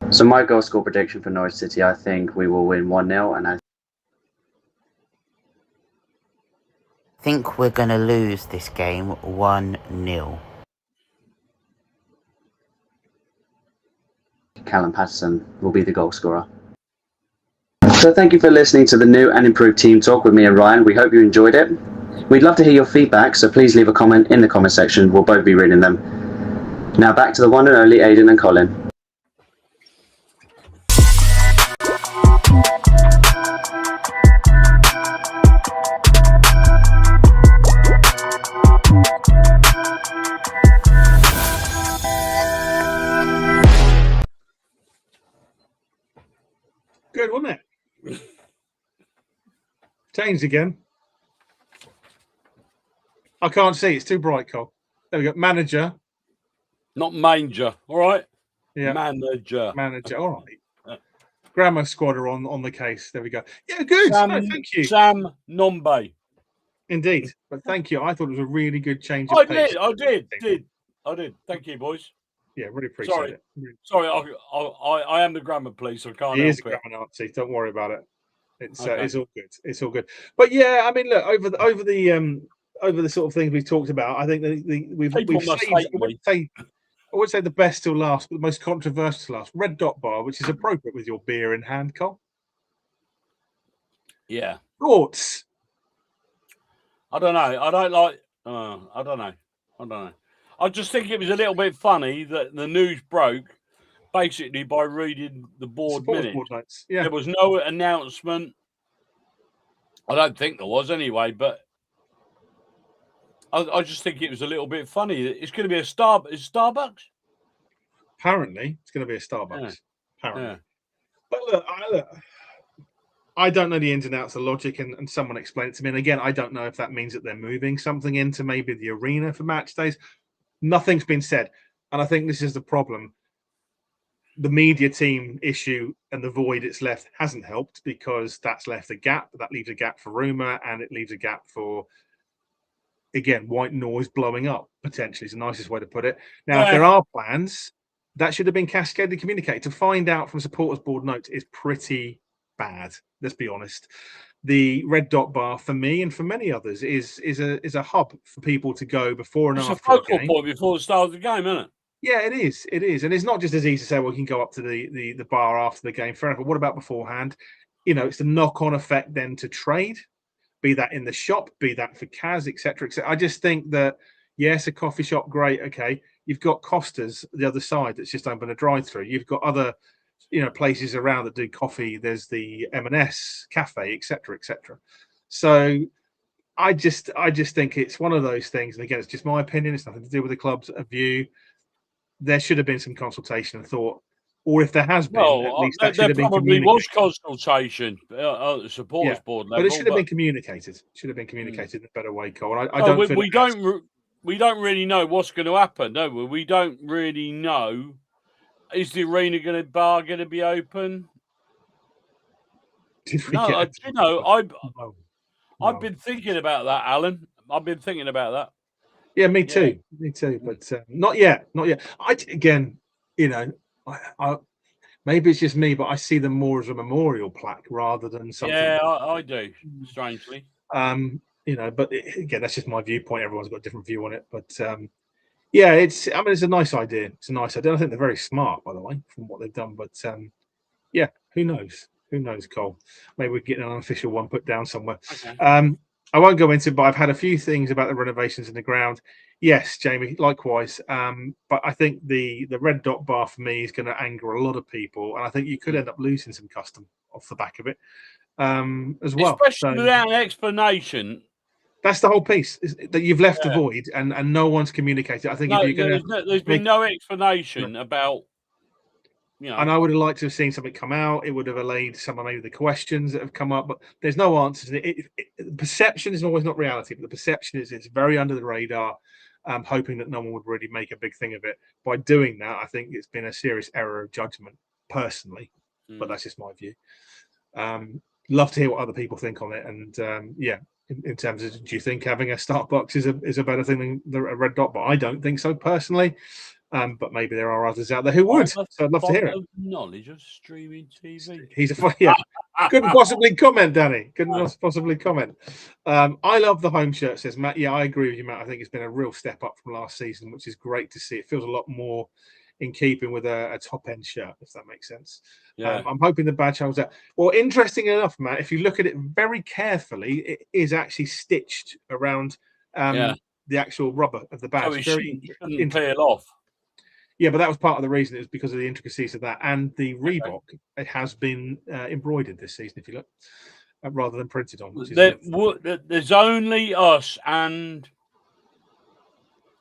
so my goal score prediction for Norwich City, I think we will win 1-0, and I think we're going to lose this game 1-0. Callum Patterson will be the goal scorer. So thank you for listening to the new and improved team talk with me and Ryan. We hope you enjoyed it. We'd love to hear your feedback, so please leave a comment in the comment section. We'll both be reading them. Now back to the one and only Aidan and Colin. Good, wasn't it? Changed again. I can't see. It's too bright, Cole. There we go. Manager. Not manger. All right. Yeah. Manager. All right. Grammar squad are on the case. There we go. Yeah, good. Thank you. Sam Nombe. Indeed. But thank you. I thought it was a really good change of I pace. did. I did. Thank you, boys. Yeah, really appreciate it. Sorry, I am the grammar police, so I can't He is a help it. grammar Nazi. Don't worry about it. It's Okay. it's all good. It's all good. But yeah, I mean, look, over the sort of things we've talked about, I think we've must saved, hate I would say the best till last, but the most controversial till last. Red Dot Bar, which is appropriate with your beer in hand, Cole. Yeah. Thoughts? I don't know. I don't like. I don't know. I just think it was a little bit funny that the news broke basically by reading the board minutes. Yeah. There was no announcement. I don't think there was anyway, but I just think it was a little bit funny. It's going to be a Starbucks? Apparently, it's going to be a Starbucks. Yeah. Apparently. Yeah. But look, I don't know the ins and outs of logic, and someone explained it to me. And again, I don't know if that means that they're moving something into maybe the arena for match days. Nothing's been said. And I think this is the problem. The media team issue and the void it's left hasn't helped, because that's left a gap. That leaves a gap for rumour, and it leaves a gap for, again, white noise blowing up, potentially, is the nicest way to put it. Now, if there are plans, that should have been cascaded communicated. To find out from supporters board notes is pretty bad. Let's be honest. The Red Dot Bar, for me and for many others, is a hub for people to go before and It's after a focal game. point before the start of the game, isn't it? Yeah, it is. It is, and it's not just as easy to say, well, we can go up to the bar after the game. Fair enough. But what about beforehand? It's the knock-on effect then to trade, be that in the shop, be that for Kaz, etc., etc. I just think that yes, a coffee shop, great, okay. You've got Costa's the other side that's just open a drive-through. You've got other, places around that do coffee. There's the M&S cafe, etc., etc. So I just think it's one of those things. And again, it's just my opinion. It's nothing to do with the club's view. There should have been some consultation and thought, or if there has been, at least that should have been probably communicated. was consultation at the supporters board level, but it should have been communicated. Should have been communicated in a better way, Cole. We don't really know what's going to happen, do we? We don't really know. Is the arena bar going to be open? I've been thinking about that, Alan. I've been thinking about that. Yeah, me too. Me too. But not yet. Not yet. Maybe it's just me, but I see them more as a memorial plaque rather than something. Yeah, I do. Strangely. But again, that's just my viewpoint. Everyone's got a different view on it. But it's a nice idea. It's a nice idea. I think they're very smart, by the way, from what they've done. But who knows? Who knows, Cole? Maybe we can get an unofficial one put down somewhere. Okay. I won't go into it, but I've had a few things about the renovations in the ground. Yes, Jamie, likewise. But I think the red dot bar for me is going to anger a lot of people, and I think you could end up losing some custom off the back of it as well. Especially without an explanation. That's the whole piece, is that you've left a void and no one's communicated. I think there's been no explanation about. And I would have liked to have seen something come out. It would have allayed some of maybe the questions that have come up, but there's no answers. Perception is always not reality, but the perception is it's very under the radar. I'm hoping that no one would really make a big thing of it. By doing that, I think it's been a serious error of judgment, personally. But that's just my view. Love to hear what other people think on it. And in terms of, do you think having a start box is a better thing than a red dot? But I don't think so personally. But maybe there are others out there who would. So I'd love to hear it. Knowledge of streaming TV. Couldn't possibly comment, Danny. Couldn't possibly comment. I love the home shirt, says Matt. Yeah, I agree with you, Matt. I think it's been a real step up from last season, which is great to see. It feels a lot more in keeping with a top end shirt, if that makes sense. Yeah. I'm hoping the badge holds out. Well, interesting enough, Matt, if you look at it very carefully, it is actually stitched around the actual rubber of the badge. So it shouldn't peel off. Yeah, but that was part of the reason. It was because of the intricacies of that. And the Reebok, it has been embroidered this season, if you look, rather than printed on. There's only us and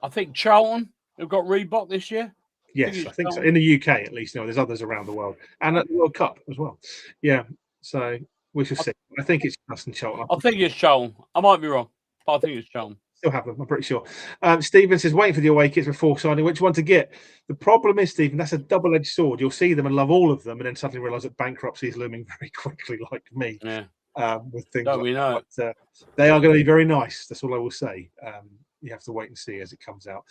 I think Charlton who've got Reebok this year. Yes, I think so. In the UK, at least. There's others around the world. And at the World Cup as well. Yeah, so we shall see. I think it's us and Charlton. I think it's Charlton. I might be wrong, but I think it's Charlton. Still have them, I'm pretty sure. Stephen says, waiting for the away kits before signing. Which one to get? The problem is, Stephen, that's a double-edged sword. You'll see them and love all of them, and then suddenly realise that bankruptcy is looming very quickly, like me. Yeah. With things we know. But, they are going to be very nice. That's all I will say. You have to wait and see as it comes out.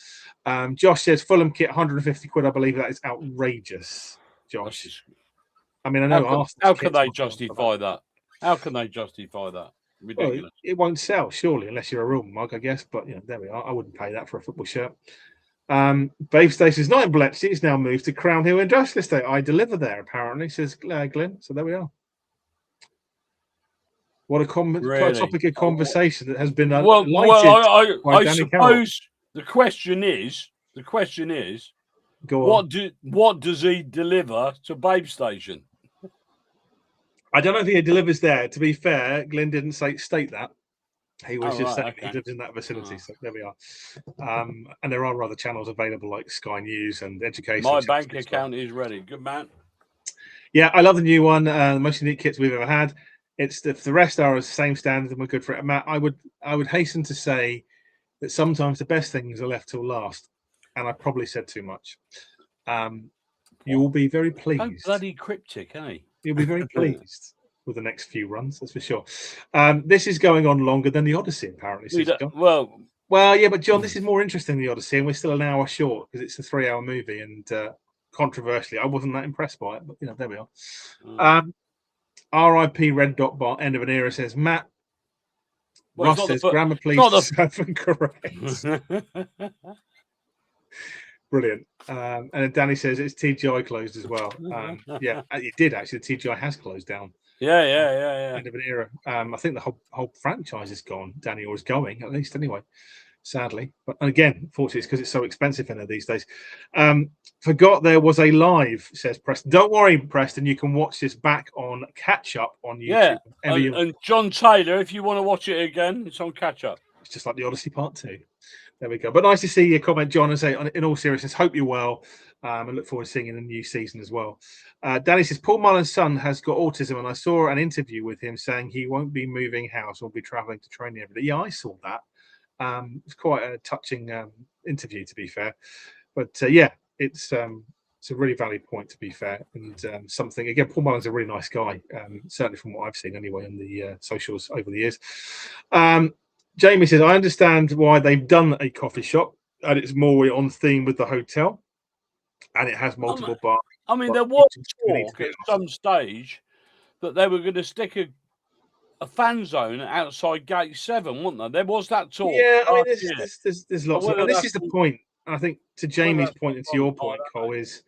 Josh says, Fulham kit, 150 quid. I believe that is outrageous, Josh. I mean, I know. How can they justify that? How can they justify that? Ridiculous. Well, it won't sell, surely, unless you're a real mug, I guess. But there we are. I wouldn't pay that for a football shirt. Babe Station is not in Bletchley. It's now moved to Crown Hill Industrial Estate. I deliver there, apparently, says Glenn. So there we are. What a topic of conversation that has been lighted. I suppose the question is, what does he deliver to Babe Station? I don't know if he delivers there. To be fair, Glenn didn't state that. He was saying he lives in that vicinity. So there we are. And there are other channels available like Sky News and Education. My bank account is ready. Good man. Yeah, I love the new one. The most unique kits we've ever had. If the rest are the same standard and we're good for it, Matt, I would hasten to say that sometimes the best things are left till last. And I probably said too much. You will be very pleased. So bloody cryptic, eh? You'll be very pleased with the next few runs, that's for sure. This is going on longer than the Odyssey, apparently. Well, yeah, but John, this is more interesting than the Odyssey, and we're still an hour short because it's a 3-hour movie. And controversially, I wasn't that impressed by it, but there we are. R.I.P. Red Dot Bar, end of an era, says Matt. Ross says, grammar, please, correct. Brilliant. And then Danny says it's TGI closed as well. Yeah, it did actually. The TGI has closed down. Yeah. End of an era. I think the whole franchise is gone, Danny, or is going, at least anyway, sadly. But again, fortunately, it's because it's so expensive in there these days. Forgot there was a live, says Preston. Don't worry, Preston, you can watch this back on catch up on YouTube. Yeah, and John Taylor, if you want to watch it again, it's on catch up. It's just like the Odyssey Part 2. There we go. But nice to see your comment, John, and say, in all seriousness, hope you're well, and look forward to seeing you in the new season as well. Danny says, Paul Mullen's son has got autism, and I saw an interview with him saying he won't be moving house or be travelling to training every day. Yeah, I saw that. It's quite a touching interview, to be fair. But yeah, it's a really valid point, to be fair, and something. Again, Paul Mullen's a really nice guy, certainly from what I've seen anyway on the socials over the years. Jamie says, I understand why they've done a coffee shop, and it's more on theme with the hotel, and it has multiple bars. I mean, there was talk at some stage that they were going to stick a fan zone outside Gate 7, wasn't there? There was that talk. Yeah, I mean, there's lots of, and this is the point. I think to Jamie's point and to your point, Cole, is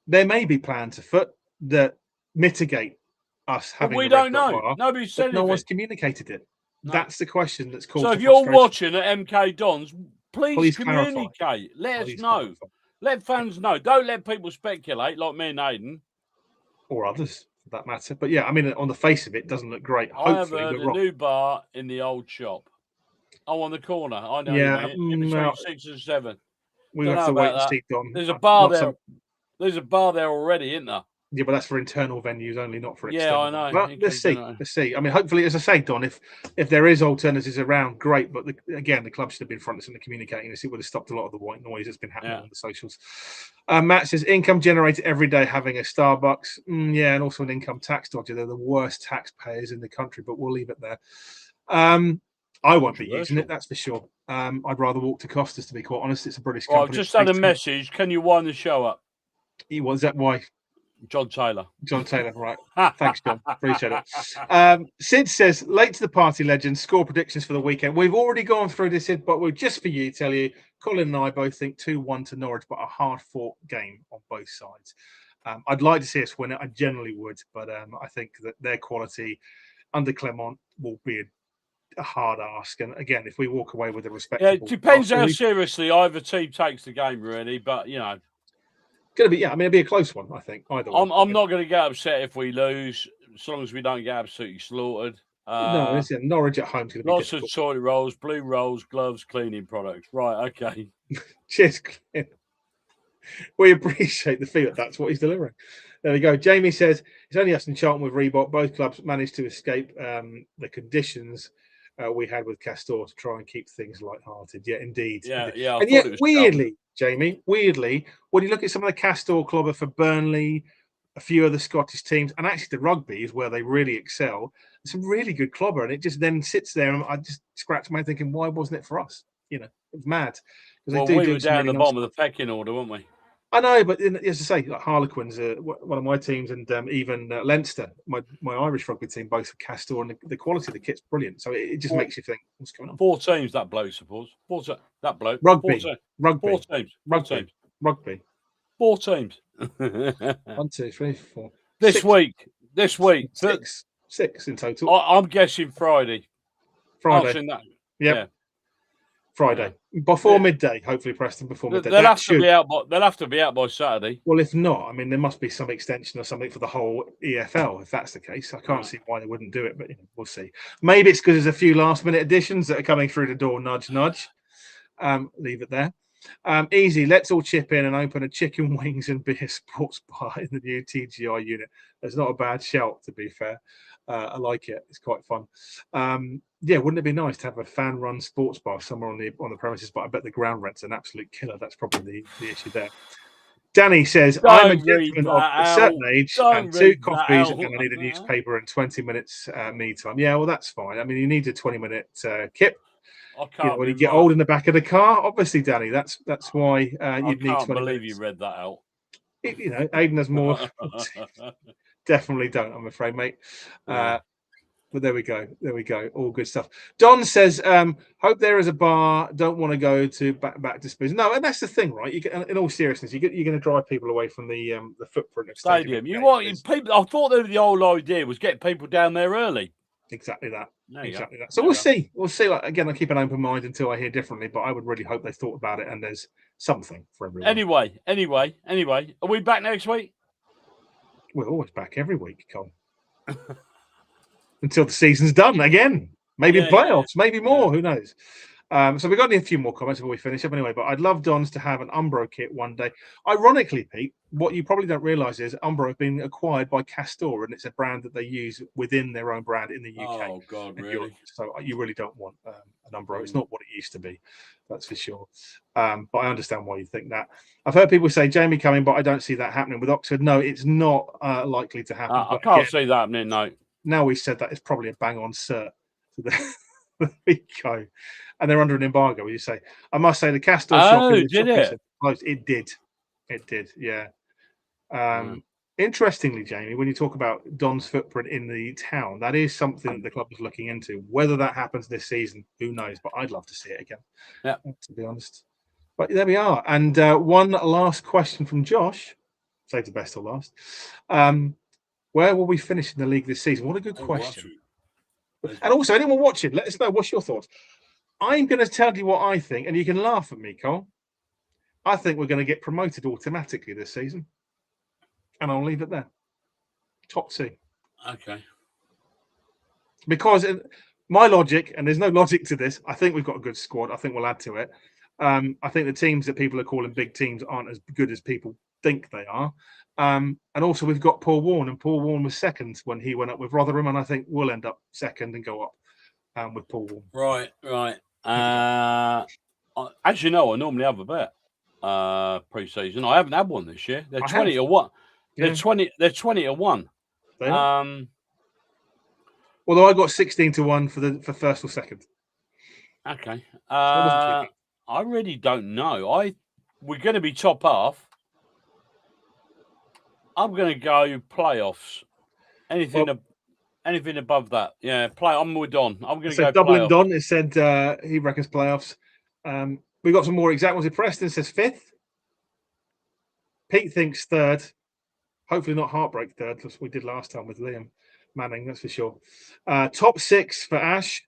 there may be plans afoot that mitigate us having. We don't know. Nobody's said anything. No one's communicated it. No. That's the question that's caused. So if you're watching at MK Dons, please communicate. Clarify. Let us know. Clarify. Let fans know. Don't let people speculate like me and Aidan. Or others, for that matter. But yeah, I mean, on the face of it, doesn't look great. I have heard a new bar in the old shop. Oh, on the corner. I know. Yeah, in between 6 and 7. We have to wait and see, Don. There's a bar there. There's a bar there already, isn't there? Yeah, but that's for internal venues only, not for external. Yeah, I know. Well, let's see. Let's see. I mean, hopefully, as I say, Don, if there is alternatives around, great. But again, the club should have been front and center communicating this. It would have stopped a lot of the white noise that's been happening on the socials. Matt says, income generated every day having a Starbucks. Yeah, and also an income tax dodger. They're the worst taxpayers in the country, but we'll leave it there. I won't be using it, that's for sure. I'd rather walk to Costa's, to be quite honest. It's a British company. I've just had a message. Can you wind the show up? Was that why? John Taylor, right. Thanks, John. Appreciate it. Sid says, late to the party, legends, score predictions for the weekend. We've already gone through this, Sid, but we're just for you, tell you, Colin and I both think 2-1 to Norwich, but a hard-fought game on both sides. I'd like to see us win it. I generally would, but I think that their quality under Clement will be a hard ask. And again, if we walk away with a respectable... Yeah, it depends how seriously either team takes the game, really, but, you know... Going to be, it'll be a close one, I think. Either way. I'm not going to get upset if we lose, as long as we don't get absolutely slaughtered. No, listen, Norwich at home is going to be lots of toilet rolls, blue rolls, gloves, cleaning products. Right, okay. Cheers, Clint. We appreciate the feedback. That's what he's delivering. There we go. Jamie says, it's only us and Charlton with Reebok. Both clubs managed to escape the conditions we had with Castor to try and keep things light-hearted. Yeah, indeed. Yeah. And yet, weirdly, Jamie, when you look at some of the Castor clobber for Burnley, a few other Scottish teams, and actually the rugby is where they really excel. It's a really good clobber, and it just then sits there, and I just scratch my head thinking, why wasn't it for us? You know, it's mad. Well, we were down the bottom of the pecking order, weren't we? I know, but as I say, like Harlequins, one of my teams, and even Leinster, my Irish rugby team, both for Castor, and the quality of the kit's brilliant. So it just makes you think, what's going on? 4 teams, that bloke, suppose. That bloke. Rugby. 4 teams. Rugby. 4 teams. 1, 2, 3, 4. This week. 6 in total. I'm guessing Friday. Yep. Yeah. Friday before midday, hopefully, Preston, before midday. They'll have to be out by Saturday. Well, if not, I mean, there must be some extension or something for the whole EFL. If that's the case, I can't see why they wouldn't do it, but we'll see. Maybe it's because there's a few last-minute additions that are coming through the door. Nudge, nudge. Leave it there. Easy. Let's all chip in and open a chicken wings and beer sports bar in the new TGI unit. That's not a bad shout, to be fair. I like it. It's quite fun. Yeah, wouldn't it be nice to have a fan-run sports bar somewhere on the premises? But I bet the ground rent's an absolute killer. That's probably the issue there. Danny says, I'm a gentleman of a certain age and 2 coffees and I need a newspaper and 20 minutes me time. Yeah, well, that's fine. I mean, you need a 20-minute kip. When you get old in the back of the car, obviously, Danny, that's why you'd need 20 minutes. I can't believe you read that out. Aidan has more. Definitely don't, I'm afraid, mate. But there we go. All good stuff. Don says, "Hope there is a bar. Don't want to go to back to Spurs." No, and that's the thing, right? In all seriousness, you're going to drive people away from the footprint of stadium. People? I thought that the whole idea was get people down there early. Exactly that. So we'll see. We'll see. Like, again, I keep an open mind until I hear differently. But I would really hope they thought about it and there's something for everyone. Anyway, are we back next week? We're always back every week, Cole. Until the season's done again. Maybe playoffs, maybe more. Who knows? So we've got a few more comments before we finish up anyway. But I'd love Don's to have an Umbro kit one day. Ironically, Pete, what you probably don't realise is Umbro have been acquired by Castor, and it's a brand that they use within their own brand in the UK. Oh God, really? So you really don't want an Umbro. It's not what it used to be, that's for sure. But I understand why you think that. I've heard people say Jamie coming, but I don't see that happening with Oxford. No, it's not likely to happen. I can't see that happening. No. Now we said that, it's probably a bang-on cert. So there we go. And they're under an embargo, you say. I must say the Castor shop. Did it? It did, yeah. Interestingly, Jamie, when you talk about Don's footprint in the town, that is something that the club is looking into. Whether that happens this season, who knows? But I'd love to see it again, to be honest. But there we are. And one last question from Josh. Save the best till last. Where will we finish in the league this season? What a good question. And also, anyone watching, let us know, what's your thoughts? I'm going to tell you what I think, and you can laugh at me, Cole. I think we're going to get promoted automatically this season. And I'll leave it there. Top 2. Okay. Because my logic, and there's no logic to this, I think we've got a good squad. I think we'll add to it. I think the teams that people are calling big teams aren't as good as people think they are. And also we've got Paul Warne, and Paul Warne was second when he went up with Rotherham, and I think we'll end up second and go up with Paul Warne. Right. As you know, I normally have a bet pre-season. I haven't had one this year. They're 20-1. They're 20-1. They are. Although I got 16-1 for first or second. Okay. I really don't know. We're going to be top half. I'm going to go playoffs. Anything above that. Yeah, I'm with Don. I'm going to go doubling Don. It said he reckons playoffs. We got some more exact ones. Preston says 5th. Pete thinks 3rd. Hopefully not heartbreak 3rd, as we did last time with Liam Manning, that's for sure. Top 6 for Ash.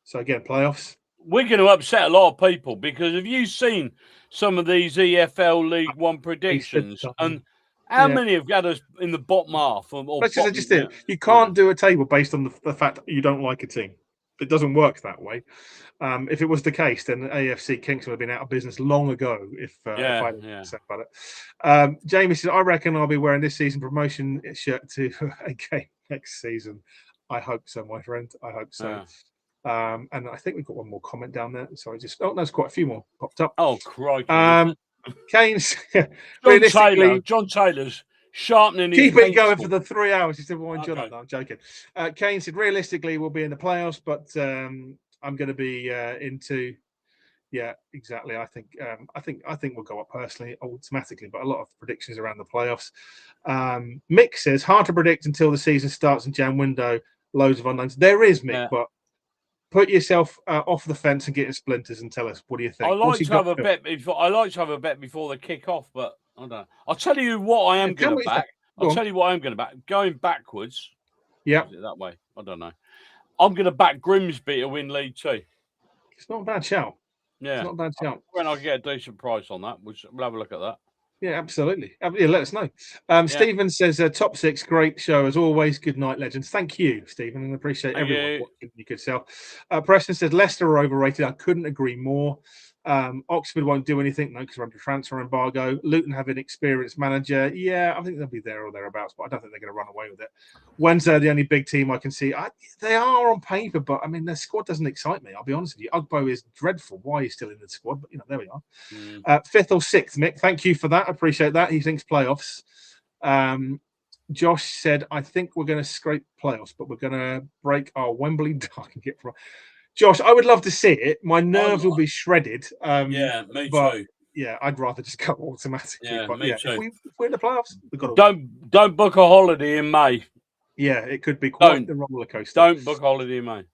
So again, playoffs. We're going to upset a lot of people, because have you seen some of these EFL League One predictions? And how many have got us in the bottom half? You can't do a table based on the fact that you don't like a team. It doesn't work that way. If it was the case, then AFC Kingston would have been out of business long ago. If I didn't say about it. Jamie says, I reckon I'll be wearing this season promotion shirt to a game next season. I hope so, my friend. I hope so. And I think we've got one more comment down there. Sorry, there's quite a few more popped up. Oh, crikey. Keynes, John Taylor's sharpening. Keep it going for the 3 hours. He said, "Well, John, no, I'm joking." Kane said, "Realistically, we'll be in the playoffs, but I'm going to be into." Yeah, exactly. I think we'll go up personally, automatically, but a lot of predictions around the playoffs. Mick says, "Hard to predict until the season starts in Jan window. Loads of unknowns." There is, Mick, but. Put yourself off the fence and get in splinters and tell us, what do you think? I like to have a bet before they kick off, but I don't know. I'll tell you what I am going to back. Tell you what I'm going to back. Going backwards. Yeah. That way. I don't know. I'm going to back Grimsby to win League 2. It's not a bad shout. Yeah. It's not a bad shout. When I get a decent price on that, we'll have a look at that. Yeah, absolutely. Yeah, let us know. Stephen says, top 6, great show as always. Good night, legends. Thank you, Stephen, and appreciate everyone watching you could sell. Preston says, Leicester are overrated. I couldn't agree more. Oxford won't do anything, no, because we're under transfer embargo. Luton have an experienced manager. Yeah, I think they'll be there or thereabouts, but I don't think they're going to run away with it. Wednesday, the only big team I can see. They are on paper, but I mean, their squad doesn't excite me. I'll be honest with you. Ugbo is dreadful. Why he's still in the squad? But, there we are. 5th or 6th, Mick. Thank you for that. I appreciate that. He thinks playoffs. Josh said, I think we're going to scrape playoffs, but we're going to break our Wembley. Josh, I would love to see it. My nerves will be shredded. Me too. Yeah, I'd rather just go automatically. Yeah, but me too. If we're in the playoffs, we've got to don't book a holiday in May. Yeah, it could be quite the roller coaster. Don't book holiday, mate.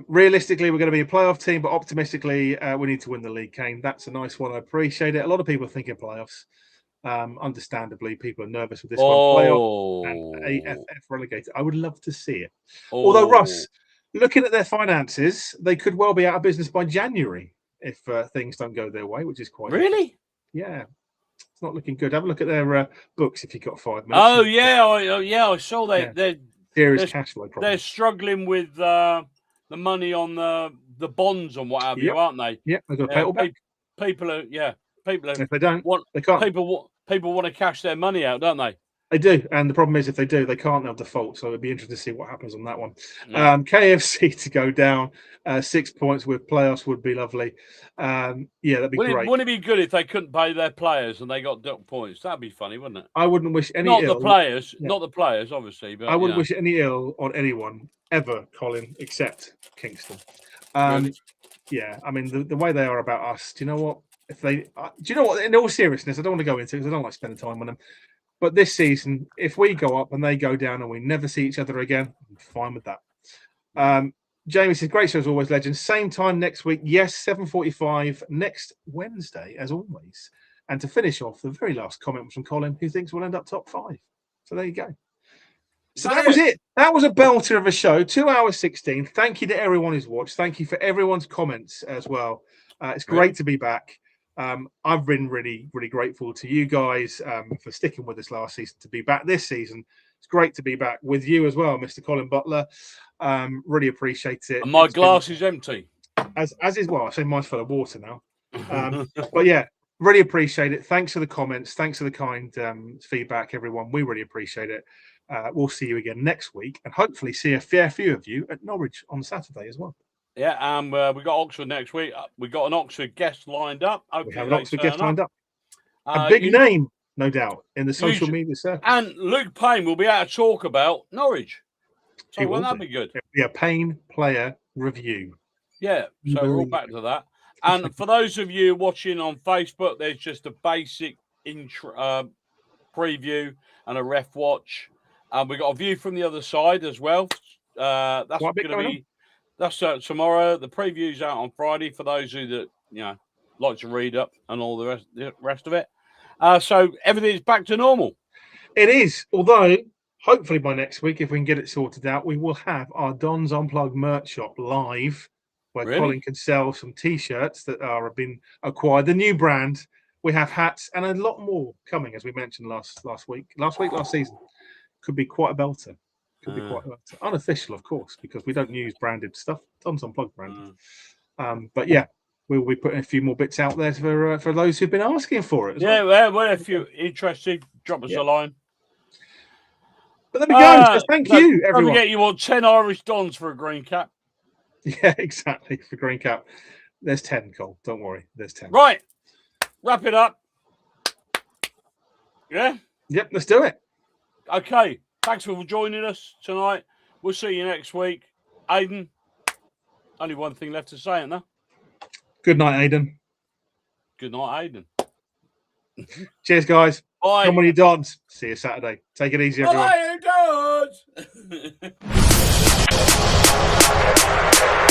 Realistically, we're going to be a playoff team, but optimistically, we need to win the league, Kane. That's a nice one. I appreciate it. A lot of people are thinking playoffs. Understandably, people are nervous with this one. Playoff and AFF relegated. I would love to see it. Although, Russ, looking at their finances, they could well be out of business by January if things don't go their way, which is quite really. Yeah, it's not looking good. Have a look at their books if you've got 5 minutes. Oh yeah, I saw that. Yeah. Serious cash flow problems. They're struggling with the money on the bonds and what have you, aren't they? Yeah, they've got to pay it all back. People are. If they don't, they can't. People want to cash their money out, don't they? They do, and the problem is if they do, they can't. They'll default. So it'd be interesting to see what happens on that one. KFC to go down 6 points with playoffs would be lovely. Yeah, that'd be great. Wouldn't it be good if they couldn't pay their players and they got docked points? That'd be funny, wouldn't it? I wouldn't wish any not ill. The players, not the players, obviously. But I wouldn't wish any ill on anyone ever, Colin, except Kingston. Really? Yeah, I mean the way they are about us. Do you know what? If they, do you know what? In all seriousness, I don't want to go into it because I don't like spending time on them. But this season, if we go up and they go down and we never see each other again, I'm fine with that. Jamie says, great show as always, legends. Same time next week. Yes, 7:45 next Wednesday, as always. And to finish off, the very last comment was from Colin, who thinks we'll end up top 5. So there you go. So that was it. That was a belter of a show. 2 hours 16. Thank you to everyone who's watched. Thank you for everyone's comments as well. It's great to be back. I've been really, really grateful to you guys for sticking with us last season to be back this season. It's great to be back with you as well, Mr. Colin Butler. Really appreciate it. And my glass is empty. As is I say mine's full of water now. But yeah, really appreciate it. Thanks for the comments. Thanks for the kind feedback, everyone. We really appreciate it. We'll see you again next week and hopefully see a fair few of you at Norwich on Saturday as well. Yeah, we got Oxford next week. We got an Oxford guest lined up. We have an Oxford guest lined up. A big name, no doubt, in the social media circle. And Luke Payne will be able to talk about Norwich. So won't that be good? It'll be a Payne player review. Yeah, so we're all back to that. And for those of you watching on Facebook, there's just a basic intro preview and a ref watch. And we got a view from the other side as well. That's going to be. That's tomorrow. The preview's out on Friday for those who that like to read up and all the rest of it. So everything's back to normal. It is, although hopefully by next week, if we can get it sorted out, we will have our Don's Unplugged merch shop live, where Colin can sell some T-shirts that have been acquired. The new brand. We have hats and a lot more coming, as we mentioned last season. Could be quite a belter. Could be quite unofficial, of course, because we don't use branded stuff. Don's Unplugged branded. But yeah, we will be putting a few more bits out there for those who've been asking for it. Well, if you're interested, drop us a line. But there we go. Thank you, everyone. Don't forget, you want 10 Irish Dons for a green cap. Yeah, exactly, for green cap. There's 10, Cole. Don't worry. There's 10. Right. Wrap it up. Yeah? Yep, let's do it. Okay. Thanks for joining us tonight. We'll see you next week. Aidan, only one thing left to say, isn't there? Good night, Aidan. Good night, Aidan. Cheers, guys. Bye. Come on, you Dons. See you Saturday. Take it easy, everyone. Bye, you Dons.